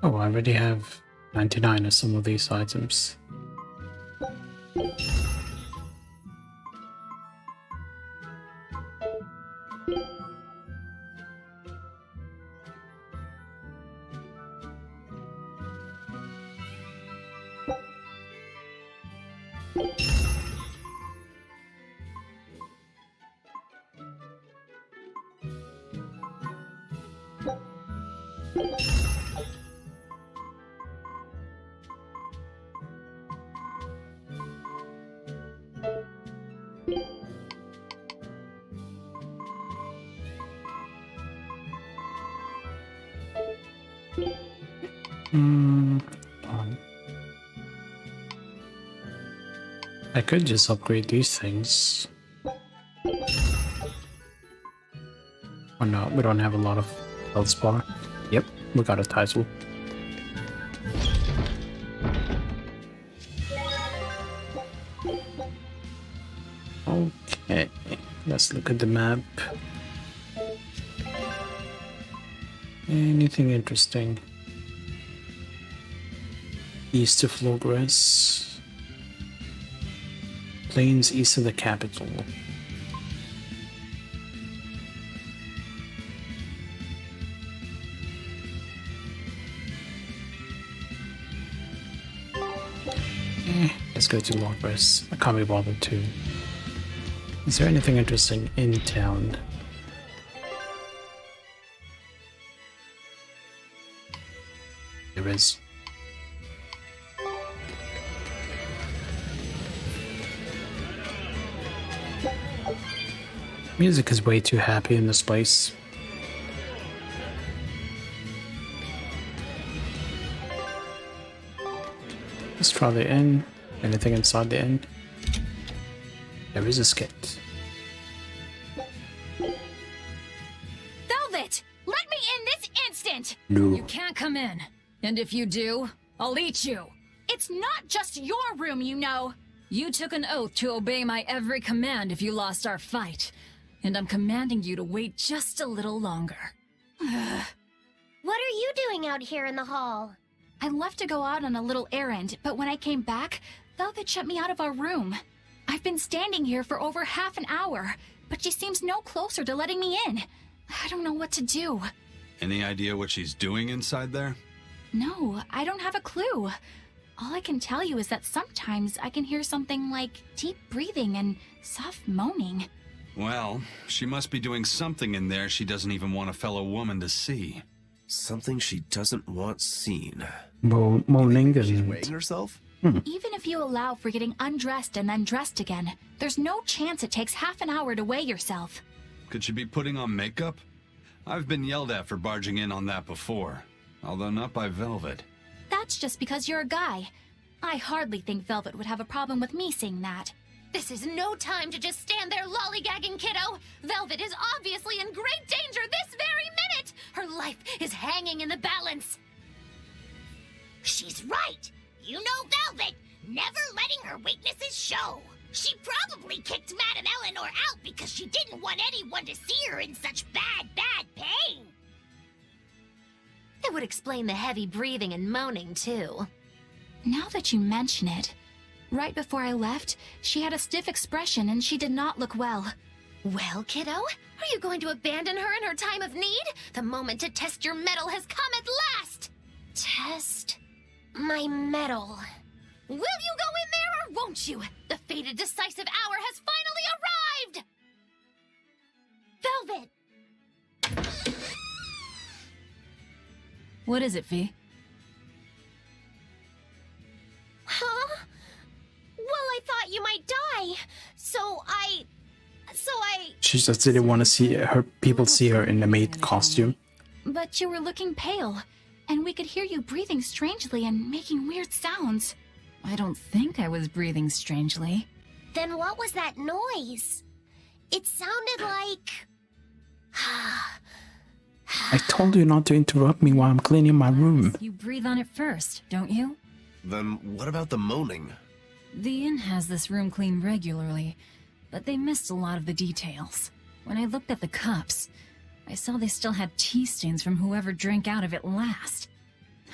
Oh, I already have 99 of some of these items. I could just upgrade these things. Oh no, we don't have a lot of health bar. Yep, we got a title. Okay, let's look at the map. Anything interesting? East of Logres. Plains east of the capital. Let's go to Logres. I can't be bothered to. Is there anything interesting in town? There is. Music is way too happy in this place. Let's try the inn. Anything inside the inn? There is a skit. Velvet! Let me in this instant! No. You can't come in. And if you do, I'll eat you. It's not just your room, you know. You took an oath to obey my every command if you lost our fight. And I'm commanding you to wait just a little longer. What are you doing out here in the hall? I left to go out on a little errand, but when I came back, Velvet shut me out of our room. I've been standing here for over half an hour, but she seems no closer to letting me in. I don't know what to do. Any idea what she's doing inside there? No, I don't have a clue. All I can tell you is that sometimes I can hear something like deep breathing and soft moaning. Well, she must be doing something in there she doesn't even want a fellow woman to see. Something she doesn't want seen. Moaning She's and... weighing herself? Even if you allow for getting undressed and then dressed again, there's no chance it takes half an hour to weigh yourself. Could she be putting on makeup? I've been yelled at for barging in on that before, although not by Velvet. That's just because you're a guy. I hardly think Velvet would have a problem with me seeing that. This is no time to just stand there lollygagging, kiddo. Velvet is obviously in great danger this very minute. Her life is hanging in the balance. She's right. You know Velvet, never letting her weaknesses show. She probably kicked Madame Eleanor out because she didn't want anyone to see her in such bad pain. It would explain the heavy breathing and moaning, too. Now that you mention it, right before I left, she had a stiff expression and she did not look well. Well, kiddo, are you going to abandon her in her time of need? The moment to test your mettle has come at last! Test my mettle. Will you go in there or won't you? The fated decisive hour has finally arrived! Velvet! What is it, V? Huh? Well, I thought you might die. So I... She just didn't want to see her people see her in a maid costume. But you were looking pale, and we could hear you breathing strangely and making weird sounds. I don't think I was breathing strangely. Then what was that noise? It sounded like... I told you not to interrupt me while I'm cleaning my room. You breathe on it first, don't you? Then what about the moaning? The inn has this room cleaned regularly, but they missed a lot of the details. When I looked at the cups, I saw they still had tea stains from whoever drank out of it last.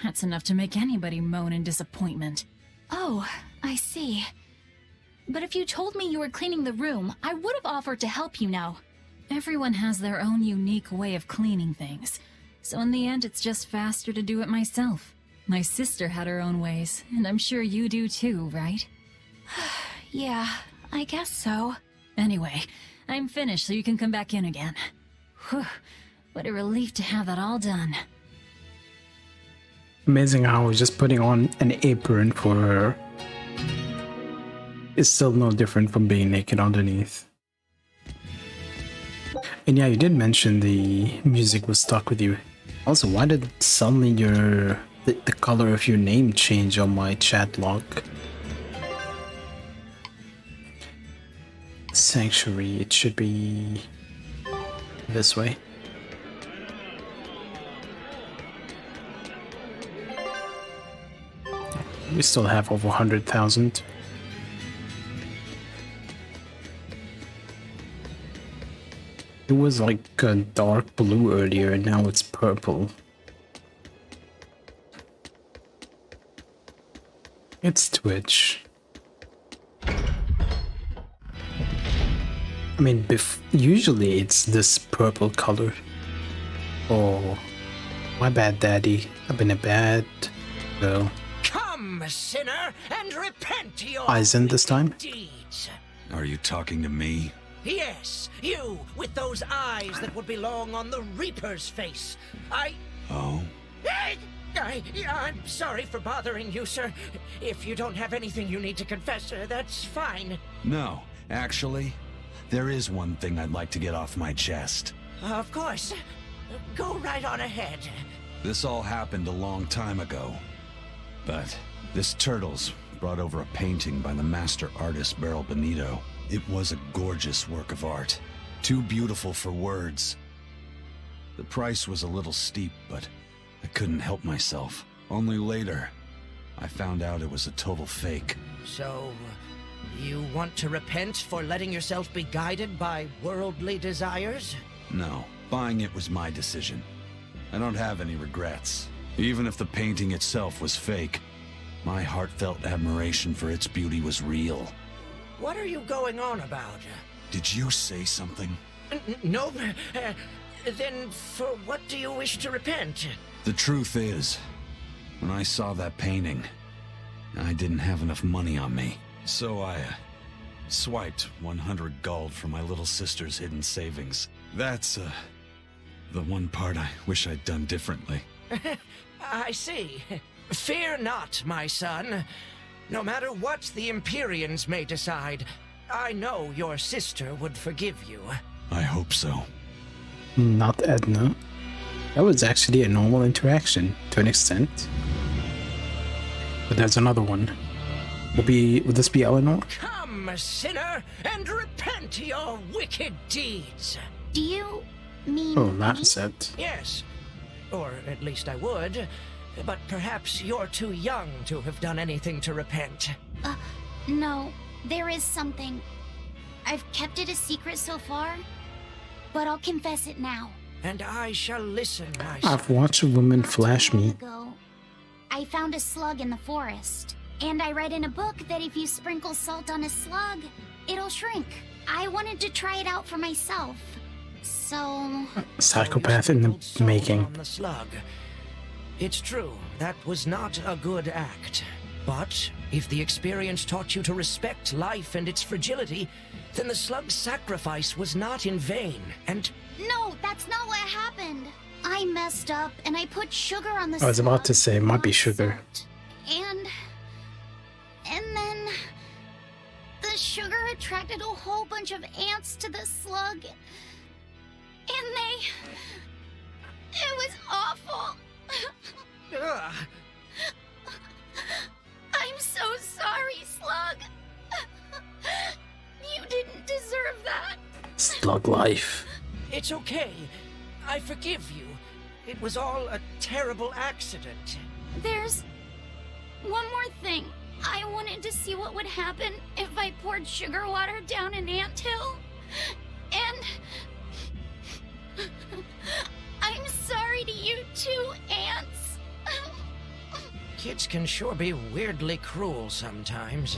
That's enough to make anybody moan in disappointment. Oh, I see. But if you told me you were cleaning the room, I would have offered to help, you know. Everyone has their own unique way of cleaning things, so in the end it's just faster to do it myself. My sister had her own ways, and I'm sure you do too, right? Yeah, I guess so. Anyway, I'm finished so you can come back in again. Whew, what a relief to have that all done. Amazing how just putting on an apron for her is still no different from being naked underneath. And yeah, you did mention the music was stuck with you. Also, why did suddenly the color of your name change on my chat log? Sanctuary, it should be this way. We still have over 100,000. It was like a dark blue earlier, and now it's purple. It's Twitch. I mean, usually it's this purple color. Oh, my bad, Daddy. I've been a bad girl. Come, sinner, and repent your Aizen this time? deeds. Are you talking to me? Yes, you, with those eyes that would belong on the Reaper's face. Oh? I'm sorry for bothering you, sir. If you don't have anything you need to confess, that's fine. No, actually, there is one thing I'd like to get off my chest. Of course. Go right on ahead. This all happened a long time ago. But this Turtles brought over a painting by the master artist Beryl Benito. It was a gorgeous work of art. Too beautiful for words. The price was a little steep, but I couldn't help myself. Only later, I found out it was a total fake. So, you want to repent for letting yourself be guided by worldly desires? No, buying it was my decision. I don't have any regrets. Even if the painting itself was fake, my heartfelt admiration for its beauty was real. What are you going on about? Did you say something? No. Then for what do you wish to repent? The truth is, when I saw that painting, I didn't have enough money on me. So I swiped 100 gold from my little sister's hidden savings. That's the one part I wish I'd done differently. I see. Fear not, my son. No matter what the Empyreans may decide, I know your sister would forgive you. I hope so. Not Edna. That was actually a normal interaction, to an extent. But there's another one. Would this be Eleanor? Come, sinner, and repent your wicked deeds. Do you mean Oh, that's it. Yes. Or at least I would. But perhaps you're too young to have done anything to repent. No, there is something. I've kept it a secret so far, but I'll confess it now. And I shall listen, my son. I've watched a woman flash me. Ago, I found a slug in the forest, and I read in a book that if you sprinkle salt on a slug, it'll shrink. I wanted to try it out for myself, so... Psychopath in the making. On the slug. It's true, that was not a good act. But if the experience taught you to respect life and its fragility, then the slug's sacrifice was not in vain, and... No, that's not what happened. I messed up, and I put sugar on the slug. I was about to say, it might be sugar. And then... the sugar attracted a whole bunch of ants to the slug. And they... It was awful. I'm so sorry, Slug. You didn't deserve that. Slug life. It's okay. I forgive you. It was all a terrible accident. There's one more thing. I wanted to see what would happen if I poured sugar water down an anthill. And... I'm sorry to you too, ants. Kids can sure be weirdly cruel sometimes.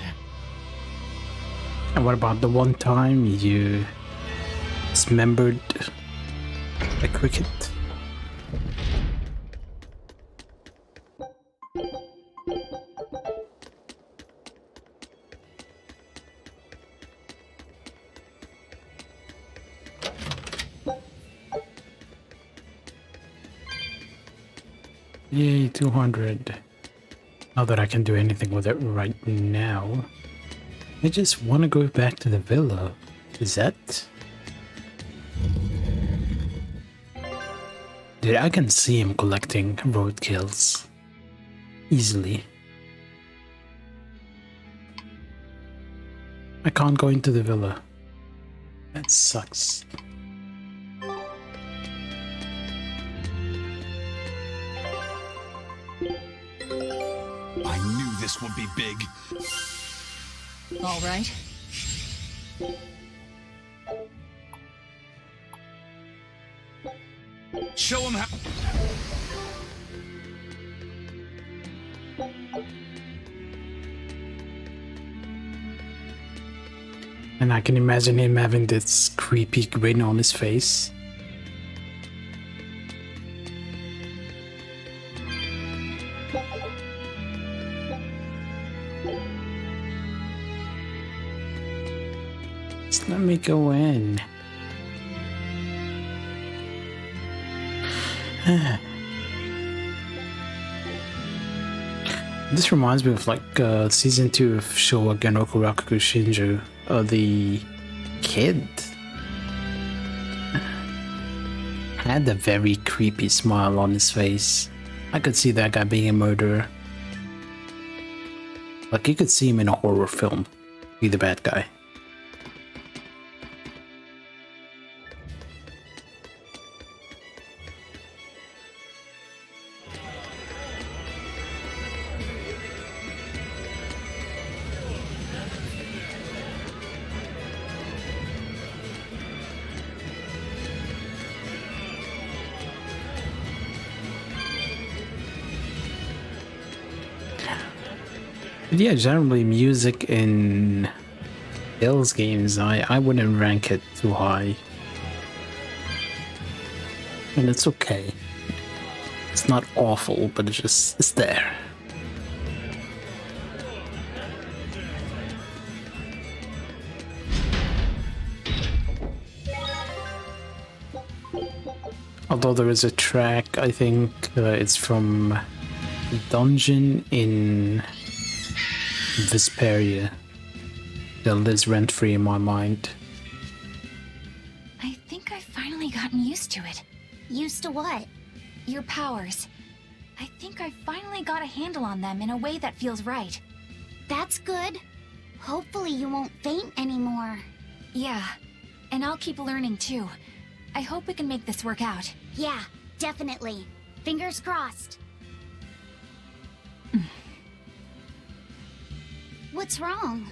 And what about the one time you dismembered a cricket? Yay, 200. Not that I can do anything with it right now. I just want to go back to the villa. Is that? Dude, I can see him collecting roadkills. Easily. I can't go into the villa. That sucks. I knew this would be big. All right. Show him how. And I can imagine him having this creepy grin on his face. Just let me go in. This reminds me of like season 2 of Showa Genoku Rakugo Shinju. The kid had a very creepy smile on his face. I could see that guy being a murderer. Like you could see him in a horror film, be the bad guy. But yeah, generally music in Tales games, I wouldn't rank it too high. And it's okay. It's not awful, but it's there. Although there is a track, I think it's from a dungeon in Berseria that lives rent-free in my mind. I think I've finally gotten used to it. Used to what? Your powers. I think I finally got a handle on them in a way that feels right. That's good. Hopefully you won't faint anymore. Yeah, and I'll keep learning too. I hope we can make this work out. Yeah, definitely. Fingers crossed. What's wrong?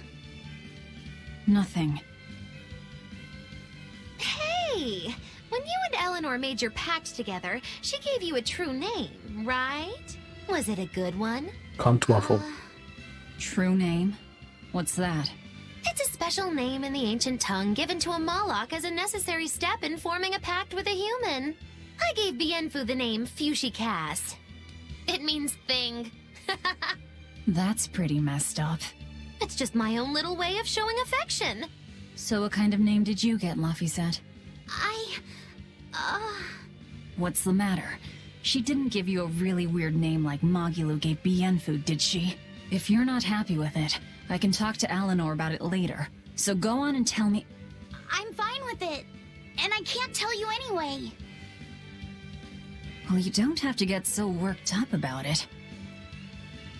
Nothing. Hey! When you and Eleanor made your pact together, she gave you a true name, right? Was it a good one? Can't waffle. True name? What's that? It's a special name in the ancient tongue given to a Moloch as a necessary step in forming a pact with a human. I gave Bienfu the name Fushi Cass. It means thing. That's pretty messed up. It's just my own little way of showing affection. So what kind of name did you get, Laphicet? I... What's the matter? She didn't give you a really weird name like Magilu gave Bienfu, did she? If you're not happy with it, I can talk to Eleanor about it later. So go on and tell me... I'm fine with it. And I can't tell you anyway. Well, you don't have to get so worked up about it.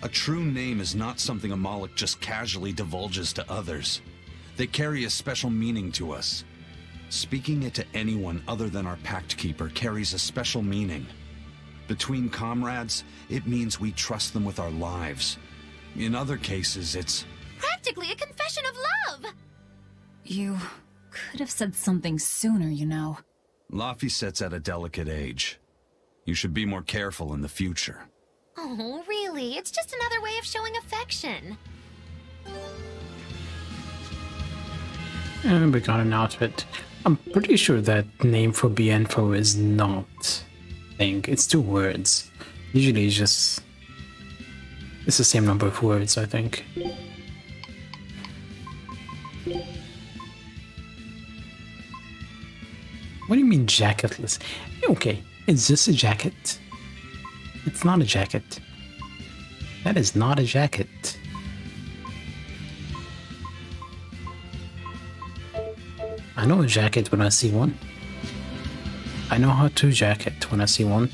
A true name is not something a Moloch just casually divulges to others. They carry a special meaning to us. Speaking it to anyone other than our Pact Keeper carries a special meaning. Between comrades, it means we trust them with our lives. In other cases, it's... Practically a confession of love! You could have said something sooner, you know. Laphicet's at a delicate age. You should be more careful in the future. Oh, really? It's just another way of showing affection. And we got an outfit. I'm pretty sure that name for Bienfo is not thing. It's 2 words. Usually it's just... It's the same number of words, I think. What do you mean jacketless? Okay, is this a jacket? It's not a jacket. That is not a jacket. I know a jacket when I see one. I know how to jacket when I see one.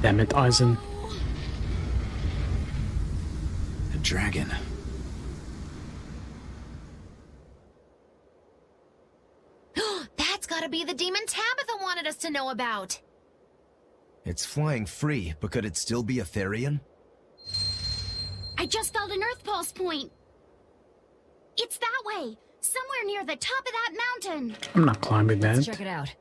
Damn it, Eisen. dragon. That's gotta be the demon Tabitha wanted us to know about. It's flying free, but could it still be a Therian? I just felt an Earth Pulse point. It's that way, somewhere near the top of that mountain. I'm not climbing that. Let's check it out.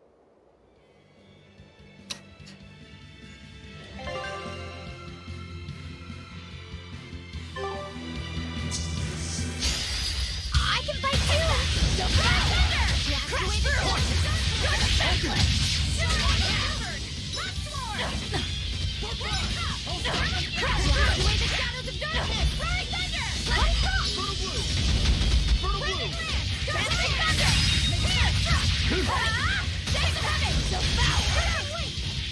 I can fight too! The Crash through! Crash away the shadows of darkness! Flying thunder! Dancing thunder! Days of heaven! Devour!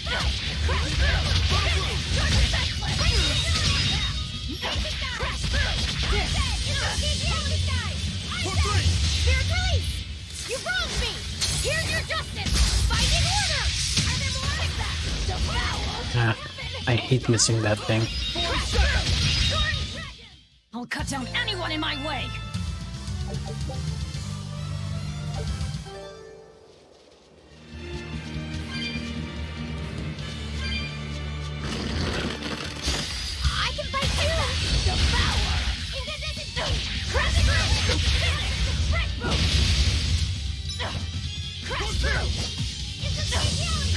Crash you wronged me! Here's your justice! Fighting order! And then more like that! Devour! I hate missing that thing. I'll cut down anyone in my way. I can fight too! Devour! Crash through! Crash through!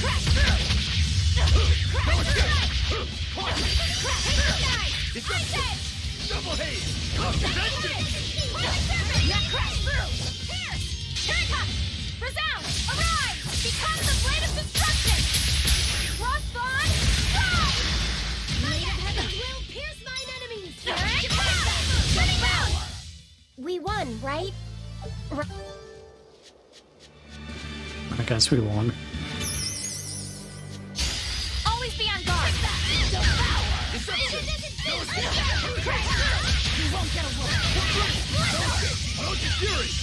Crash through! Double haze! Crash through! Pierce! Here it comes! Resound! Arise! Become the blade of destruction! Frostbond! Rise! Blade of heaven will pierce mine enemies! Here it comes! Shutting down! We won, right? I guess we won. Always be on guard! You won't get away!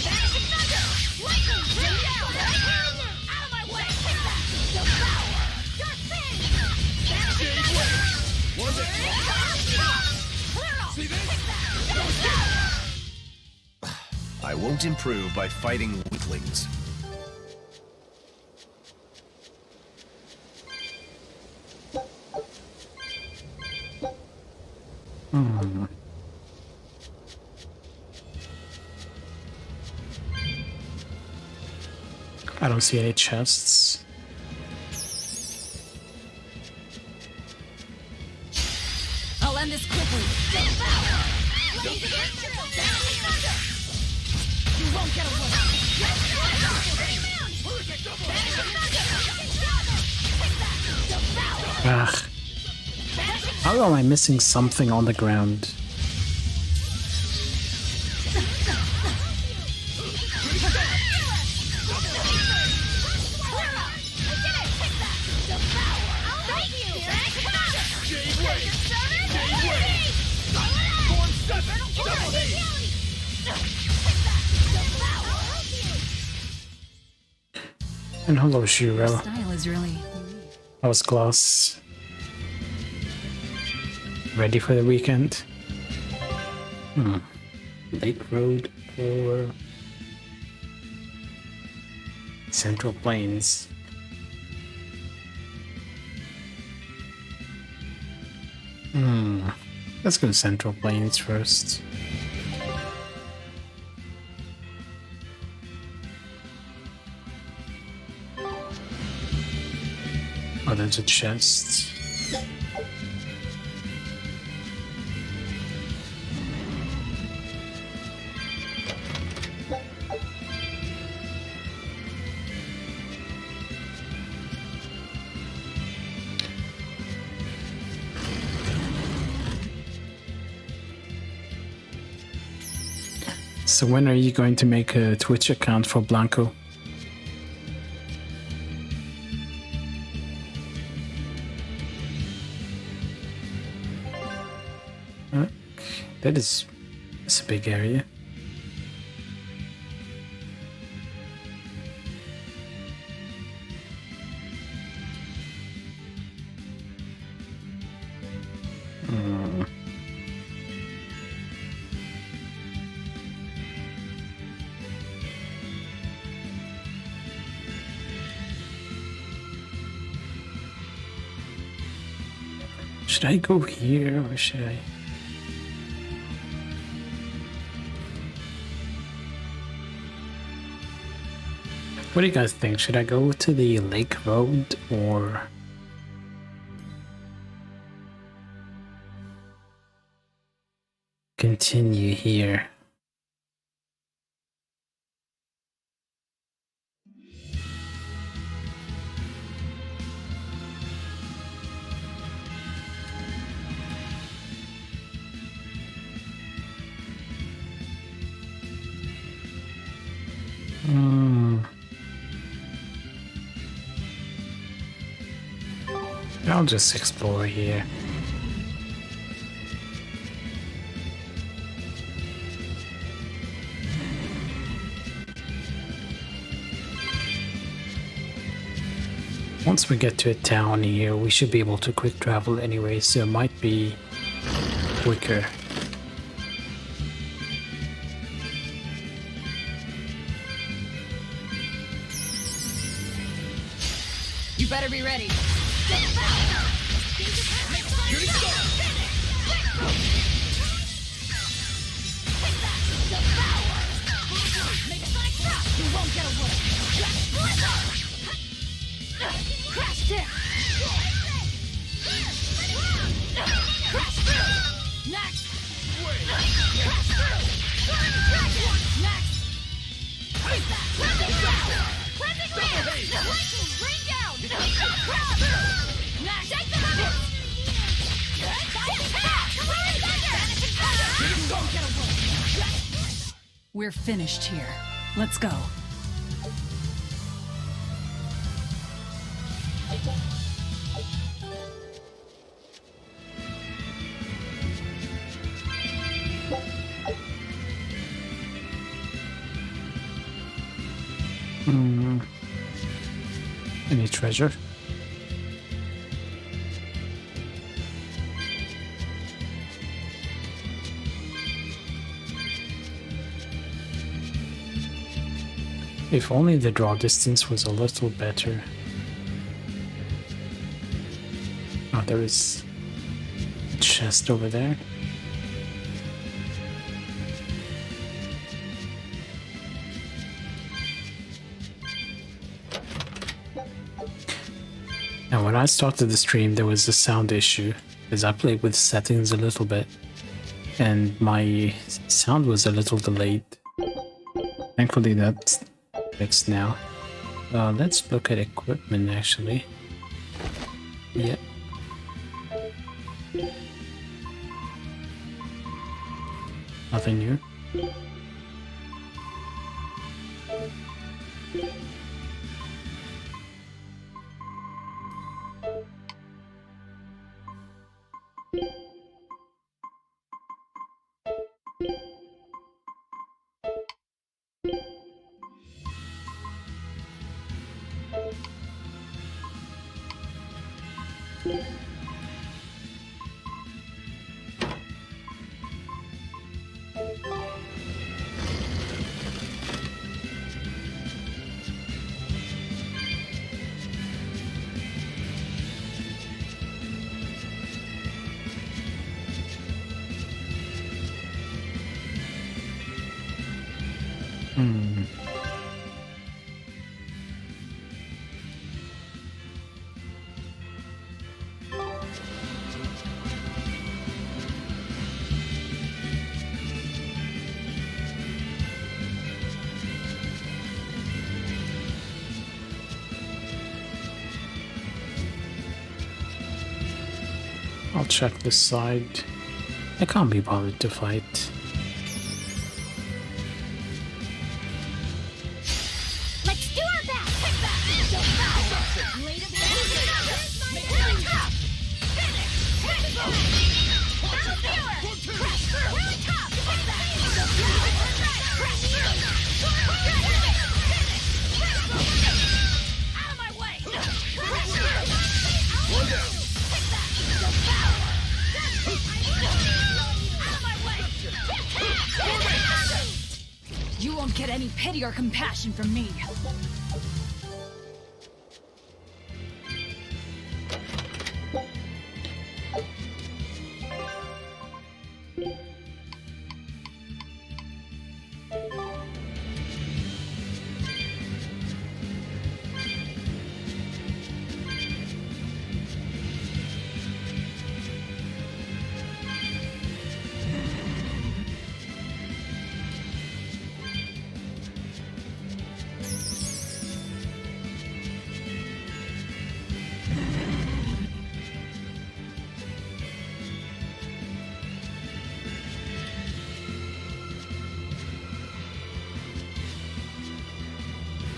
Vanishing thunder! Lightning! Bring down! Out of my way! Devour! Dark fin! Vanishing thunder! Was it? Clear off! See this? I won't improve by fighting weaklings. I don't see any chests. I'll end this quickly. You won't get away! Ugh. How am I missing something on the ground? And hello, Shiro. Style is really. I was Glass. Ready for the weekend? Lake Road or Central Plains? Let's go to Central Plains first. Oh, there's a chest. So when are you going to make a Twitch account for Blanco? That's a big area. Should I go here or should I? What do you guys think? Should I go to the lake road or continue here? I'll just explore here. Once we get to a town here, we should be able to quick travel anyway, so it might be quicker. You better be ready. You won't get away. Crash there. Crash through. Next. Crash through. Next. Cleansing land. Rain down. Next. Take the limit. You won't get away. We're finished here. Let's go. Any treasure? If only the draw distance was a little better. Oh, there is a chest over there. Now, when I started the stream, there was a sound issue because I played with settings a little bit and my sound was a little delayed. Thankfully, that's fixed now. Let's look at equipment actually. Yeah. Nothing new. I'll check this side. I can't be bothered to fight. Let's do our best. Blade of out of my way. You won't get any pity or compassion from me.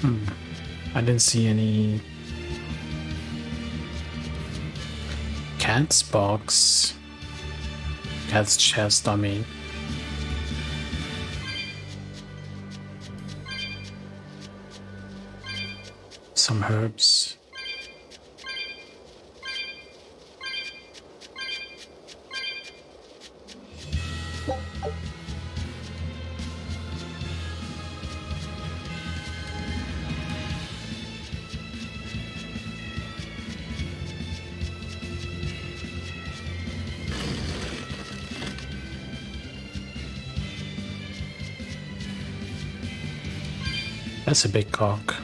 I didn't see any cat's box. Cat's chest, I mean. Some herbs. That's a big cock.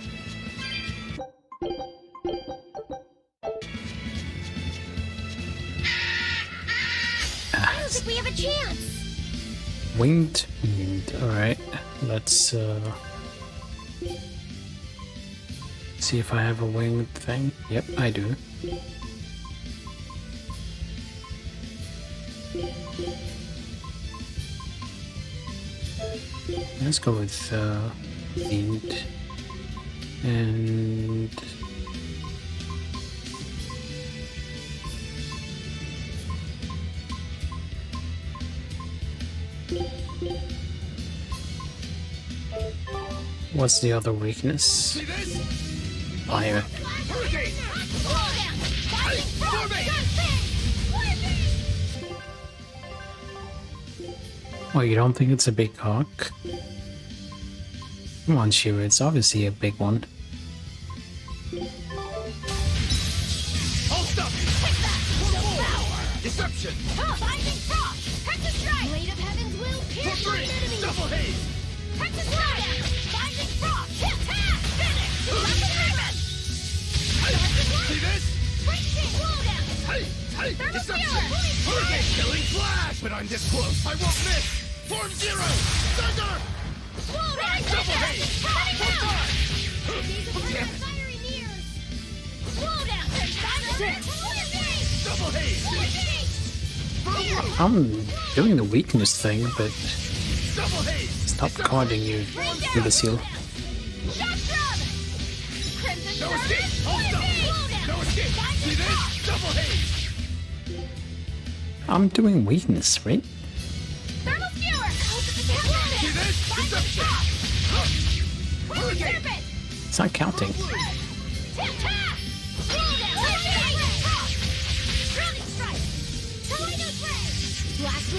I don't think we have a chance. Winged meat. Alright, let's see if I have a winged thing. Yep, I do. Let's go with meat and what's the other weakness? Fire. Oh, you don't think it's a big cock? Come on, Shira, it's obviously a big one. Hold up! Deception! Binding frost! Texas strike! Blade of heavens will pierce my enemy! Double haze! Texas strike! Binding frost! Hit! Tap! Finish! Rapid ribbon! See this? Break it! Slowdown! Hey! Deception! Fury! Hurricane killing flash! But I'm this close! I won't miss! Form zero! Thunder! Slowdown! Double haze! Cutting down! Damn it! Fiery mirrors! Slowdown! Double haze! I'm doing the weakness thing, but Double haze! stop carding you with the seal. No escape! Hold up! No escape! See this? Double haze! I'm doing weakness, right? Thermal skewer! See this? Deception! Hurricane! It's not counting.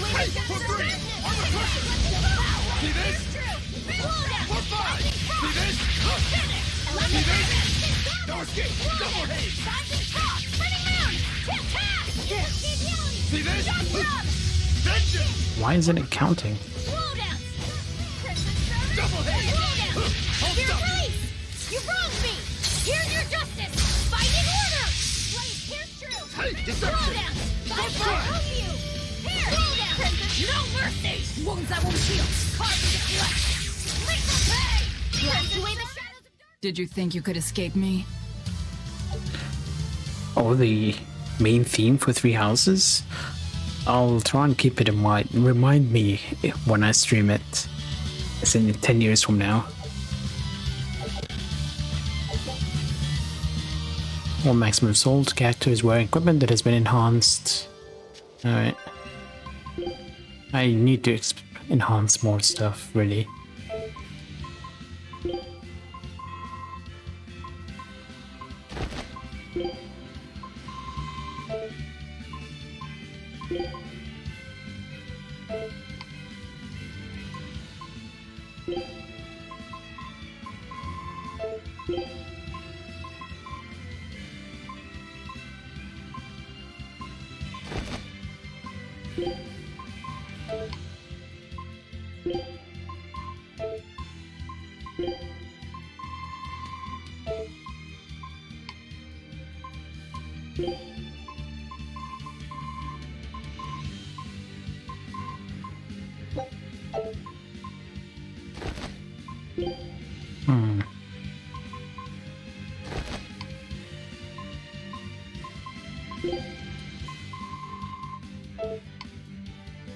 Hey, for three! Armor person! See this? For five! See this? See this? No escape! Double haze! See this? Vengeance! Why isn't it counting? Double haze! Hold up! You wronged me! Here's your justice! Fighting order! Blade pierce through! Hey, deception! Fight for you! Here! No mercy! Wounds that won't heal! Carved into flesh! Lethal pay! Blast away the shadows of Did you think you could escape me? Oh, the main theme for Three Houses? I'll try and keep it in mind. Remind me when I stream it. It's in 10 years from now. All maximum assault characters wear equipment that has been enhanced. Alright. I need to enhance more stuff, really.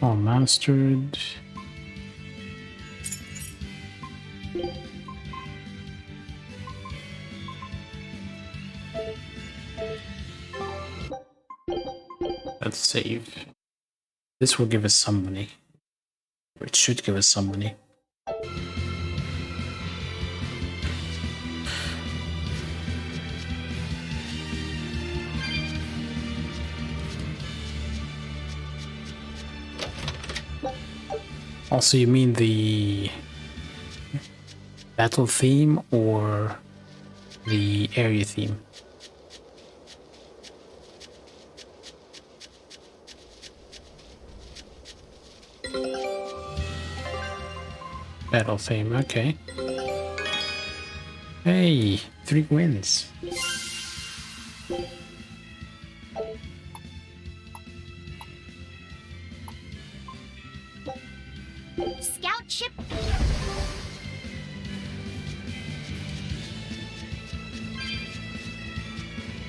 All mastered. Let's save. This will give us some money. Or it should give us some money. Also, you mean the battle theme or the area theme? Battle theme, okay. Hey, 3 wins. Scout ship.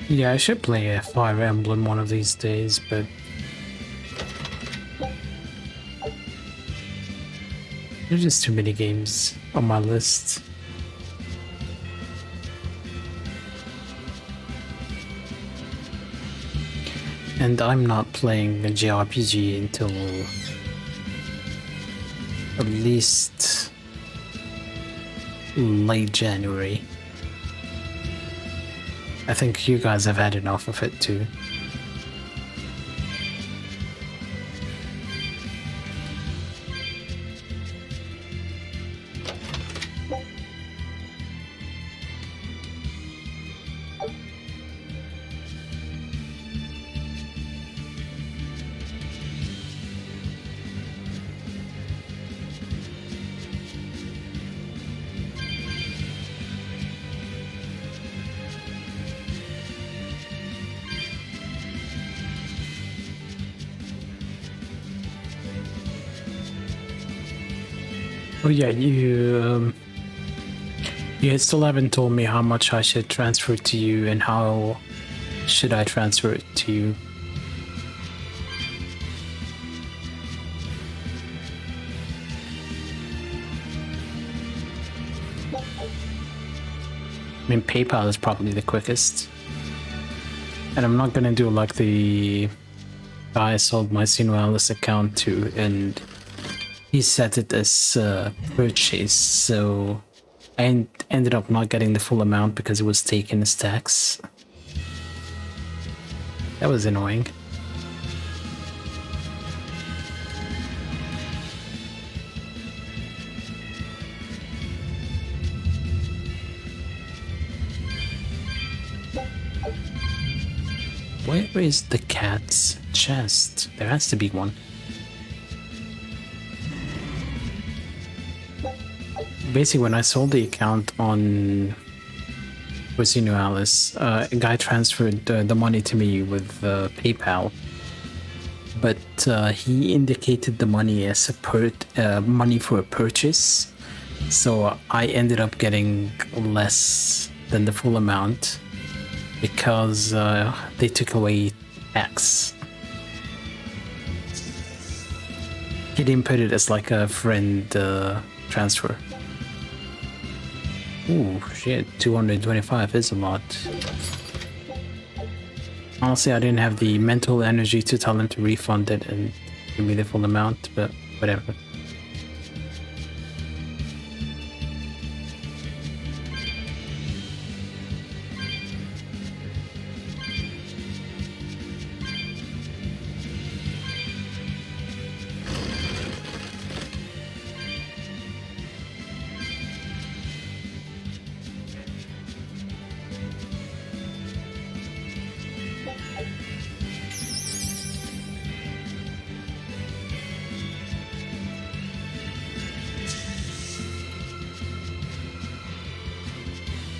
Yeah, I should play a Fire Emblem one of these days, but there's just too many games on my list. And I'm not playing a JRPG until at least late January. I think you guys have had enough of it too. Oh yeah, you still haven't told me how much I should transfer to you and how should I transfer it to you. I mean, PayPal is probably the quickest. And I'm not gonna do like the guy I sold my Sinualis account to and he set it as purchase, so I ended up not getting the full amount because it was taken as tax. That was annoying. Where is the cat's chest? There has to be one. Basically, when I sold the account on Berseria, a guy transferred the money to me with PayPal, but he indicated the money as a money for a purchase, so I ended up getting less than the full amount because they took away tax. He didn't put it as like a friend transfer. Ooh, shit, 225 is a lot. Honestly, I didn't have the mental energy to tell him to refund it and give me the full amount, but whatever.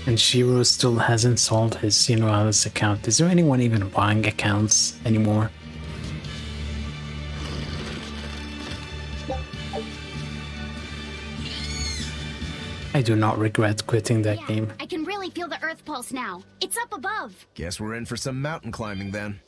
And Shiro still hasn't sold his Sinualis account. Is there anyone even buying accounts anymore? I do not regret quitting that game. I can really feel the Earth pulse now. It's up above. Guess we're in for some mountain climbing then.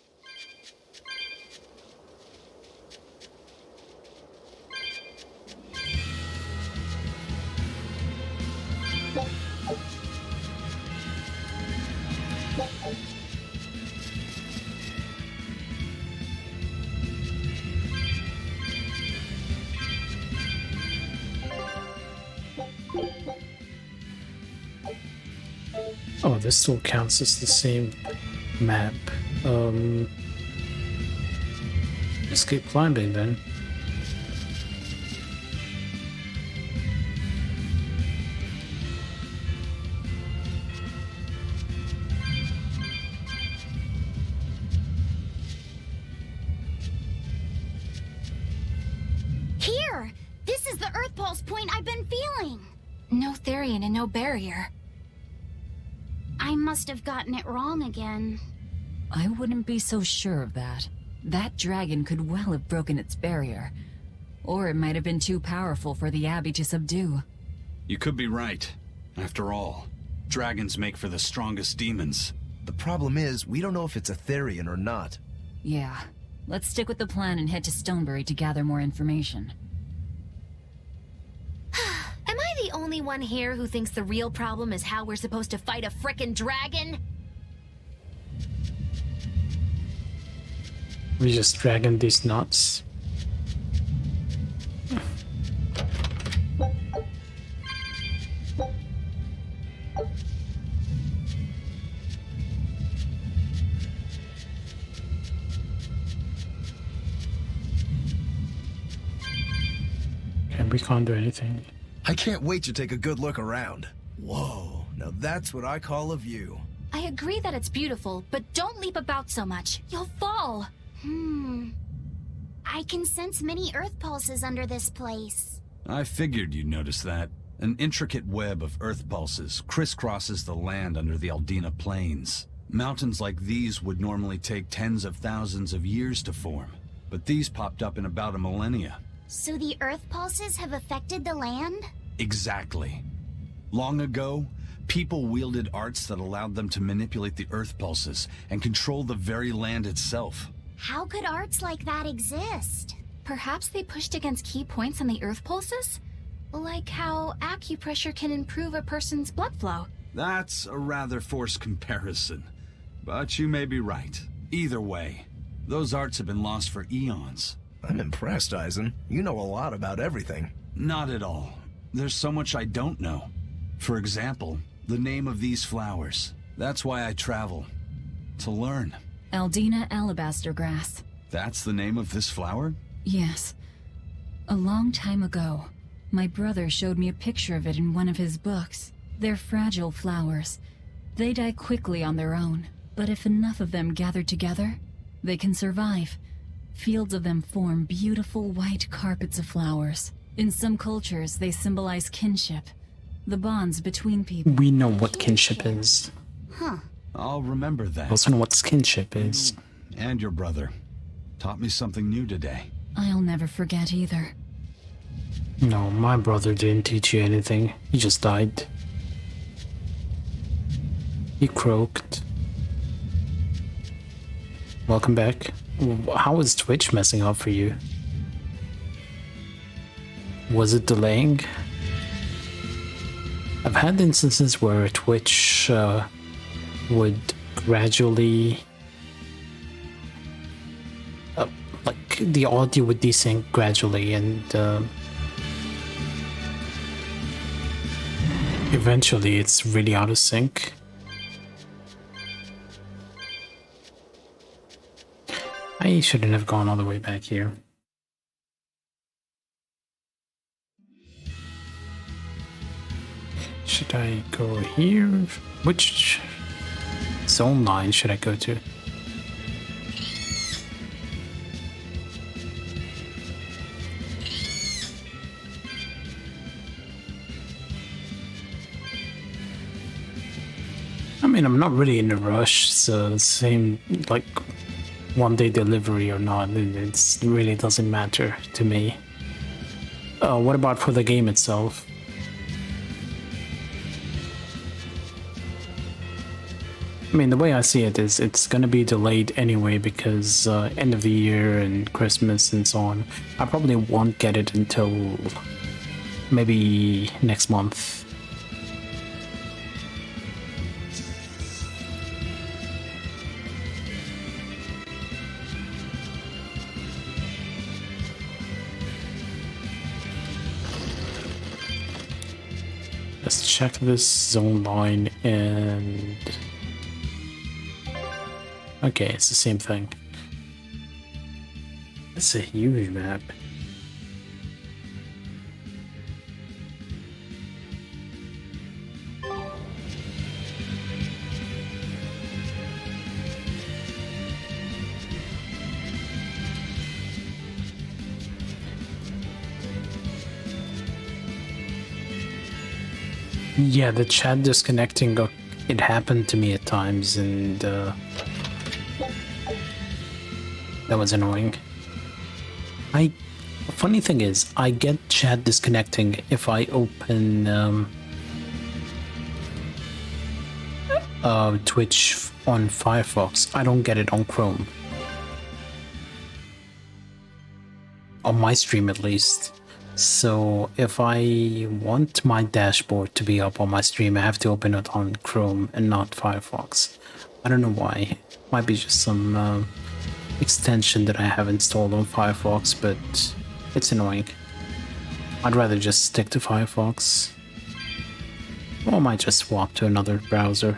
Oh, this still counts as the same map. Just keep climbing then. Here! This is the Earth Pulse point I've been feeling! No Therian and no barrier. I must have gotten it wrong again. I wouldn't be so sure of that. That dragon could well have broken its barrier. Or it might have been too powerful for the Abbey to subdue. You could be right. After all, dragons make for the strongest demons. The problem is, we don't know if it's a Therian or not. Yeah. Let's stick with the plan and head to Stonebury to gather more information. Am I the only one here who thinks the real problem is how we're supposed to fight a frickin' dragon? We just dragging these nuts. And we can't do anything. I can't wait to take a good look around. Whoa, now that's what I call a view. I agree that it's beautiful, but don't leap about so much. You'll fall. I can sense many Earth pulses under this place. I figured you'd notice that. An intricate web of earth pulses crisscrosses the land under the Aldina Plains. Mountains like these would normally take tens of thousands of years to form, but these popped up in about a millennia. So the Earth pulses have affected the land? Exactly. Long ago, people wielded arts that allowed them to manipulate the earth pulses and control the very land itself. How could arts like that exist? Perhaps they pushed against key points on the Earth pulses? Like how acupressure can improve a person's blood flow. That's a rather forced comparison, but you may be right. Either way, those arts have been lost for eons. I'm impressed, Eisen. You know a lot about everything. Not at all. There's so much I don't know. For example, the name of these flowers. That's why I travel. To learn. Aldina alabaster grass. That's the name of this flower? Yes. A long time ago, my brother showed me a picture of it in one of his books. They're fragile flowers. They die quickly on their own, but if enough of them gather together, they can survive. Fields of them form beautiful white carpets of flowers. In some cultures, they symbolize kinship, the bonds between people. We know what kinship is. Huh. I'll remember that. Also know what kinship is. And your brother taught me something new today. I'll never forget either. No, my brother didn't teach you anything. He just died. He croaked. Welcome back. How is Twitch messing up for you? Was it delaying? I've had instances where Twitch would gradually... like, the audio would desync gradually and eventually it's really out of sync. I shouldn't have gone all the way back here. Should I go here? Which zone line should I go to? I mean, I'm not really in a rush, so the same, like, one-day delivery or not, it really doesn't matter to me. What about for the game itself? I mean, the way I see it is it's gonna be delayed anyway because end of the year and Christmas and so on. I probably won't get it until maybe next month. let's check this zone line and... Okay, it's the same thing. It's a huge map. Yeah, the chat disconnecting, it happened to me at times, and that was annoying. Funny thing is, I get chat disconnecting if I open Twitch on Firefox. I don't get it on Chrome. On my stream at least. So if I want my dashboard to be up on my stream, I have to open it on Chrome and not Firefox. I don't know why. Might be just some extension that I have installed on Firefox, but it's annoying. I'd rather just stick to Firefox. Or I might just swap to another browser.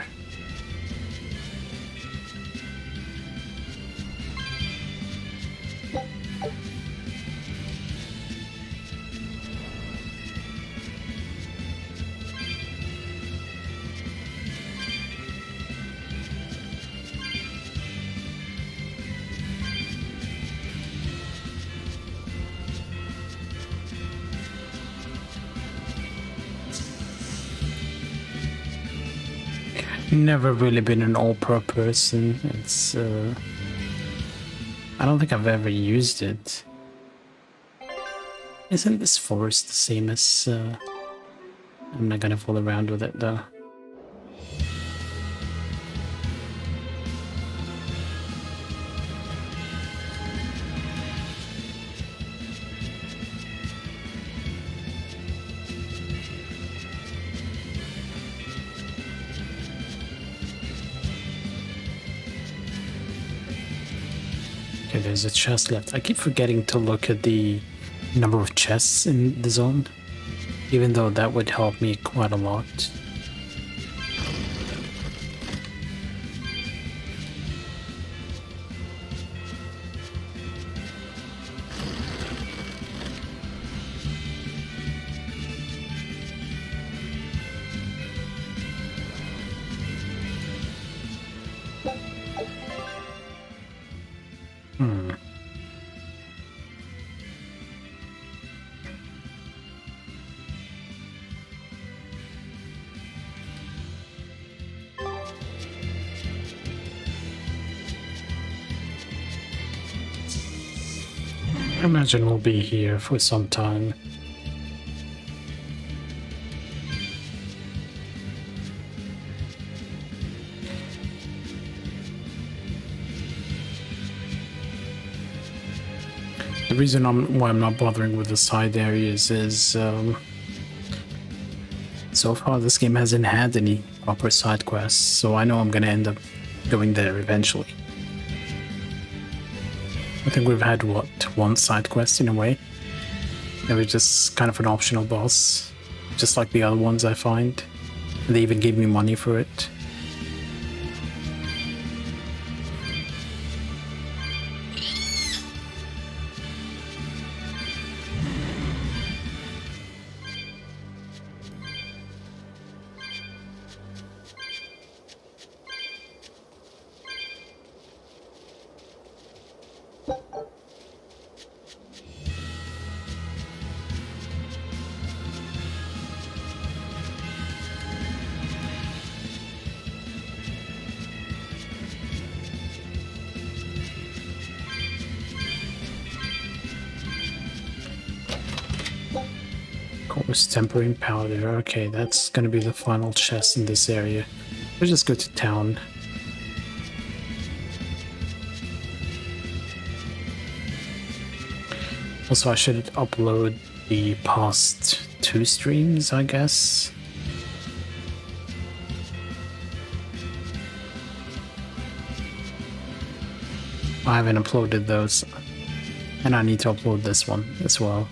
Never really been an all-pro person. It's I don't think I've ever used it. Isn't this forest the same as I'm not gonna fool around with it though. Okay, there's a chest left. I keep forgetting to look at the number of chests in the zone, even though that would help me quite a lot. I imagine we'll be here for some time. The reason why I'm not bothering with the side areas is so far this game hasn't had any proper side quests, so I know I'm gonna end up going there eventually. I think we've had, what, one side quest in a way? They were just kind of an optional boss, just like the other ones I find. And they even gave me money for it. Course, tempering powder. Okay, that's gonna be the final chest in this area. We'll just go to town. Also, I should upload the past 2 streams, I guess. I haven't uploaded those, and I need to upload this one as well.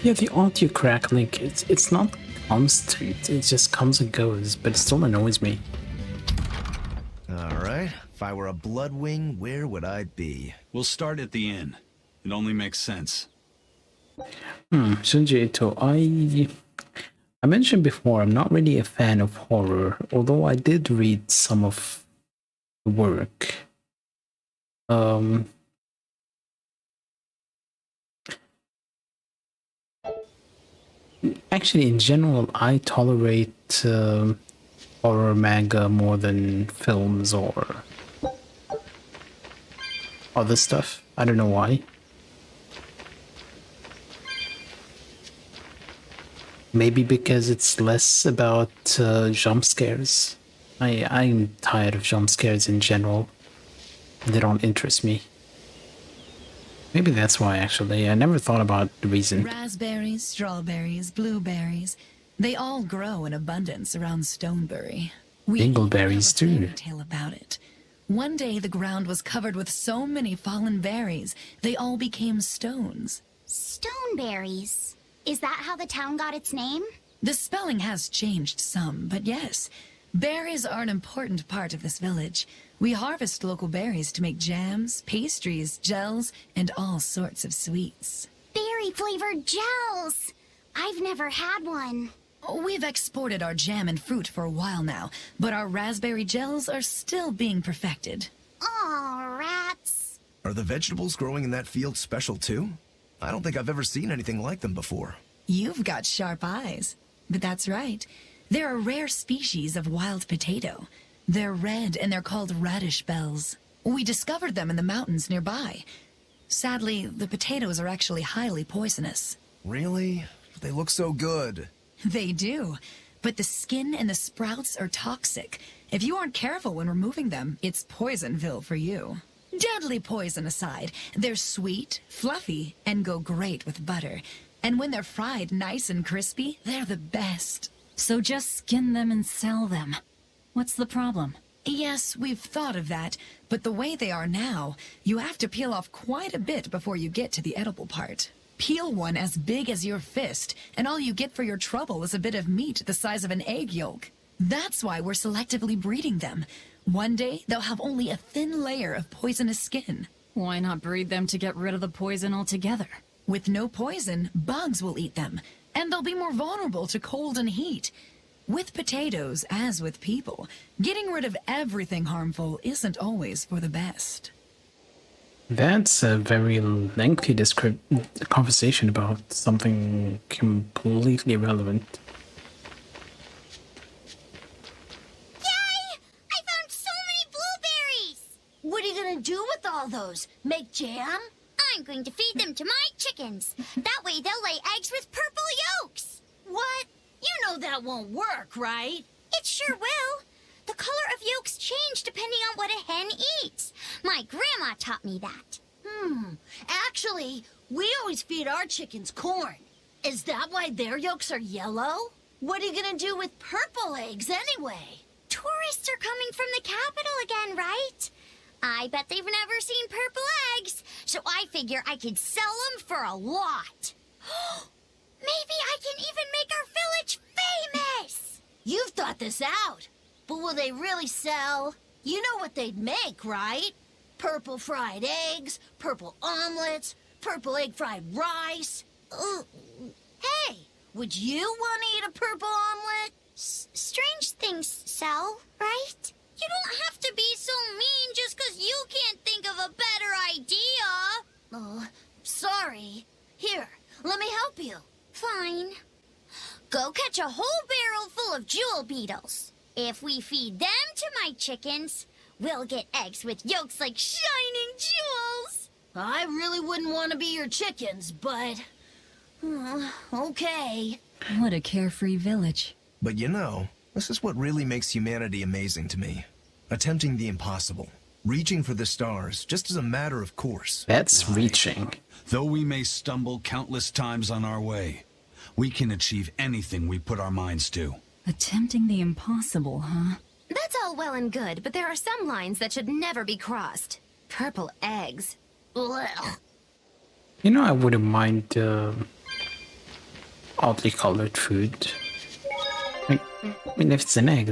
Yeah, the audio crackling, it's not constant, it just comes and goes, but it still annoys me. Alright, if I were a Bloodwing, where would I be? We'll start at the inn. It only makes sense. Shinji Ito, I mentioned before, I'm not really a fan of horror, although I did read some of the work. Actually, in general, I tolerate horror manga more than films or other stuff. I don't know why. Maybe because it's less about jump scares. I'm tired of jump scares in general. They don't interest me. Maybe that's why, actually. I never thought about the reason. Raspberries, strawberries, blueberries. They all grow in abundance around Stonebury. Dingleberries, too. Fairy tale about it. One day the ground was covered with so many fallen berries, they all became stones. Stoneberries. Is that how the town got its name? The spelling has changed some, but yes. Berries are an important part of this village. We harvest local berries to make jams, pastries, gels, and all sorts of sweets. Berry-flavored gels! I've never had one. We've exported our jam and fruit for a while now, but our raspberry gels are still being perfected. Aw, rats. Are the vegetables growing in that field special too? I don't think I've ever seen anything like them before. You've got sharp eyes. But that's right. They're a rare species of wild potato. They're red and they're called radish bells. We discovered them in the mountains nearby. Sadly, the potatoes are actually highly poisonous. Really? They look so good. They do. But the skin and the sprouts are toxic. If you aren't careful when removing them, it's Poisonville for you. Deadly poison aside, they're sweet, fluffy, and go great with butter. And when they're fried nice and crispy, they're the best. So just skin them and sell them. What's the problem? Yes, we've thought of that, but the way they are now, you have to peel off quite a bit before you get to the edible part. Peel one as big as your fist, and all you get for your trouble is a bit of meat the size of an egg yolk. That's why we're selectively breeding them. One day, they'll have only a thin layer of poisonous skin. Why not breed them to get rid of the poison altogether? With no poison, bugs will eat them, and they'll be more vulnerable to cold and heat. With potatoes, as with people, getting rid of everything harmful isn't always for the best. That's a very lengthy conversation about something completely irrelevant. Yay! I found so many blueberries! What are you gonna do with all those? Make jam? I'm going to feed them to my chickens. That way they'll lay eggs with purple yolks. What? You know that won't work, right? It sure will. The color of yolks change depending on what a hen eats. My grandma taught me that. Actually, we always feed our chickens corn. Is that why their yolks are yellow? What are you gonna do with purple eggs anyway? Tourists are coming from the capital again, right? I bet they've never seen purple eggs, so I figure I could sell them for a lot. Maybe I can even make our village famous! You've thought this out. But will they really sell? You know what they'd make, right? Purple fried eggs, purple omelets, purple egg fried rice. Hey, would you want to eat a purple omelet? Strange things sell, right? You don't have to be so mean just 'cause you can't think of a better idea. Oh, sorry. Here, let me help you. Fine. Go catch a whole barrel full of jewel beetles. If we feed them to my chickens, we'll get eggs with yolks like shining jewels. I really wouldn't want to be your chickens, but... okay. What a carefree village. But you know, this is what really makes humanity amazing to me. Attempting the impossible. Reaching for the stars, just as a matter of course. That's reaching. Though we may stumble countless times on our way, we can achieve anything we put our minds to. Attempting the impossible, huh? That's all well and good, but there are some lines that should never be crossed. Purple eggs. Ugh. You know, I wouldn't mind oddly colored food. I mean, if it's an egg,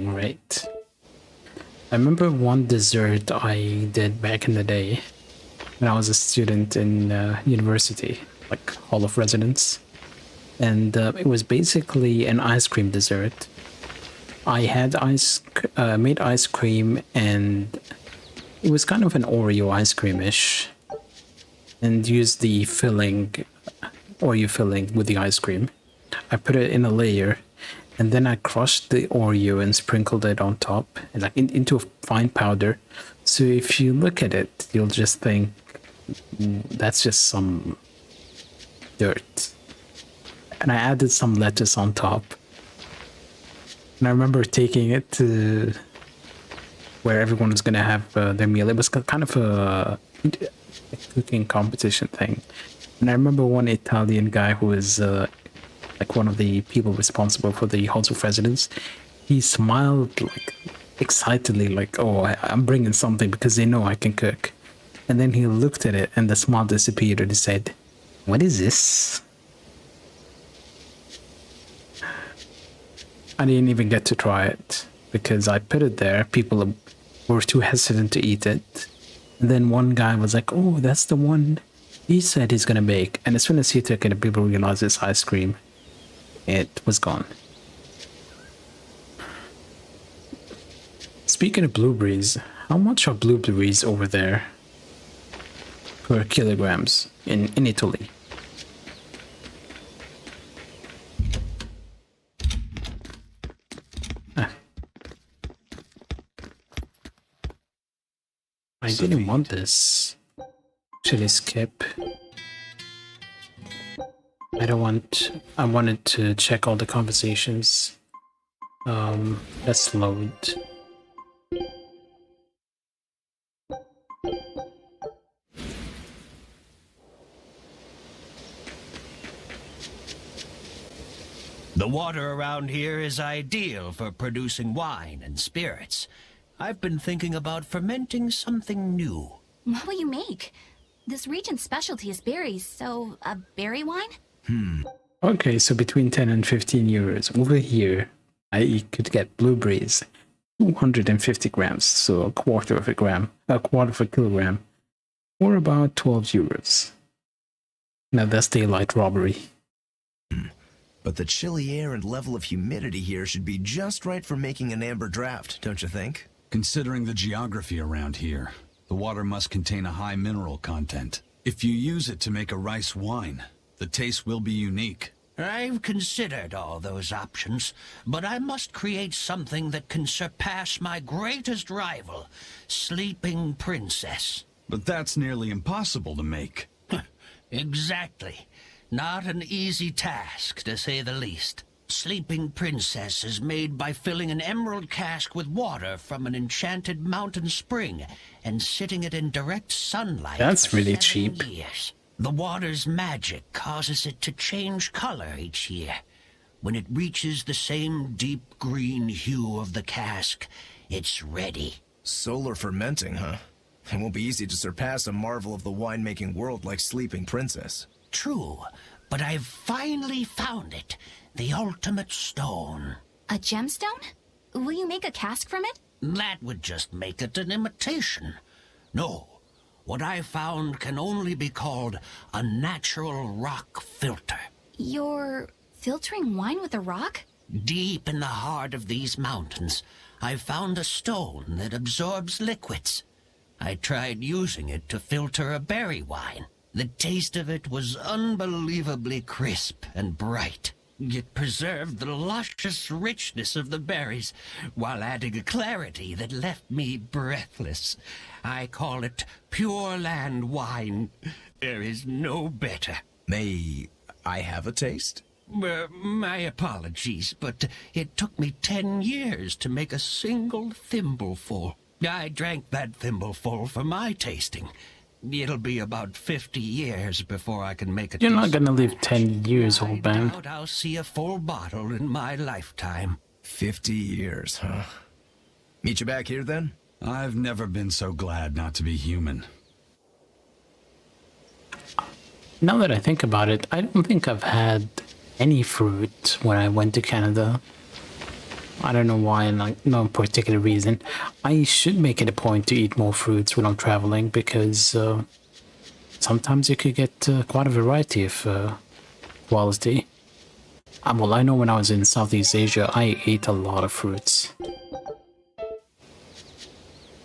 right? I remember one dessert I did back in the day when I was a student in university, like Hall of Residence. And it was basically an ice cream dessert. I had made ice cream, and it was kind of an Oreo ice cream-ish, and used the Oreo filling with the ice cream. I put it in a layer, and then I crushed the Oreo and sprinkled it on top, and like into a fine powder. So if you look at it, you'll just think that's just some dirt. And I added some lettuce on top. And I remember taking it to where everyone was going to have their meal. It was kind of a cooking competition thing. And I remember one Italian guy who was like one of the people responsible for the Halls of Residence. He smiled like excitedly, like, oh, I'm bringing something because they know I can cook. And then he looked at it and the smile disappeared and he said, what is this? I didn't even get to try it because I put it there. People were too hesitant to eat it. And then one guy was like, oh, that's the one he said he's going to make. And as soon as he took it, people realized it's ice cream. It was gone. Speaking of blueberries, how much are blueberries over there per kilograms in Italy? I didn't want this. Actually, skip. I wanted to check all the conversations. Let's load. The water around here is ideal for producing wine and spirits. I've been thinking about fermenting something new. What will you make? This region's specialty is berries, so a berry wine? Okay, so between 10 and 15 euros. Over here, I could get blueberries, 250 grams, so a quarter of a kilogram, or about 12 euros. Now that's daylight robbery. But the chilly air and level of humidity here should be just right for making an amber draft, don't you think? Considering the geography around here, the water must contain a high mineral content. If you use it to make a rice wine, the taste will be unique. I've considered all those options, but I must create something that can surpass my greatest rival, Sleeping Princess. But that's nearly impossible to make. Exactly. Not an easy task, to say the least. Sleeping Princess is made by filling an emerald cask with water from an enchanted mountain spring and sitting it in direct sunlight. That's really cheap. Years. The water's magic causes it to change color each year. When it reaches the same deep green hue of the cask, it's ready. Solar fermenting, huh? It won't be easy to surpass a marvel of the winemaking world like Sleeping Princess. True, but I've finally found it. The ultimate stone. A gemstone? Will you make a cask from it? That would just make it an imitation. No, what I found can only be called a natural rock filter. You're filtering wine with a rock? Deep in the heart of these mountains, I found a stone that absorbs liquids. I tried using it to filter a berry wine. The taste of it was unbelievably crisp and bright. It preserved the luscious richness of the berries, while adding a clarity that left me breathless. I call it pure land wine. There is no better. May I have a taste? My apologies, but it took me 10 years to make a single thimbleful. I drank that thimbleful for my tasting. It'll be about 50 years before I can make a You're not gonna live 10 years, old man. I doubt I'll see a full bottle in my lifetime. 50 years, huh? Meet you back here then? I've never been so glad not to be human. Now that I think about it, I don't think I've had any fruit when I went to Canada. I don't know why, like, no particular reason. I should make it a point to eat more fruits when I'm traveling, because sometimes you could get quite a variety of quality. Well, I know when I was in Southeast Asia, I ate a lot of fruits.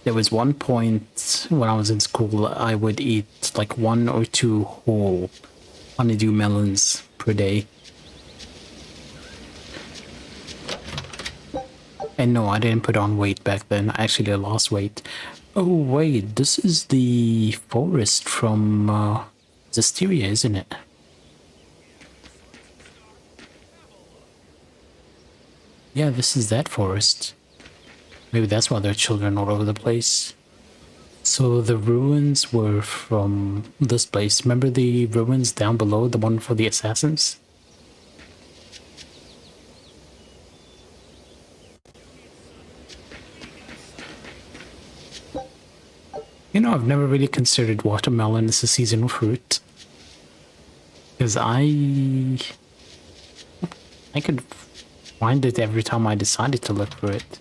There was one point when I was in school, I would eat like 1 or 2 whole honeydew melons per day. And no, I didn't put on weight back then. Actually, I lost weight. Oh wait, this is the forest from Berseria, isn't it? Yeah, this is that forest. Maybe that's why there are children all over the place. So the ruins were from this place. Remember the ruins down below, the one for the assassins? You know, I've never really considered watermelon as a seasonal fruit. Because I could find it every time I decided to look for it.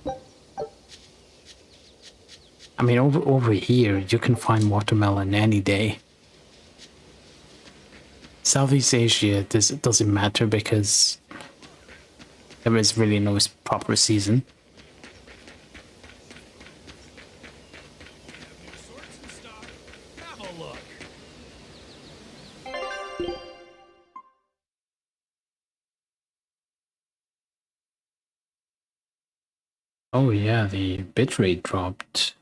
I mean, over here, you can find watermelon any day. Southeast Asia, it doesn't matter because there is really no proper season. Oh yeah, the bitrate dropped.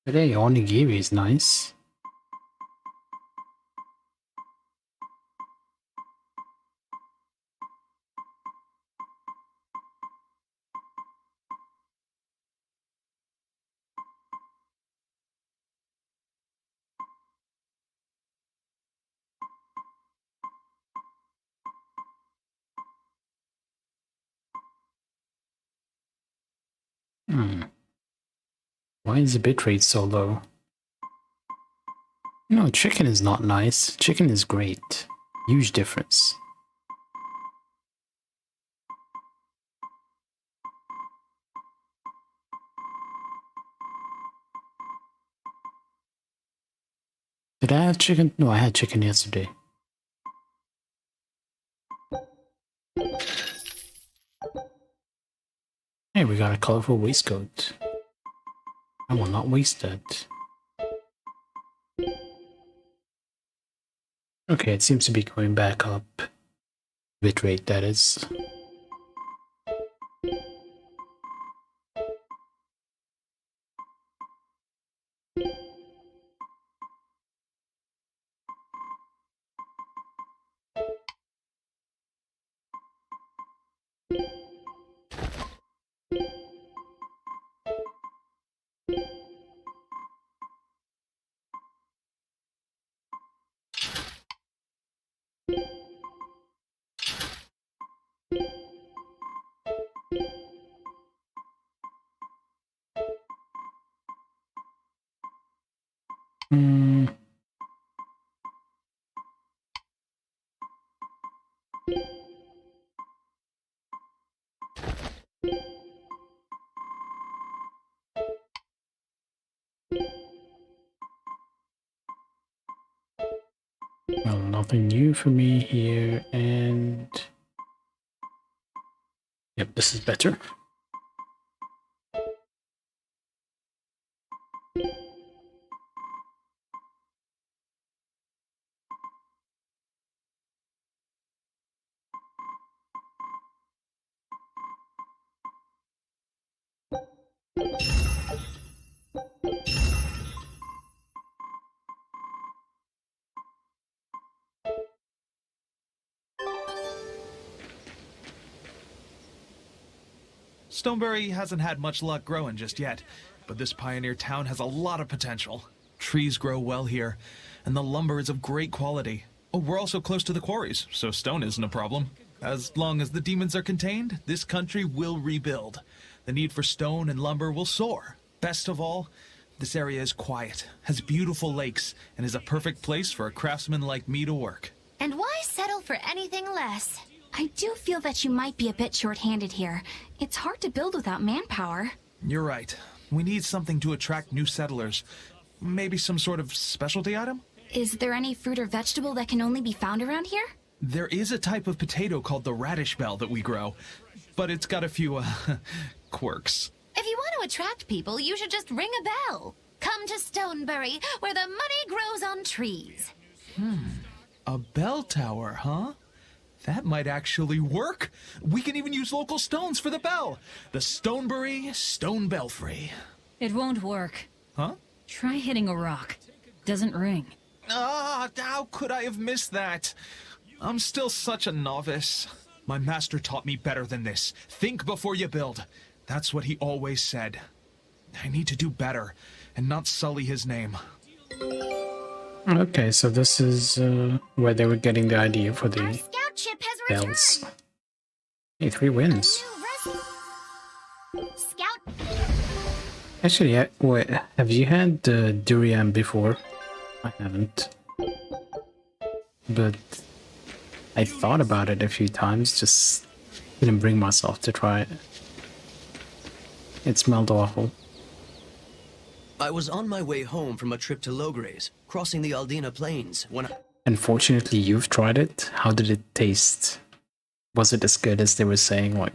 But hey, onigiri is nice. Why is the bitrate so low? No, chicken is not nice. Chicken is great. Huge difference. Did I have chicken? No, I had chicken yesterday. Hey, we got a colorful waistcoat. I will not waste that. Okay, it seems to be going back up. Bitrate, that is. Hmm. Well, nothing new for me here, and... Yep, this is better. Stonebury hasn't had much luck growing just yet, but this pioneer town has a lot of potential. Trees grow well here, and the lumber is of great quality. Oh, we're also close to the quarries, so stone isn't a problem. As long as the demons are contained, this country will rebuild. The need for stone and lumber will soar. Best of all, this area is quiet, has beautiful lakes, and is a perfect place for a craftsman like me to work. And why settle for anything less? I do feel that you might be a bit short-handed here. It's hard to build without manpower. You're right. We need something to attract new settlers. Maybe some sort of specialty item? Is there any fruit or vegetable that can only be found around here? There is a type of potato called the radish bell that we grow, but it's got a few, quirks. If you want to attract people, you should just ring a bell. Come to Stonebury, where the money grows on trees. A bell tower, huh? That might actually work. We can even use local stones for the bell. The Stonebury Stone Belfry. It won't work. Huh? Try hitting a rock. Doesn't ring. Ah, how could I have missed that? I'm still such a novice. My master taught me better than this. Think before you build. That's what he always said. I need to do better and not sully his name. Okay, so this is where they were getting the idea for the Scout ship has bells. returned. Hey, 3 wins. Scout. Actually, wait, have you had durian before? I haven't. But I thought about it a few times, just didn't bring myself to try it. It smelled awful. I was on my way home from a trip to Logres, crossing the Aldina Plains, when I... Unfortunately, you've tried it. How did it taste? Was it as good as they were saying? Like,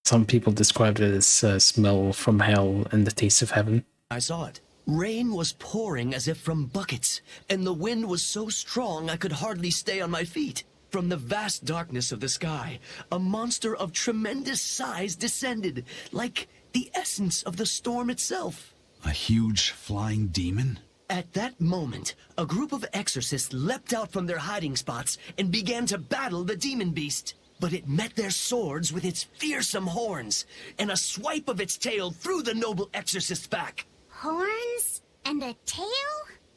some people described it as smell from hell and the taste of heaven. I saw it. Rain was pouring as if from buckets, and the wind was so strong I could hardly stay on my feet. From the vast darkness of the sky, a monster of tremendous size descended, like the essence of the storm itself. A huge flying demon? At that moment, a group of exorcists leapt out from their hiding spots and began to battle the demon beast. But it met their swords with its fearsome horns, and a swipe of its tail threw the noble exorcist's back. Horns and a tail?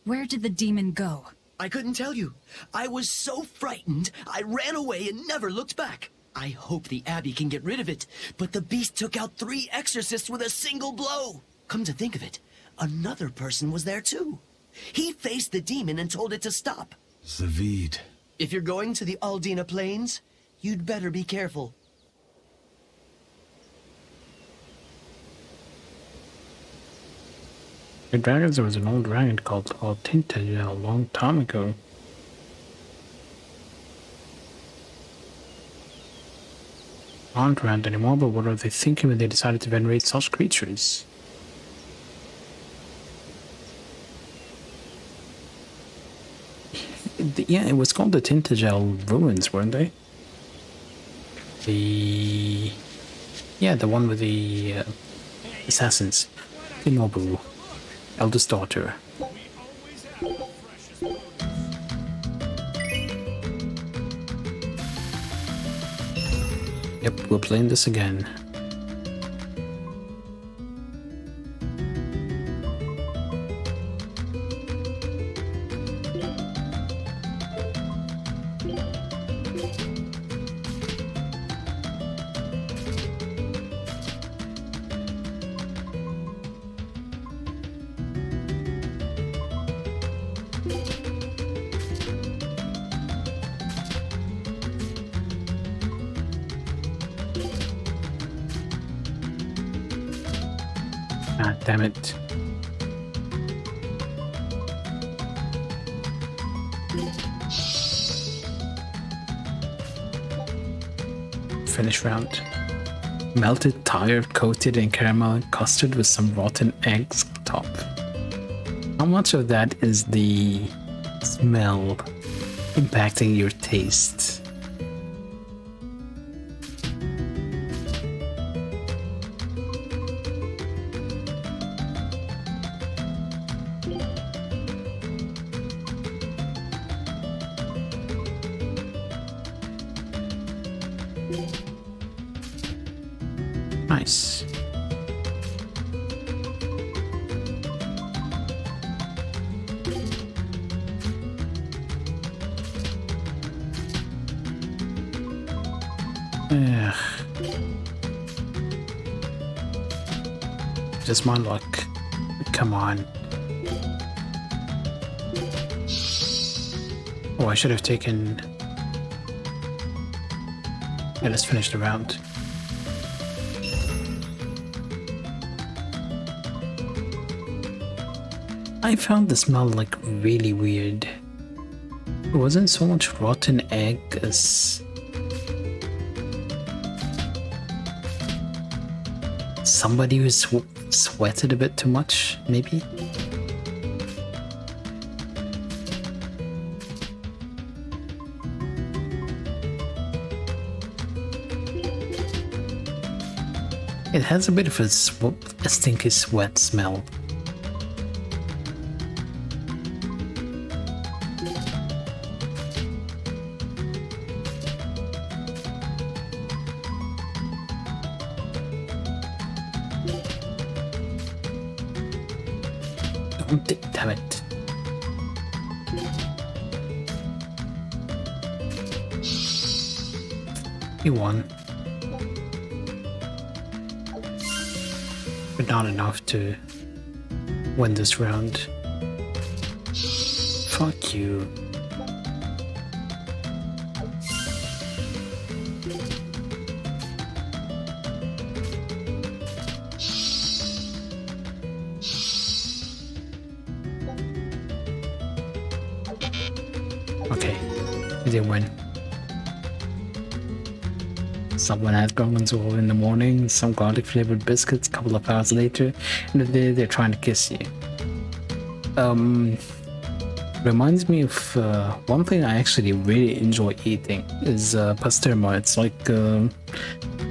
Where did the demon go? I couldn't tell you. I was so frightened, I ran away and never looked back. I hope the Abbey can get rid of it, but the beast took out 3 exorcists with a single blow. Come to think of it, another person was there too. He faced the demon and told it to stop. Zavid. If you're going to the Aldina Plains, you'd better be careful. The dragons, there was an old dragon called Tinta a long time ago. Aren't around anymore, but what are they thinking when they decided to venerate such creatures? Yeah, it was called the Tintagel Ruins, weren't they? Yeah, the one with the assassins. The Nobu, eldest daughter. Yep, we're playing this again. Ah, damn it. Finish round. Melted tire coated in caramel custard with some rotten eggs on top. How much of that is the smell impacting your taste? Nice. Ugh. Just my luck. Come on. Oh, I should have taken... Yeah, let's finish the round. I found the smell like really weird. It wasn't so much rotten egg as somebody who sweated a bit too much, maybe? It has a bit of a stinky sweat smell. Damn it. You won. But not enough to win this round. Fuck you. Okay, we didn't win. Someone had gorgonzola in the morning, some garlic flavored biscuits a couple of hours later, and they're trying to kiss you. Reminds me of one thing I actually really enjoy eating is pasterma. It's like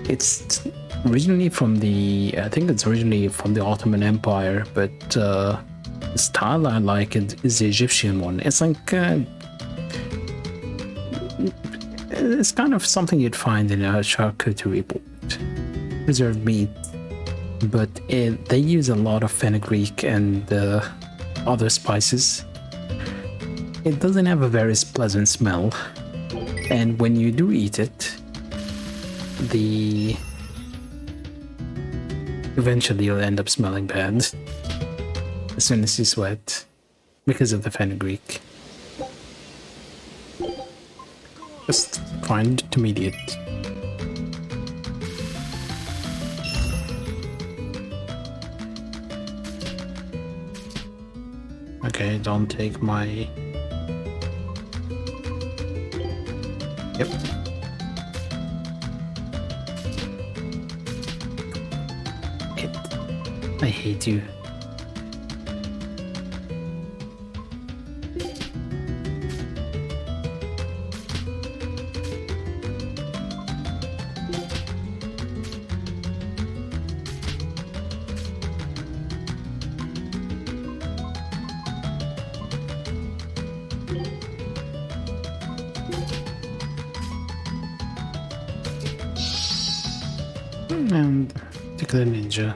it's originally from the I think it's originally from the Ottoman Empire, but the style I like is the Egyptian one. It's like it's kind of something you'd find in a charcuterie board, preserved meat, but they use a lot of fenugreek and other spices. It doesn't have a very pleasant smell, and when you do eat it, eventually you'll end up smelling bad as soon as you sweat because of the fenugreek. Just find intermediate. Okay, don't take my... Yep. Okay. I hate you. And take the ninja.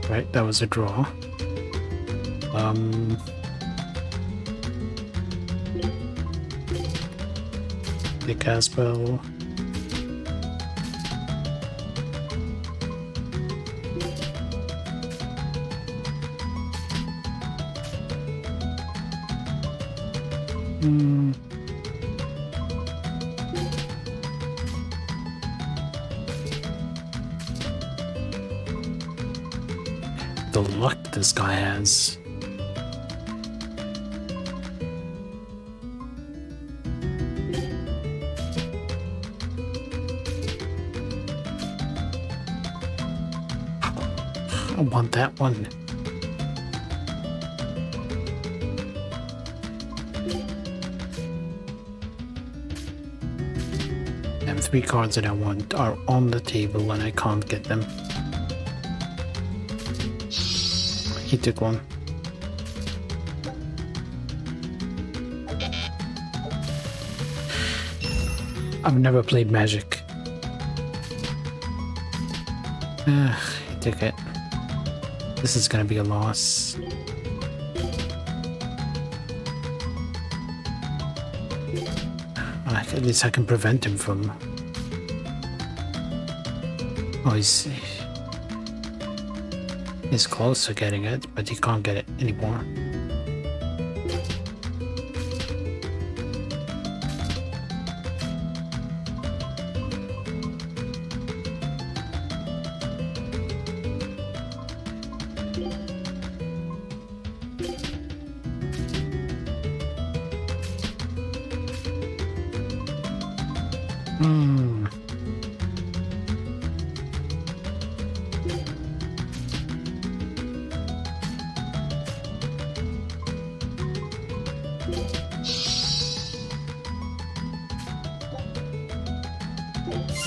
Right, that was a draw. The Caspel. The luck this guy has. I want that one. And 3 cards that I want are on the table and I can't get them. He took one. I've never played Magic. He took it. This is gonna be a loss. At least I can prevent him from... Oh, he's close to getting it, but he can't get it anymore.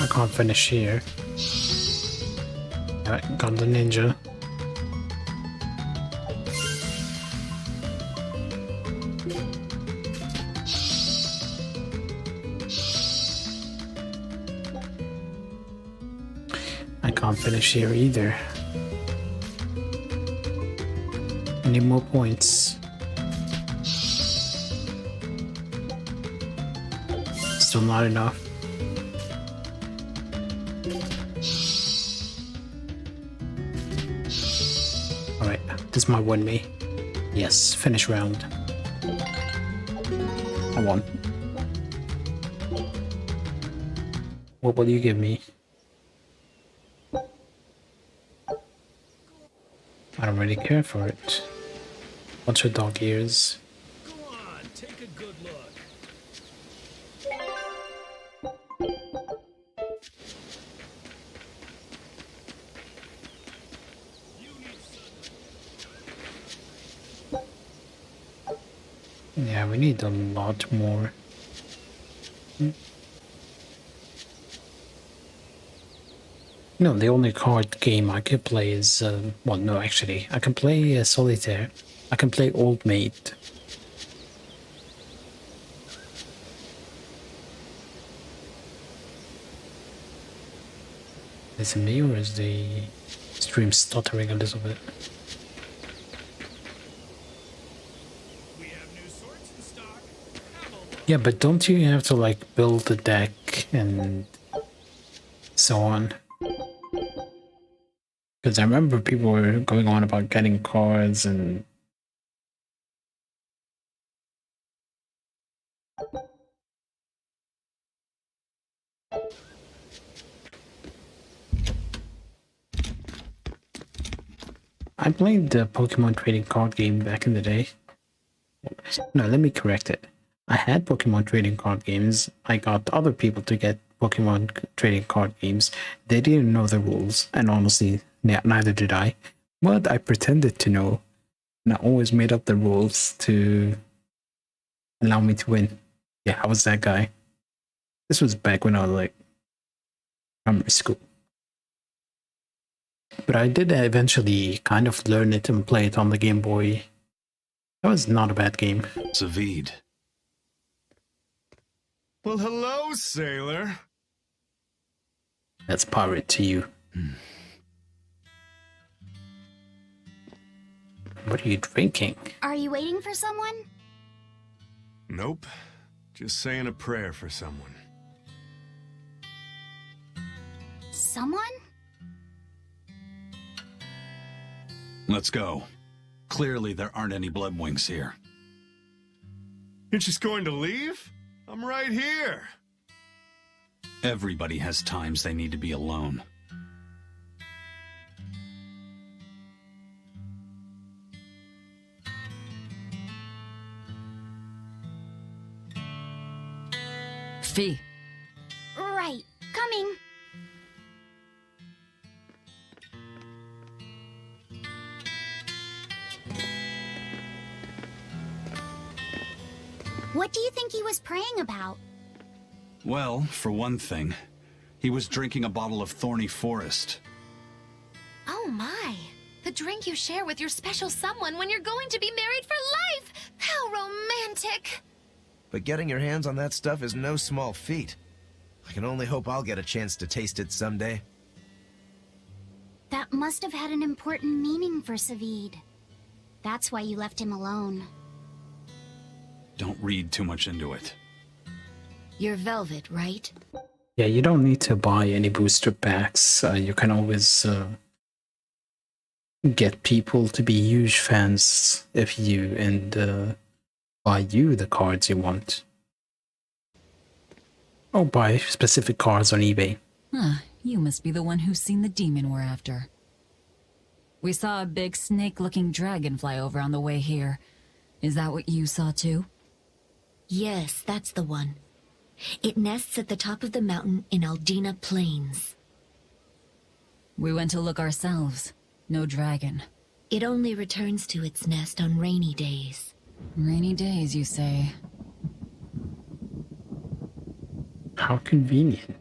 I can't finish here. Alright, got the ninja. I can't finish here either. I need more points. Still not enough. Alright, this might win me. Yes, finish round. I won. What will you give me? I don't really care for it. What's your dog ears? Go on, take a good look. Yeah, we need a lot more. No, the only card game I could play is, well, no, actually, I can play Solitaire. I can play Old Maid. Is it me or is the stream stuttering a little bit? Yeah, but don't you have to like build the deck and so on? Because I remember people were going on about getting cards and... I played the Pokemon trading card game back in the day. No, let me correct it. I had Pokemon trading card games. I got other people to get Pokemon trading card games. They didn't know the rules, and honestly, neither did I. But I pretended to know, and I always made up the rules to allow me to win. Yeah, I was that guy. This was back when I was like primary school. But I did eventually kind of learn it and play it on the Game Boy. That was not a bad game. Zavid. Well, hello, sailor. That's pirate to you. What are you drinking? Are you waiting for someone? Nope. Just saying a prayer for someone. Someone? Let's go. Clearly there aren't any Bloodwings here. You're just going to leave? I'm right here. Everybody has times they need to be alone. Fee. Right, coming. What do you think he was praying about? Well, for one thing, he was drinking a bottle of thorny forest. Oh my. The drink you share with your special someone when you're going to be married for life! How romantic! But getting your hands on that stuff is no small feat. I can only hope I'll get a chance to taste it someday. That must have had an important meaning for Savid. That's why you left him alone. Don't read too much into it. You're Velvet, right? Yeah, you don't need to buy any booster packs. You can always get people to be huge fans of you and buy you the cards you want. Or buy specific cards on eBay. Huh, you must be the one who's seen the demon we're after. We saw a big snake-looking dragon fly over on the way here. Is that what you saw too? Yes, that's the one. It nests at the top of the mountain in Aldina Plains. We went to look ourselves. No dragon. It only returns to its nest on rainy days. Rainy days, you say? How convenient.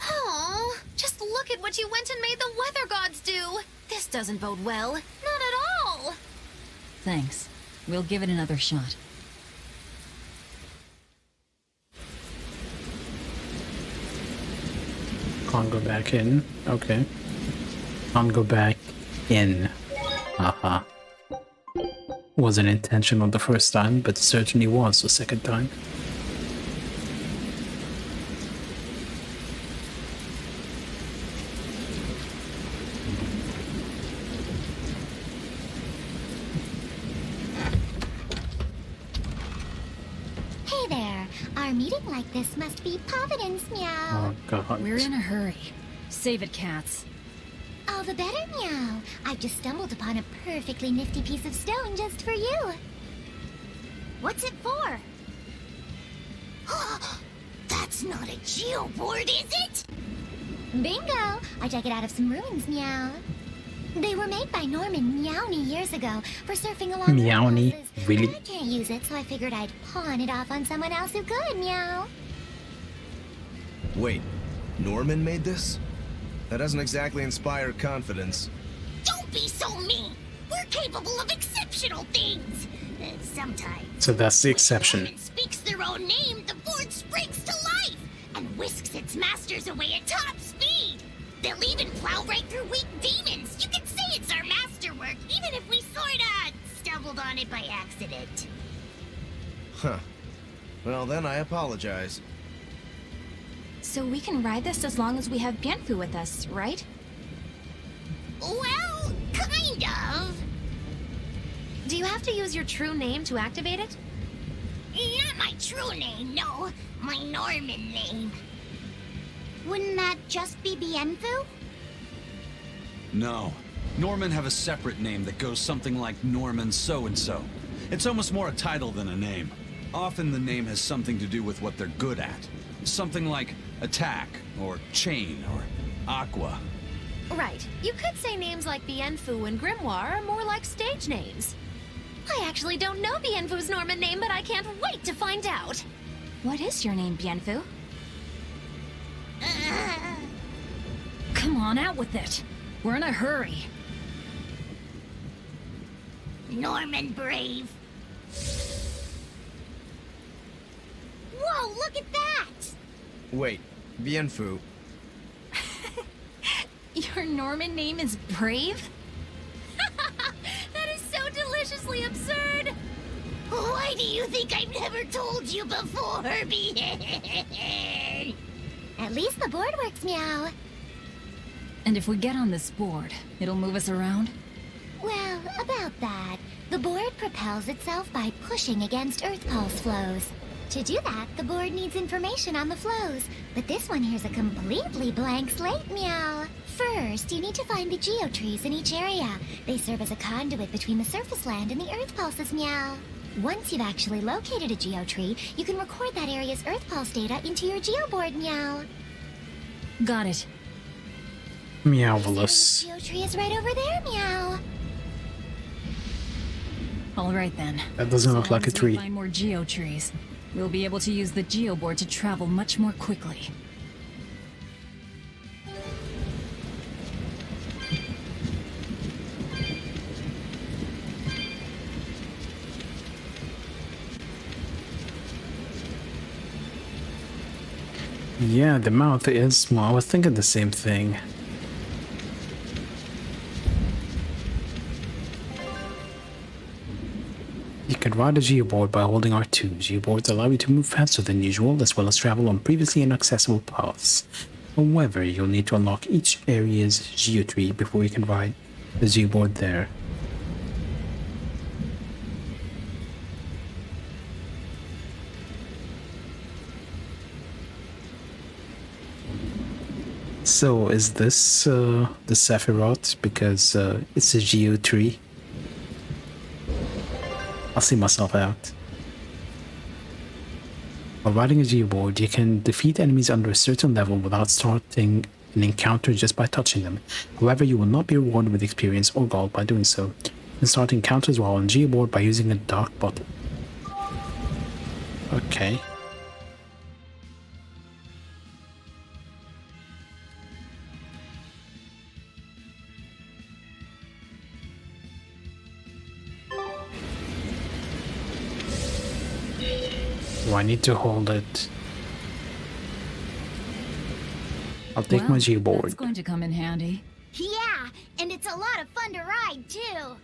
Oh, just look at what you went and made the weather gods do. This doesn't bode well. Not at all. Thanks. We'll give it another shot. Can't go back in. Okay. Can't go back in. Haha. Wasn't intentional the first time, but certainly was the second time. Hey there. Our meeting like this must be Providence, meow. Oh god. We're in a hurry. Save it, cats. All the better, meow. I've just stumbled upon a perfectly nifty piece of stone just for you. What's it for? That's not a geoboard, is it? Bingo! I dug it out of some ruins, meow. They were made by Norman Meowny years ago for surfing along Meowny? riverhouses. Really? But I can't use it, so I figured I'd pawn it off on someone else who could, meow. Wait, Norman made this? That doesn't exactly inspire confidence. Don't be so mean. We're capable of exceptional things. Sometimes. So that's the exception. When speaks their own name, the board springs to life and whisks its masters away at top speed. They'll even plow right through weak demons. You can say it's our masterwork, even if we sorta stumbled on it by accident. Huh. Well, then I apologize. So we can ride this as long as we have Bienfu with us, right? Well, kind of. Do you have to use your true name to activate it? Not my true name, no. My Norman name. Wouldn't that just be Bienfu? No. Norman have a separate name that goes something like Norman so-and-so. It's almost more a title than a name. Often the name has something to do with what they're good at. Something like attack, or chain, or aqua. Right. You could say names like Bienfu and Grimoire are more like stage names. I actually don't know Bienfu's Norman name, but I can't wait to find out. What is your name, Bienfu? Come on, out with it. We're in a hurry. Norman Brave. Whoa, look at that! Wait, Bienfu. Your Norman name is Brave? That is so deliciously absurd! Why do you think I've never told you before, At least the board works, meow. And if we get on this board, it'll move us around? Well, about that. The board propels itself by pushing against Earth pulse flows. To do that, the board needs information on the flows, but this one here's a completely blank slate, meow. First, you need to find the geotrees in each area. They serve as a conduit between the surface land and the Earth pulses, meow. Once you've actually located a geotree, you can record that area's Earth pulse data into your geoboard, meow. Got it. Meowvelous. Geotree is right over there, meow. All right then. That doesn't look like a As we tree. find more geo trees, we'll be able to use the geoboard to travel much more quickly. Yeah, the mouth is small. I was thinking the same thing. You can ride a geoboard by holding R2. Geoboards allow you to move faster than usual, as well as travel on previously inaccessible paths. However, you'll need to unlock each area's geotree before you can ride the geoboard there. So, is this the Sephiroth? Because it's a geo tree. I'll see myself out. While riding a geoboard, you can defeat enemies under a certain level without starting an encounter just by touching them. However, you will not be rewarded with experience or gold by doing so. You can start encounters while on geoboard by using a dark button. Okay. Do I need to hold it? I'll take my geoboard. That's going to come in handy. Yeah, and it's a lot of fun to ride, too.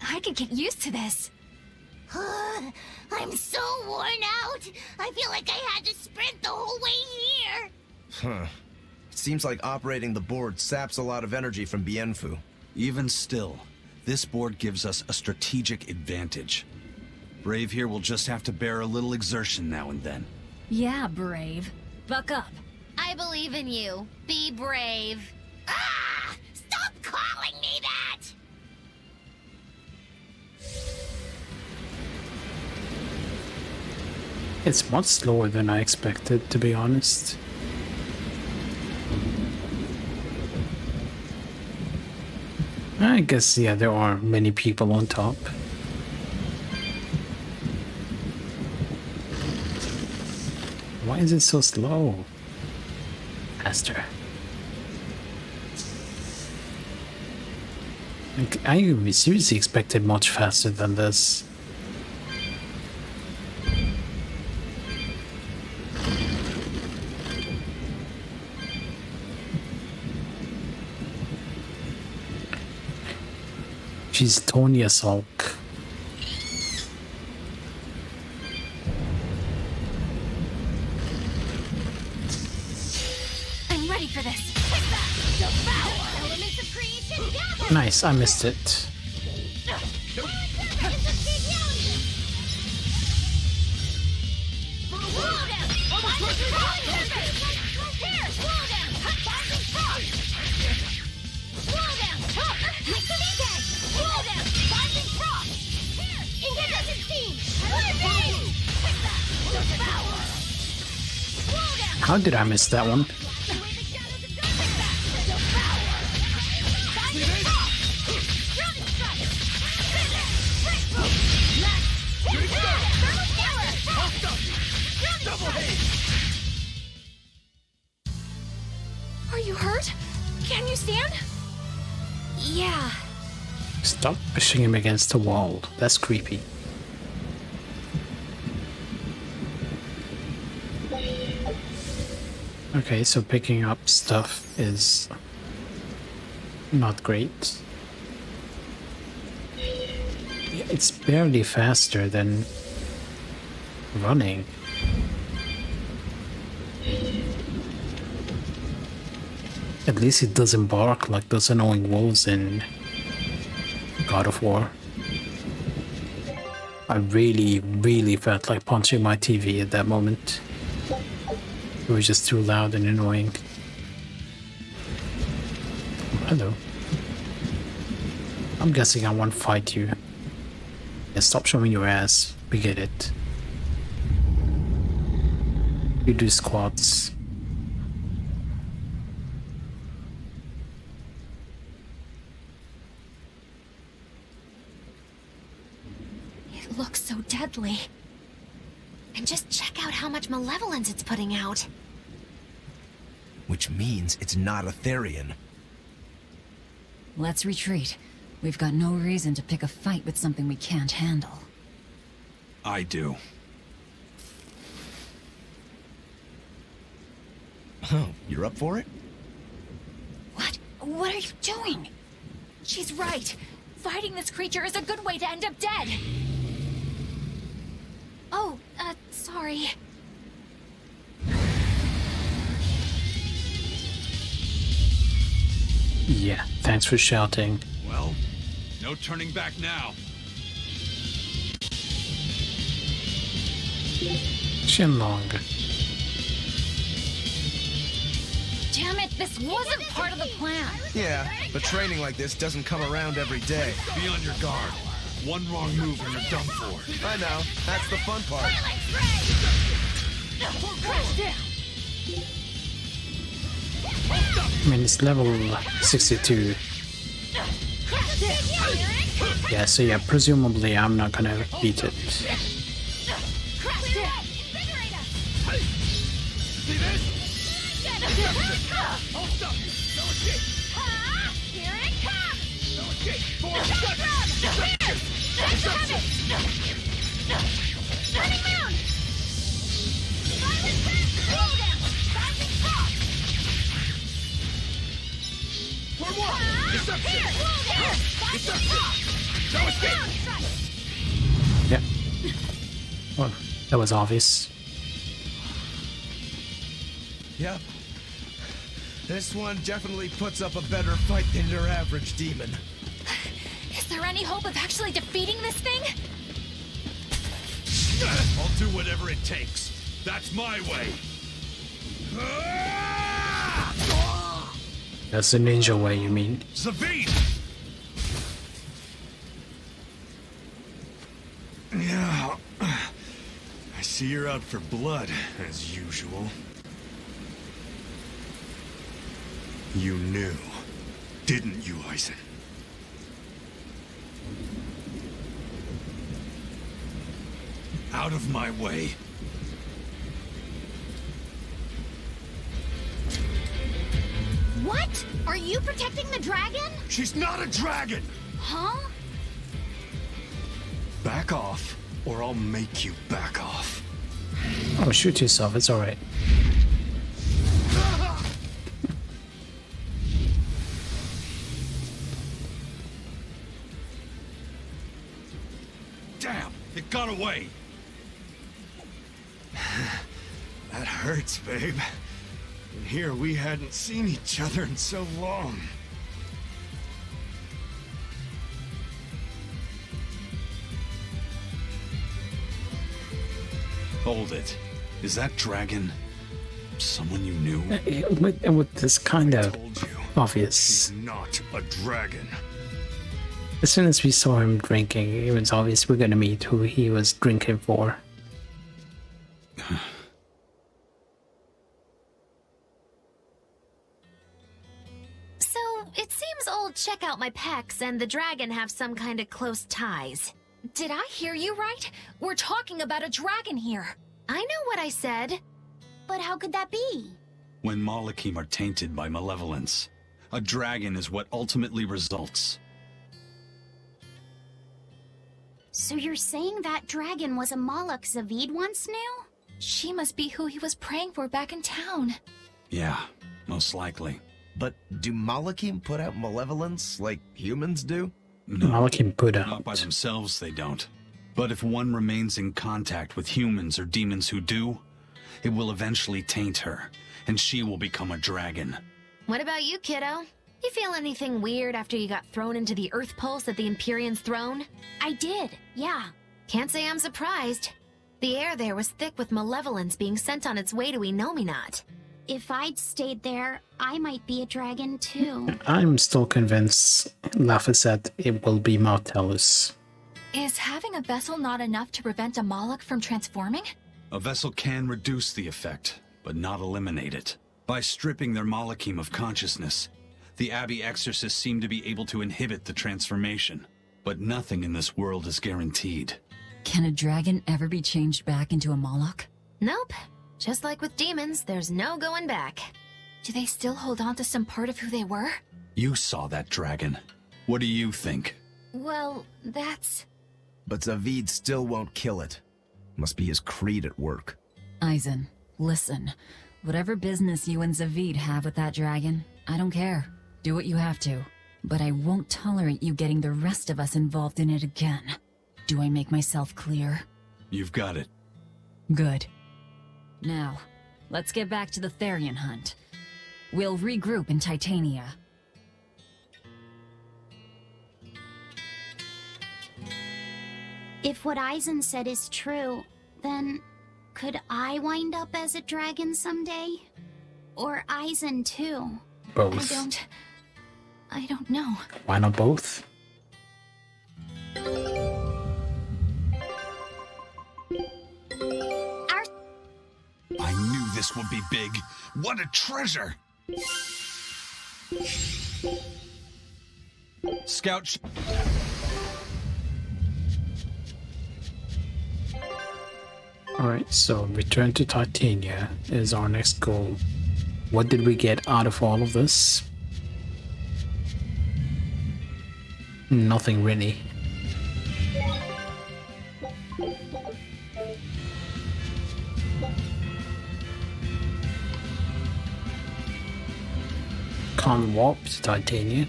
I could get used to this. I'm so worn out. I feel like I had to sprint the whole way here. Huh. It seems like operating the board saps a lot of energy from Bienfu. Even still, this board gives us a strategic advantage. Brave here will just have to bear a little exertion now and then. Yeah, Brave. Buck up. I believe in you. Be brave. Ah! Stop calling me that! It's much slower than I expected, to be honest. I guess, yeah, there are many people on top. Why is it so slow? Faster. Like, I seriously expected much faster than this. She's Tonya Salk. I'm ready for this. Nice, I missed it. How did I miss that one? Are you hurt? Can you stand? Yeah. Stop pushing him against the wall. That's creepy. Okay, so picking up stuff is not great. It's barely faster than running. At least it doesn't bark like those annoying wolves in God of War. I really felt like punching my TV at that moment. It was just too loud and annoying. Hello. I'm guessing I won't fight you. Yeah, stop showing your ass. We get it. You do squats. It looks so deadly. And just check out how much malevolence it's putting out. Which means it's not Etherian. Let's retreat. We've got no reason to pick a fight with something we can't handle. I do. Oh, you're up for it? What? What are you doing? She's right. Fighting this creature is a good way to end up dead. Oh, sorry. Yeah, thanks for shouting. Well, no turning back now. Shenlong. Damn it, this wasn't part of the plan. Yeah, but training like this doesn't come around every day. Be on your guard. One wrong move and you're done for. I know, that's the fun part. I mean, it's level 62. Yeah, so yeah, presumably I'm not gonna beat it. Yeah. Well, that was obvious. Yep. This one definitely puts up a better fight than your average demon. Is there any hope of actually defeating this thing? I'll do whatever it takes. That's my way. That's the ninja way, you mean? Zavine! Yeah. I see you're out for blood, as usual. You knew, didn't you, Eisen? Out of my way. What? Are you protecting the dragon? She's not a dragon! Huh? Back off, or I'll make you back off. Oh, shoot yourself, it's alright. Damn, it got away! That hurts, babe. And here we hadn't seen each other in so long. Hold it. Is that dragon someone you knew? With this kind of obvious. He's not a dragon. As soon as we saw him drinking, it was obvious we're gonna meet who he was drinking for. So, it seems old Check Out My Pecs and the dragon have some kind of close ties. Did I hear you right? We're talking about a dragon here. I know what I said. But how could that be? When Malachim are tainted by malevolence, a dragon is what ultimately results. So you're saying that dragon was a Malak Zavid once knew? She must be who he was praying for back in town. Yeah, most likely. But do Malachim put out malevolence like humans do? No, Malachim put out. Not by themselves, they don't. But if one remains in contact with humans or demons who do, it will eventually taint her, and she will become a dragon. What about you, kiddo? You feel anything weird after you got thrown into the Earth Pulse at the Empyrean's throne? I did, yeah. Can't say I'm surprised. The air there was thick with malevolence being sent on its way to Enominat. If I'd stayed there, I might be a dragon too. I'm still convinced Lafa said it will be Mautelus. Is having a vessel not enough to prevent a Moloch from transforming? A vessel can reduce the effect, but not eliminate it. By stripping their Malachim of consciousness, the Abbey exorcists seem to be able to inhibit the transformation. But nothing in this world is guaranteed. Can a dragon ever be changed back into a Moloch? Nope. Just like with demons, there's no going back. Do they still hold on to some part of who they were? You saw that dragon. What do you think? Well, that's... But Zavid still won't kill it. Must be his creed at work. Eisen, listen. Whatever business you and Zavid have with that dragon, I don't care. Do what you have to. But I won't tolerate you getting the rest of us involved in it again. Do I make myself clear? You've got it. Good. Now, let's get back to the Therian hunt. We'll regroup in Titania. If what Eisen said is true, then could I wind up as a dragon someday? Or Eisen too? Both. I don't know. Why not both? I knew this would be big. What a treasure! Scout. Alright, so return to Titania is our next goal. What did we get out of all of this? Nothing really. Can't warp to Titania.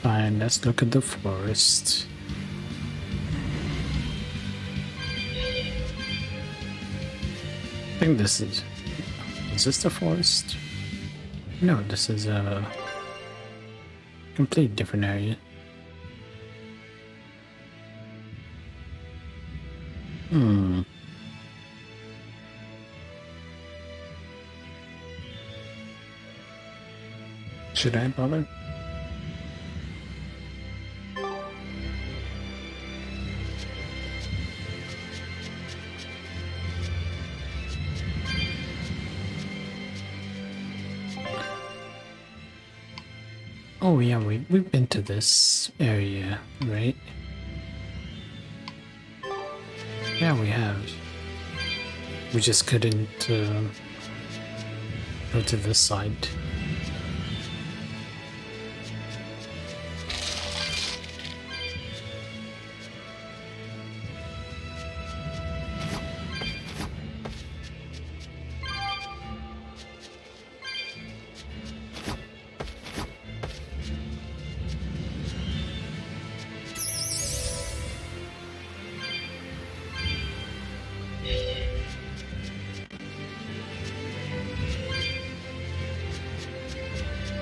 Fine, let's look at the forest. I think this is this the forest? No, this is a complete different area. Should I bother? Oh yeah, we've been to this area, right? Yeah, we have. We just couldn't go to this side.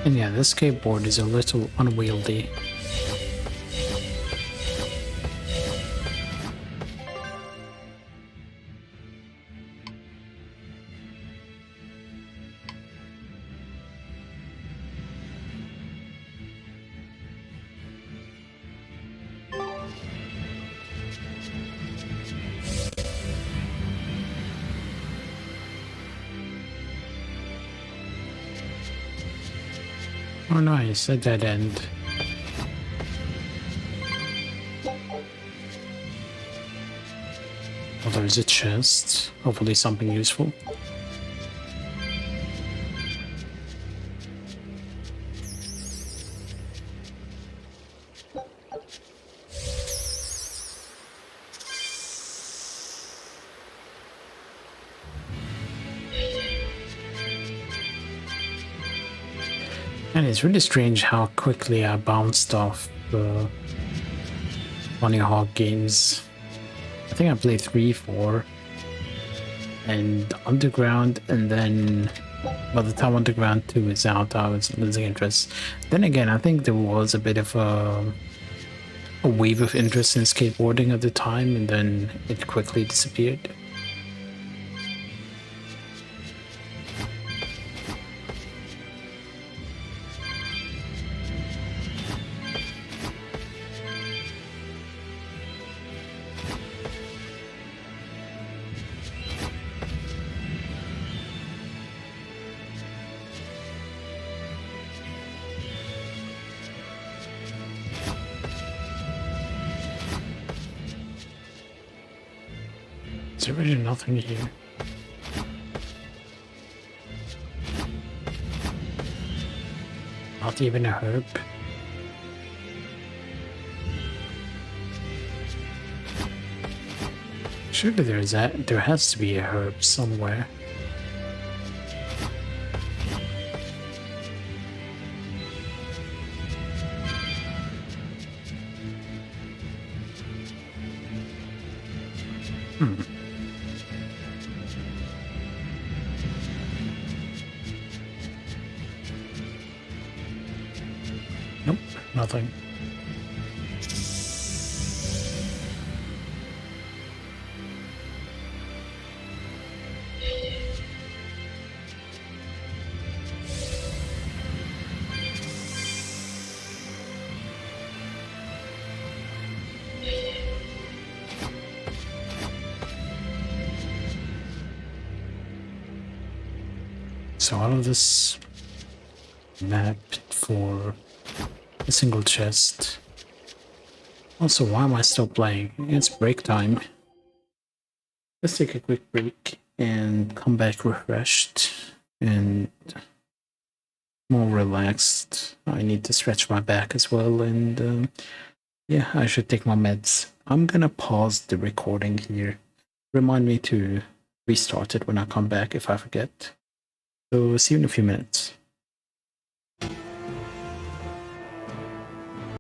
And yeah, this skateboard is a little unwieldy. Oh nice, a dead end. Oh, there's a chest. Hopefully something useful. And it's really strange how quickly I bounced off the Bunny Hawk games. I think I played 3, 4, and Underground, and then by the time Underground 2 is out, I was losing interest. Then again, I think there was a bit of a a wave of interest in skateboarding at the time, and then it quickly disappeared. Is there really nothing here? Not even a herb? Surely there has to be a herb somewhere. Nope, nothing. So out of this map for a single chest. Also, why am I still playing? It's break time. Let's take a quick break and come back refreshed and more relaxed. I need to stretch my back as well, and yeah, I should take my meds. I'm gonna pause the recording here. Remind me to restart it when I come back if I forget. So see you in a few minutes.